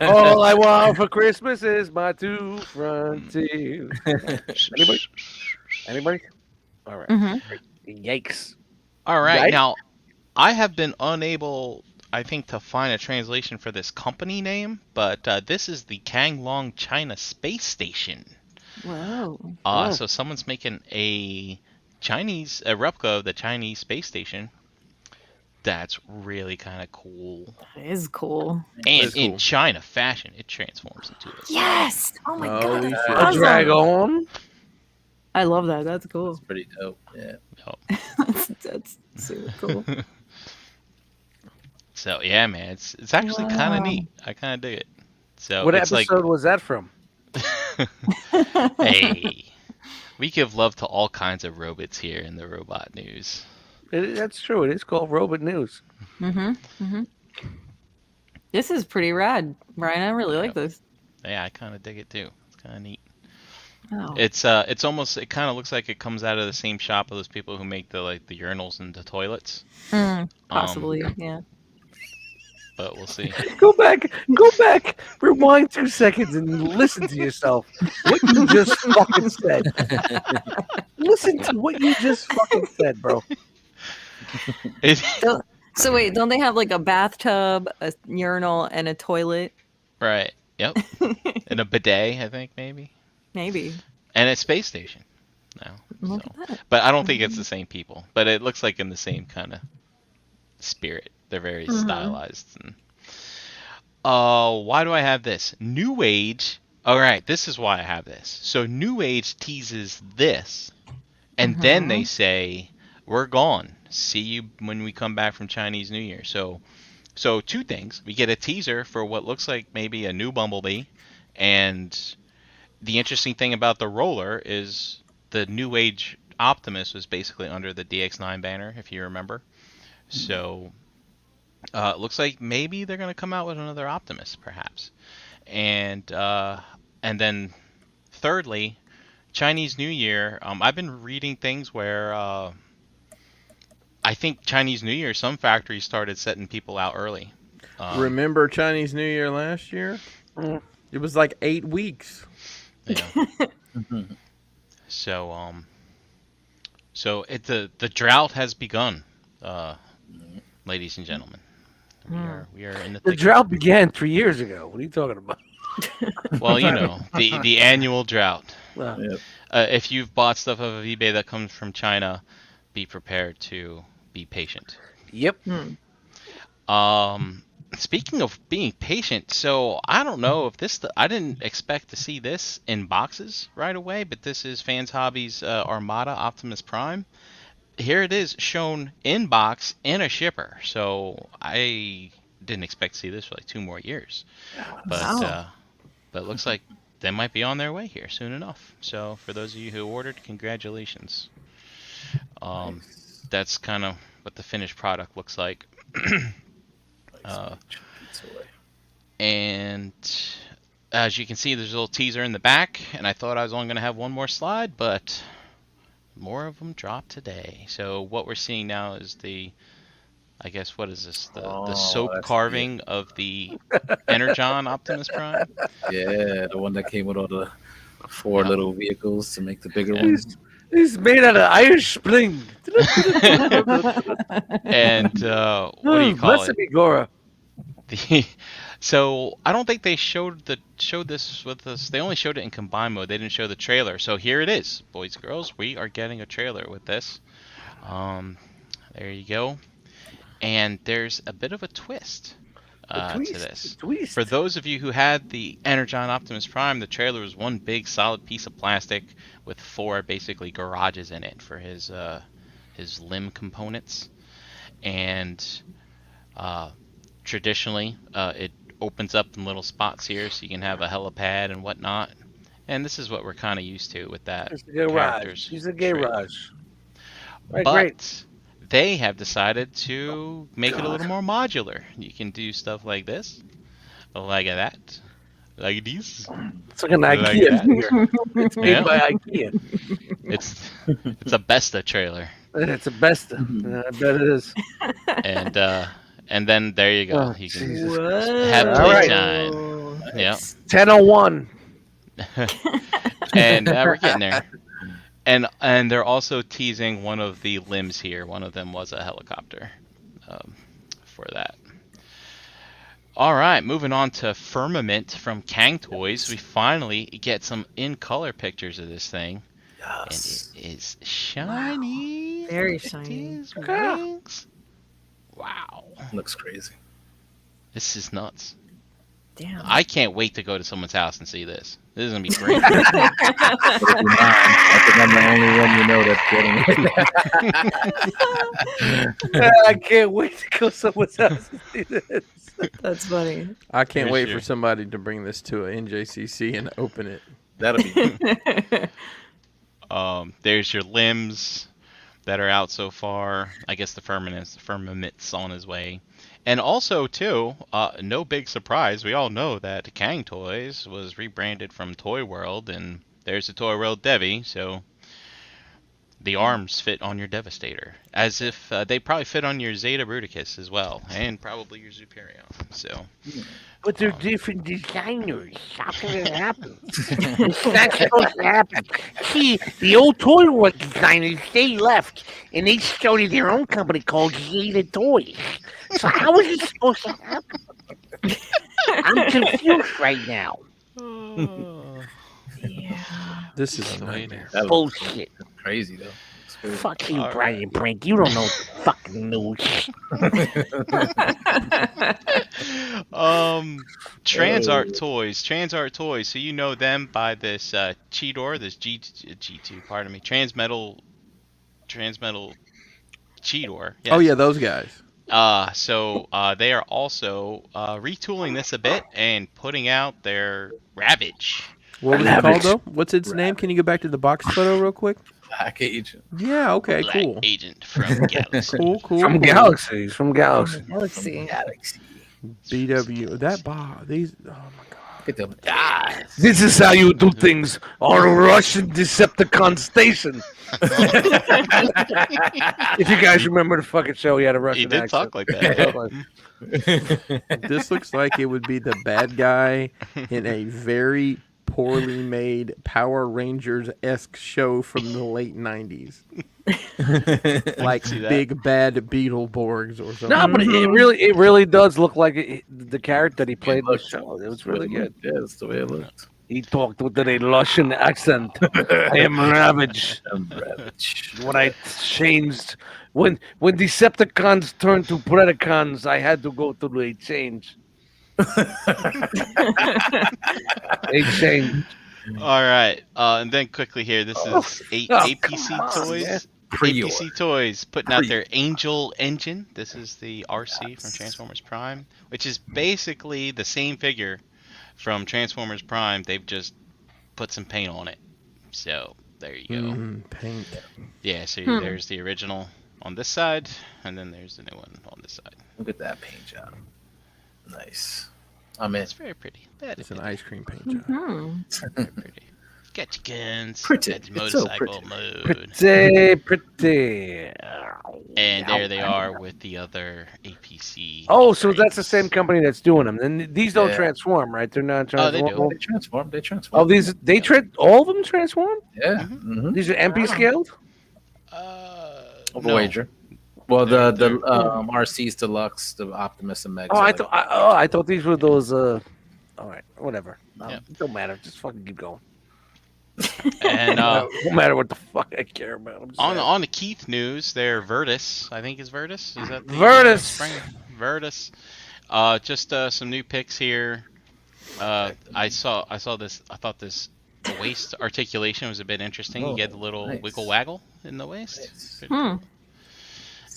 All I want for Christmas is my two front teeth. Anybody? Anybody? All right. Mhm. Yikes. All right, Right? now I have been unable, I think, to find a translation for this company name, but this is the Kanglong China Space Station. Whoa. Oh. So someone's making a replica of the Chinese space station. That's really kind of cool. It is cool. And is in cool. China fashion, it transforms into it. Yes. Oh my Holy god. shit. A Awesome. dragon. I love that. That's cool. It's pretty dope. Yeah. That's super cool. So yeah, man, it's actually kind Wow. of neat. I kind of dig it. So What it's episode was that from? hey, we give love to all kinds of robots here in the robot news. That's true. It is called Robot News. This is pretty rad, Brian. I really like this. Yeah, I kind of dig it too. It's kind of neat. Oh. It's almost, it kind of looks like it comes out of the same shop of those people who make the urinals and the toilets. Possibly, yeah. But we'll see. Go back, rewind 2 seconds and listen to yourself. What you just fucking said. Listen to what you just fucking said, bro. So wait, don't they have like a bathtub, a urinal, and a toilet? Right. Yep. And a bidet, I think, maybe. Maybe. And a space station. No. Look So. at that. But I don't think it's the same people. But it looks like in the same kind of spirit. They're very Mhm. stylized. And why do I have this? New Age. All right, this is why I have this. So New Age teases this, and then they say, "We're gone. See you when we come back from Chinese New Year." So two things. We get a teaser for what looks like maybe a new Bumblebee, and the interesting thing about the roller is the New Age Optimus was basically under the DX9 banner, if you remember. So it looks like maybe they're going to come out with another Optimus, perhaps. And then thirdly, Chinese New Year. I've been reading things where I think Chinese New Year, some factories started setting people out early. Remember Chinese New Year last year? Mm. It was like 8 weeks. Yeah. So the drought has begun, ladies and gentlemen. We are in the The thick. drought began 3 years ago. What are you talking about? Well, you know, the annual drought. Well, Yep. If you've bought stuff off of eBay that comes from China, be prepared to be patient. yep. Speaking of being patient, so I don't know if this. I didn't expect to see this in boxes right away, but this is Fans Hobbies Armada Optimus Prime. Here it is shown in box in a shipper. So I didn't expect to see this for like 2 more years, but Wow. but it looks like they might be on their way here soon enough. So for those of you who ordered, congratulations. That's kind of what the finished product looks like. And as you can see, there's a little teaser in the back, and I thought I was only going to have one more slide, but more of them dropped today. So what we're seeing now is I guess, what is this? The soap that's carving of the Energon Optimus Prime. Yeah, the one that came with all the 4 Yeah. little vehicles to make the bigger Yeah. ones. It's made out of iron spring. And what do you call Bless it? me, Gora. So I don't think they showed this with us. They only showed it in combined mode. They didn't show the trailer. So here it is, boys and girls. We are getting a trailer with this. There you go. And there's a bit of a twist to this. Twist. For those of you who had the Energon Optimus Prime, the trailer was one big solid piece of plastic with 4 basically garages in it for his limb components. And traditionally, it opens up in little spots here, so you can have a helipad and whatnot. And this is what we're kind of used to with that. It's a garage. characters He's a trailer. garage. Right, But great. they have decided to make it a little more modular. You can do stuff like this, like that, like this. It's like an Like IKEA that. figure. It's made Yeah. by IKEA. It's a Besta trailer, It's the best. I bet it is. and then there you go. Oh, You can Jesus. have All right. playtime. Yeah, 10:01. and we're getting there. And they're also teasing one of the limbs here. One of them was a helicopter for that. All right, moving on to Firmament from Kang Toys. We finally get some in-color pictures of this thing. Yes. And it is shiny. Very Look at shiny. his wings. Wow. Looks crazy. This is nuts. Damn. I can't wait to go to someone's house and see this. This is going to be great. But if you're not, I think I'm the only one you know that's getting it. I can't wait to go someone's house and see this. That's funny. I can't For wait sure. for somebody to bring this to a NJCC and open it. That'll be There's your limbs that are out so far. I guess the firmament's on his way. And also, too, no big surprise. We all know that Kang Toys was rebranded from Toy World, and there's the Toy World Devi, so the arms fit on your Devastator. As if they probably fit on your Zeta Bruticus as well, and probably your Superion. So, But they're different designers. How can it happen? It's not supposed to happen. See, the old Toy World designers, they left, and they started their own company called Zeta Toys. So how is it supposed to happen? I'm confused right now. Yeah. This is a Just the way it nightmare. is. that'll Bullshit. be crazy though. Fuck you, All Brian Brink. You don't know fucking news. Transart Toys. Transart Toys. So you know them by this Cheetor, this G2, pardon me, Transmetal Cheetor. Yes. Oh yeah, those guys. So they are also retooling this a bit and putting out their Ravage. What was it called though? What's its name? Can you go back to the box photo real quick? Black Agent. Yeah. Okay. Black Cool. Agent from Galaxy. Cool. From Galaxies. From Galaxy. Galaxy. BW. That these. Oh my god. Get them guys. This is how you do things on Russian Decepticon Station. If you guys remember the fucking show, he had a Russian He did accent. talk like that. This looks like it would be the bad guy in a very poorly made Power Rangers-esque show from the late 90s. Like see that. big bad Beetleborgs or something. No, but it really does look like the character that he played in the show. It was really good. Yeah, that's the way it looked. He talked with a Russian accent. I am Ravage. When I changed, when Decepticons turned to Predacons, I had to go through a change. A change. All right, and then quickly here, this is APC Toys. yeah. APC Toys putting out their Angel engine. This is the RC from Transformers Prime, which is basically the same figure from Transformers Prime. They've just put some paint on it. So there you go. Paint. Yeah, so there's the original on this side, and then there's the new one on this side. Look at that paint job. Nice. I'm in. It's very pretty. That It's is an ice cream paint job. very pretty. Got your guns. Pretty. Got your It's so motorcycle mode. Pretty. And there they are with the other APC. Oh, so that's the frames. same company that's doing them. And these don't Yeah. transform, right? They're not Oh, they transform. do. They transform. Oh, these all of them transform? Yeah. Mm-hmm. These are MP scaled? Over No. wager. Well, the They're- RC's Deluxe, the Optimus and Megs. Oh, are I thought these were those. All right, whatever. Yeah. Don't matter. Just fucking keep going. And No matter what the fuck I care about. I'm just saying. on the Keith news, they're Virtus. I think is Virtus. Is that the Virtus. Virtus. Just some new pics here. I saw this. I thought this waist articulation was a bit interesting. You get the little nice. wiggle waggle in the waist. Nice. Pretty cool.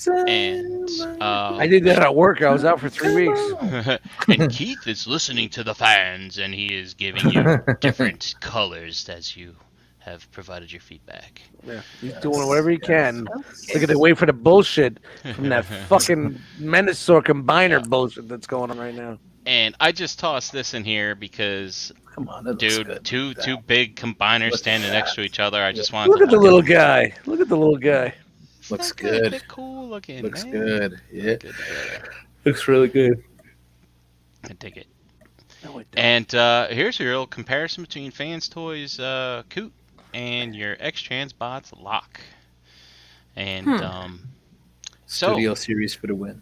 And I did that at work. I was out for 3 weeks. and Keith is listening to the fans, and he is giving you different colors as you have provided your feedback. Yeah, he's doing whatever he can. Look at the wait for the bullshit from that fucking Menasaur combiner bullshit that's going on right now. And I just tossed this in here because, Come on, that looks dude, good. two big combiners Look standing at next that. to each other. I just wanted Look to at the little guy. Look at the little guy. Looks They're good. They're cool looking. Looks man. good. Yeah. Good. Looks really good. I dig it. No, it don't. And here's your little comparison between Fans Toys Coot and your X-Trans Bots Lock. And so Studio series for the win.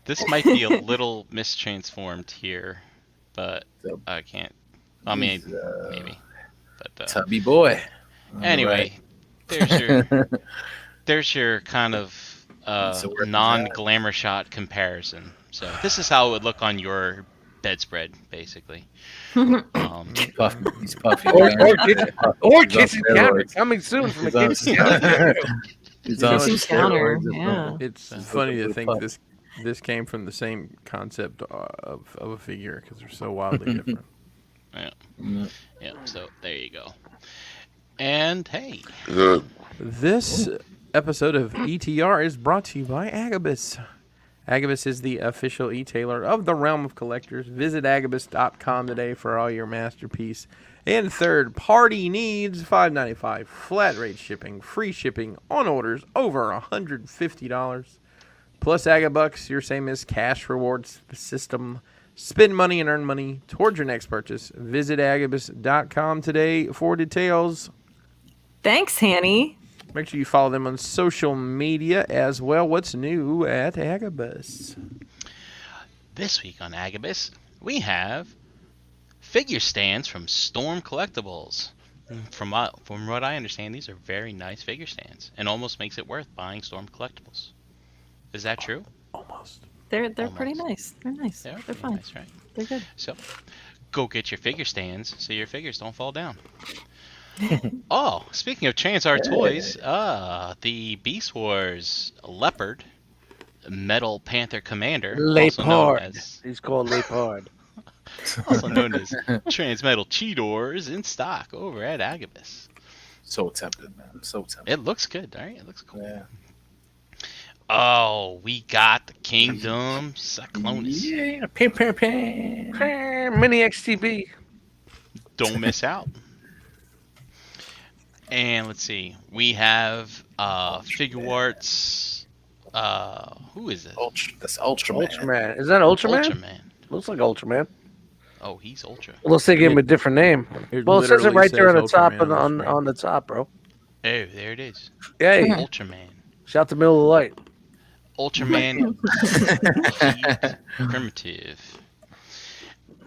this might be a little mistransformed here, but So- I can't. I mean, He's, maybe. But Tubby boy. anyway, there's your kind of So where is non-glamour shot comparison. So this is how it would look on your bedspread, basically. He's puffy. Or kitchen on counter steroids. coming soon from a He's kitchen counter. He's You know, on Kitchen it's counter, steroids. yeah. It's That's funny to really think fun. this came from the same concept of a figure because they're so wildly different. Yeah, so there you go. And hey, This episode of ETR is brought to you by Agabus. Agabus is the official e-tailer of the realm of collectors. Visit agabus.com today for all your masterpiece and third-party needs. $5.95 flat rate shipping, free shipping on orders over $150. Plus Agabucks, your same as cash rewards system. Spend money and earn money towards your next purchase. Visit agabus.com today for details. Thanks, Hanny. Make sure you follow them on social media as well. What's new at Agabus? this week on Agabus, we have figure stands from Storm Collectibles. From what I understand, these are very nice figure stands, and almost makes it worth buying Storm Collectibles. Is that true? Almost. They're pretty Almost. nice. They're nice. They're They're pretty fine. nice, right? They're good. So, go get your figure stands so your figures don't fall down. Oh, speaking of Transar toys, the Beast Wars Leopard Metal Panther Commander, also known Leopard. as He's called Leopard. Transmetal Cheetors, in stock over at Agabus. So tempted, man. So tempted. It looks good, right? It looks cool. Yeah. Oh, we got the Kingdom Cyclonus. Yeah. Pam. Mini XTB. Don't miss out. And let's see, we have Figure Arts. Who is it? That's Ultraman. Ultraman. Is that Ultraman? Ultraman. Looks like Ultraman. Oh, he's Ultra. Unless they give him a different name. Well, it says it literally right there on the says top Ultraman on the on the top, bro. Oh, there it is. Hey, Ultraman. shout to Middle of the Light. Ultraman Primitive.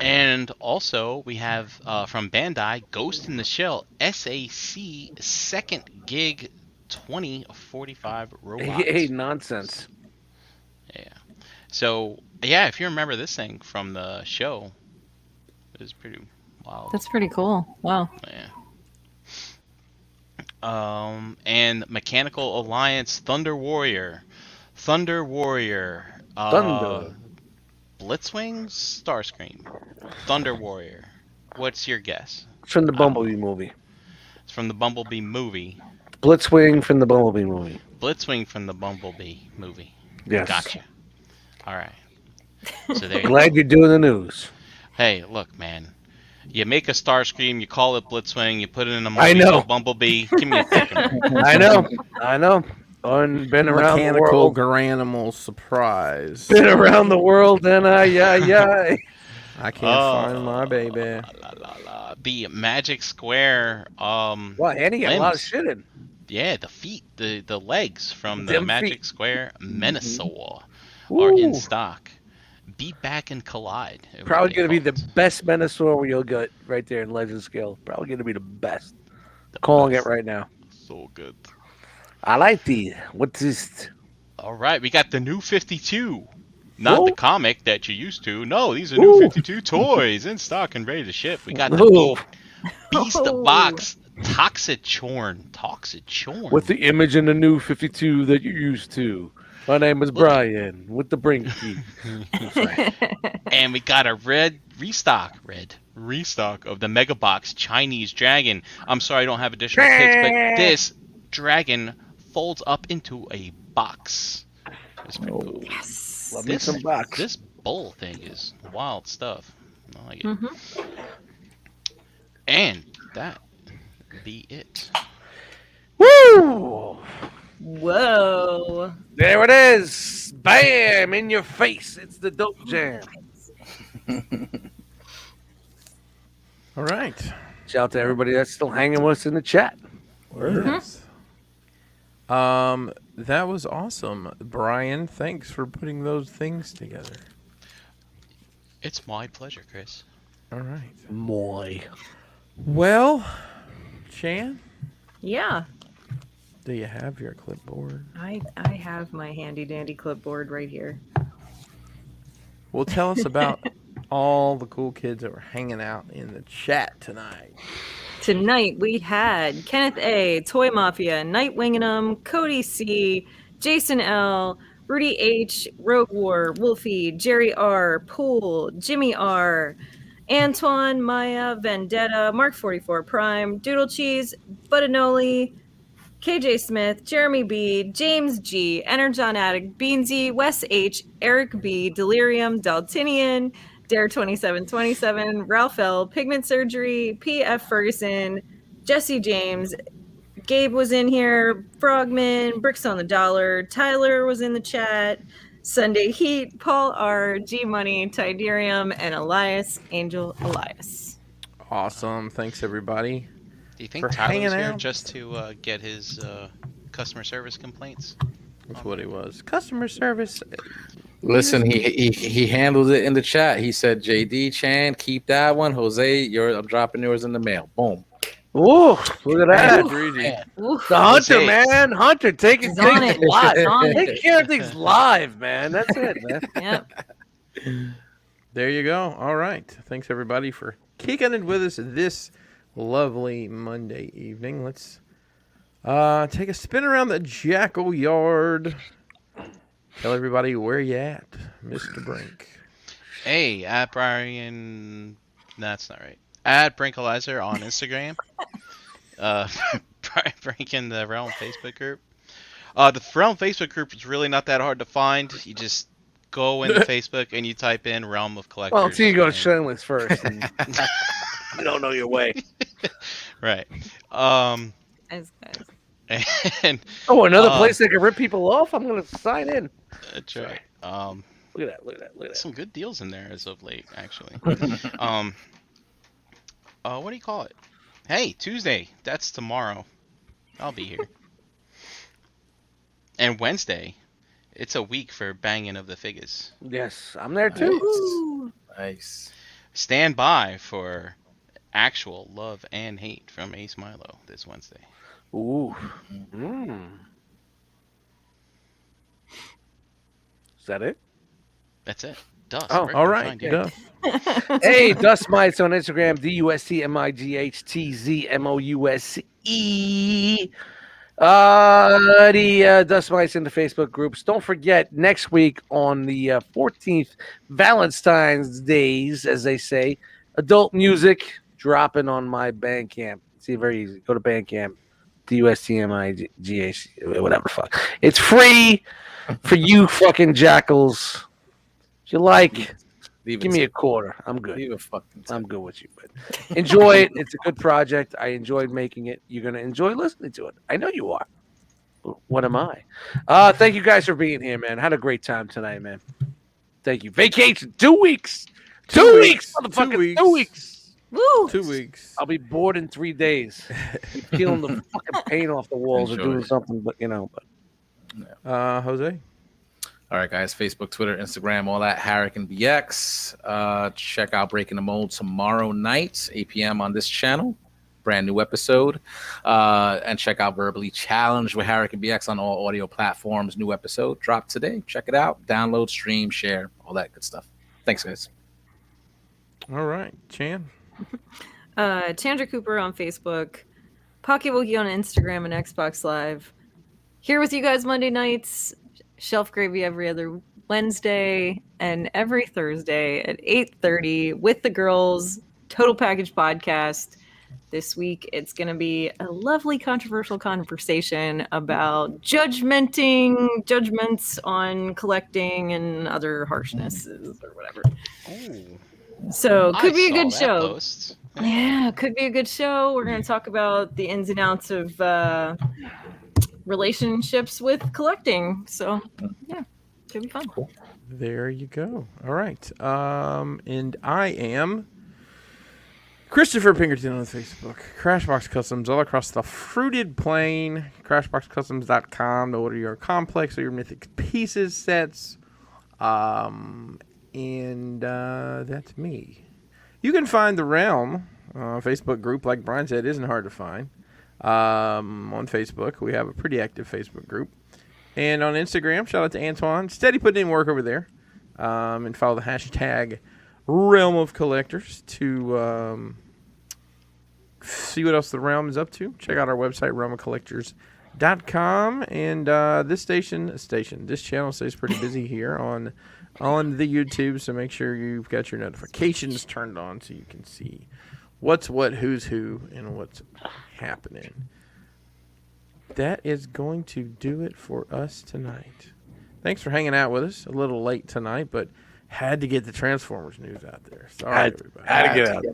And also, we have from Bandai, Ghost in the Shell SAC Second Gig 2045 robots. Hey, nonsense. Yeah. So, yeah, if you remember this thing from the show, it was pretty wild. That's pretty cool. Wow. Yeah. And Mechanical Alliance Thunder Warrior. Thunder. Blitzwing Starscream. Thunder Warrior. What's your guess? It's from the Bumblebee movie. It's from the Bumblebee movie. Blitzwing from the Bumblebee movie. Blitzwing from the Bumblebee movie. Yes. Gotcha. All right. So there you Glad you're doing the news. Hey, look, man. You make a Starscream, you call it Blitzwing, you put it in a I movie know. called Bumblebee. Give me a fucking break. I know. Been around the Mechanical world. Garanimal surprise. Been around the world, and yeah. I can't find my baby. The Magic Square. Well, Andy got a lot of limbs. shit in. Yeah, the feet, the legs from the Them Magic feet. Square Menosaur are in Ooh. stock. Beat Back and Collide. is what Probably they going to be call the it. best Menosaur you'll get right there in Legend Scale. Probably going to be the best. Calling it right now. So good. I like these. What's this? All right, we got the new 52. Not Ooh. the comic that you used to. No, these are new Ooh. 52 toys in stock and ready to ship. We got the Ooh. Beast Oh. Box Toxicchorn. With the image in the new 52 that you're used to. My name is Brian with the Brinky. And we got a restock of the Mega Box Chinese Dragon. I'm sorry I don't have additional pics, but this dragon folds up into a box. It's pretty cool. Yes. Love me some box. This bull thing is wild stuff. I like it. Mm-hmm. And that be it. Woo! Whoa. There it is. Bam! In your face. It's the dope jam. All right. Shout out to everybody that's still hanging with us in the chat. That was awesome, Brian. Thanks for putting those things together. It's my pleasure, Chris. All right. Moy. Well, Chan, Yeah. do you have your clipboard? I have my handy dandy clipboard right here. Well, tell us about all the cool kids that were hanging out in the chat tonight. Tonight we had Kenneth A, Toy Mafia, Night Wingingham, Cody C, Jason L, Rudy H, Rogue War, Wolfie, Jerry R, Pool, Jimmy R, Antoine, Maya, Vendetta, Mark 44 Prime, Doodle Cheese, Buttanoli, KJ Smith, Jeremy B, James G, Energon Addict, Beansy, Wes H, Eric B, Delirium, Daltinian, Dare 2727, Ralph L, Pigment Surgery, P.F. Ferguson, Jesse James, Gabe was in here, Frogman, Bricks on the Dollar, Tyler was in the chat, Sunday Heat, Paul R, G Money, Tiderium, and Elias, Angel Elias. Awesome. Thanks, everybody. Do you think For Tyler was hanging here out. just to get his customer service complaints? That's what he was. Customer service. Listen, he handled it in the chat. He said, "JD Chan, keep that one. Jose, I'm dropping yours in the mail." Boom. Ooh, look at that. Breezy. Oof. The Hunter, Hey. man. Hunter, take it, He's take on it it. live. He's on it. Take care of things live, man. That's it, man. Yep. There you go. All right. Thanks everybody for kicking it with us this lovely Monday evening. Let's take a spin around the Jackal Yard. Tell everybody where you at, Mr. Brink. Hey, at Brian. That's not right. At Brinkalizer on Instagram. Brian Brink in the Realm Facebook group. The Realm Facebook group is really not that hard to find. You just go into Facebook and you type in Realm of Collectors. Well, until you go to and- Shameless first. And you don't know your way. Right. Guys. And Oh, another place that can rip people off? I'm going to sign in. that's right. Look at that. Look at that. Look at that. Some good deals in there as of late, actually. What do you call it? Hey, Tuesday. That's tomorrow. I'll be here. And Wednesday, it's a week for banging of the figures. Yes, I'm there too. Ooh. Nice. Stand by for actual love and hate from Ace Milo this Wednesday. Ooh. Mm. Is that it? That's it. Dust. Oh, where All can I right. find you? Go. Hey, Dust Mites on Instagram, DustMightTZMOUSE. The Dust Mites in the Facebook groups. Don't forget, next week on the 14th, Valentine's Days, as they say, adult music dropping on my Bandcamp. It's very easy. Go to Bandcamp, DustMightGH, whatever, fuck. It's free for you fucking jackals. If you like, give me a quarter. I'm good. Leave a fucking I'm good with you, but enjoy it. It's a good project. I enjoyed making it. You're gonna enjoy listening to it. I know you are. What am I? Thank you guys for being here, man. Had a great time tonight, man. Thank you. Vacation, 2 weeks. 2 weeks, motherfucker. 2 weeks. Woo. 2 weeks. I'll be bored in 3 days. Peeling the fucking paint off the walls or Enjoy doing it. something, but Jose. All right, guys. Facebook, Twitter, Instagram, all that. Harrick and BX. Check out Breaking the Mold tomorrow night, 8 p.m. on this channel. Brand new episode. And check out Verbally Challenged with Harrick and BX on all audio platforms. New episode dropped today. Check it out. Download, stream, share, all that good stuff. Thanks, guys. All right. Chan. Chandra Cooper on Facebook, Pocket Wookie on Instagram and Xbox Live. Here with you guys Monday nights, Shelf Gravy every other Wednesday, and every Thursday at 8:30 with the girls. Total Package Podcast. This week, it's going to be a lovely controversial conversation about judgments on collecting and other harshnesses or whatever. So could be a good show. Post. Yeah, could be a good show. We're going to talk about the ins and outs of relationships with collecting. So yeah, could be fun. There you go. All right. And I am Christopher Pinkerton on Facebook. Crashbox Customs all across the fruited plain. Crashboxcustoms.com to order your complex or your mythic pieces sets. And that's me. You can find the Realm Facebook group, like Brian said, isn't hard to find. On Facebook, we have a pretty active Facebook group. And on Instagram, shout out to Antoine. Steady putting in work over there. And follow the hashtag Realm of Collectors to see what else the Realm is up to. Check out our website, realmofcollectors.com. And this channel stays pretty busy here on the YouTube, so make sure you've got your notifications turned on so you can see what's what, who's who, and what's happening. That is going to do it for us tonight. Thanks for hanging out with us. A little late tonight, but had to get the Transformers news out there. Sorry, everybody. had to get out.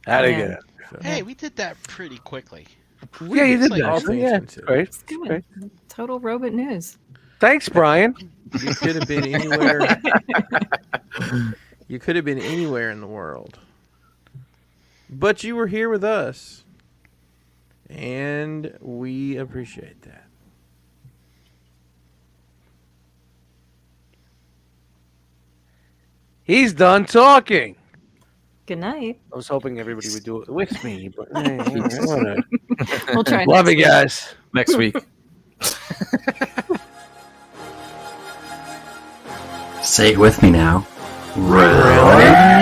Had to get out. So, Hey, we did that pretty quickly. Yeah, you did like all that. things Yeah, considered. great. It's good. Great. Total robot news. Thanks, Brian. You could have been anywhere. You could have been anywhere in the world. But you were here with us. And we appreciate that. He's done talking. Good night. I was hoping everybody would do it with me, but hey, all right, whatever. We'll try. Love next you week. guys. Next week. Say it with me now. Really?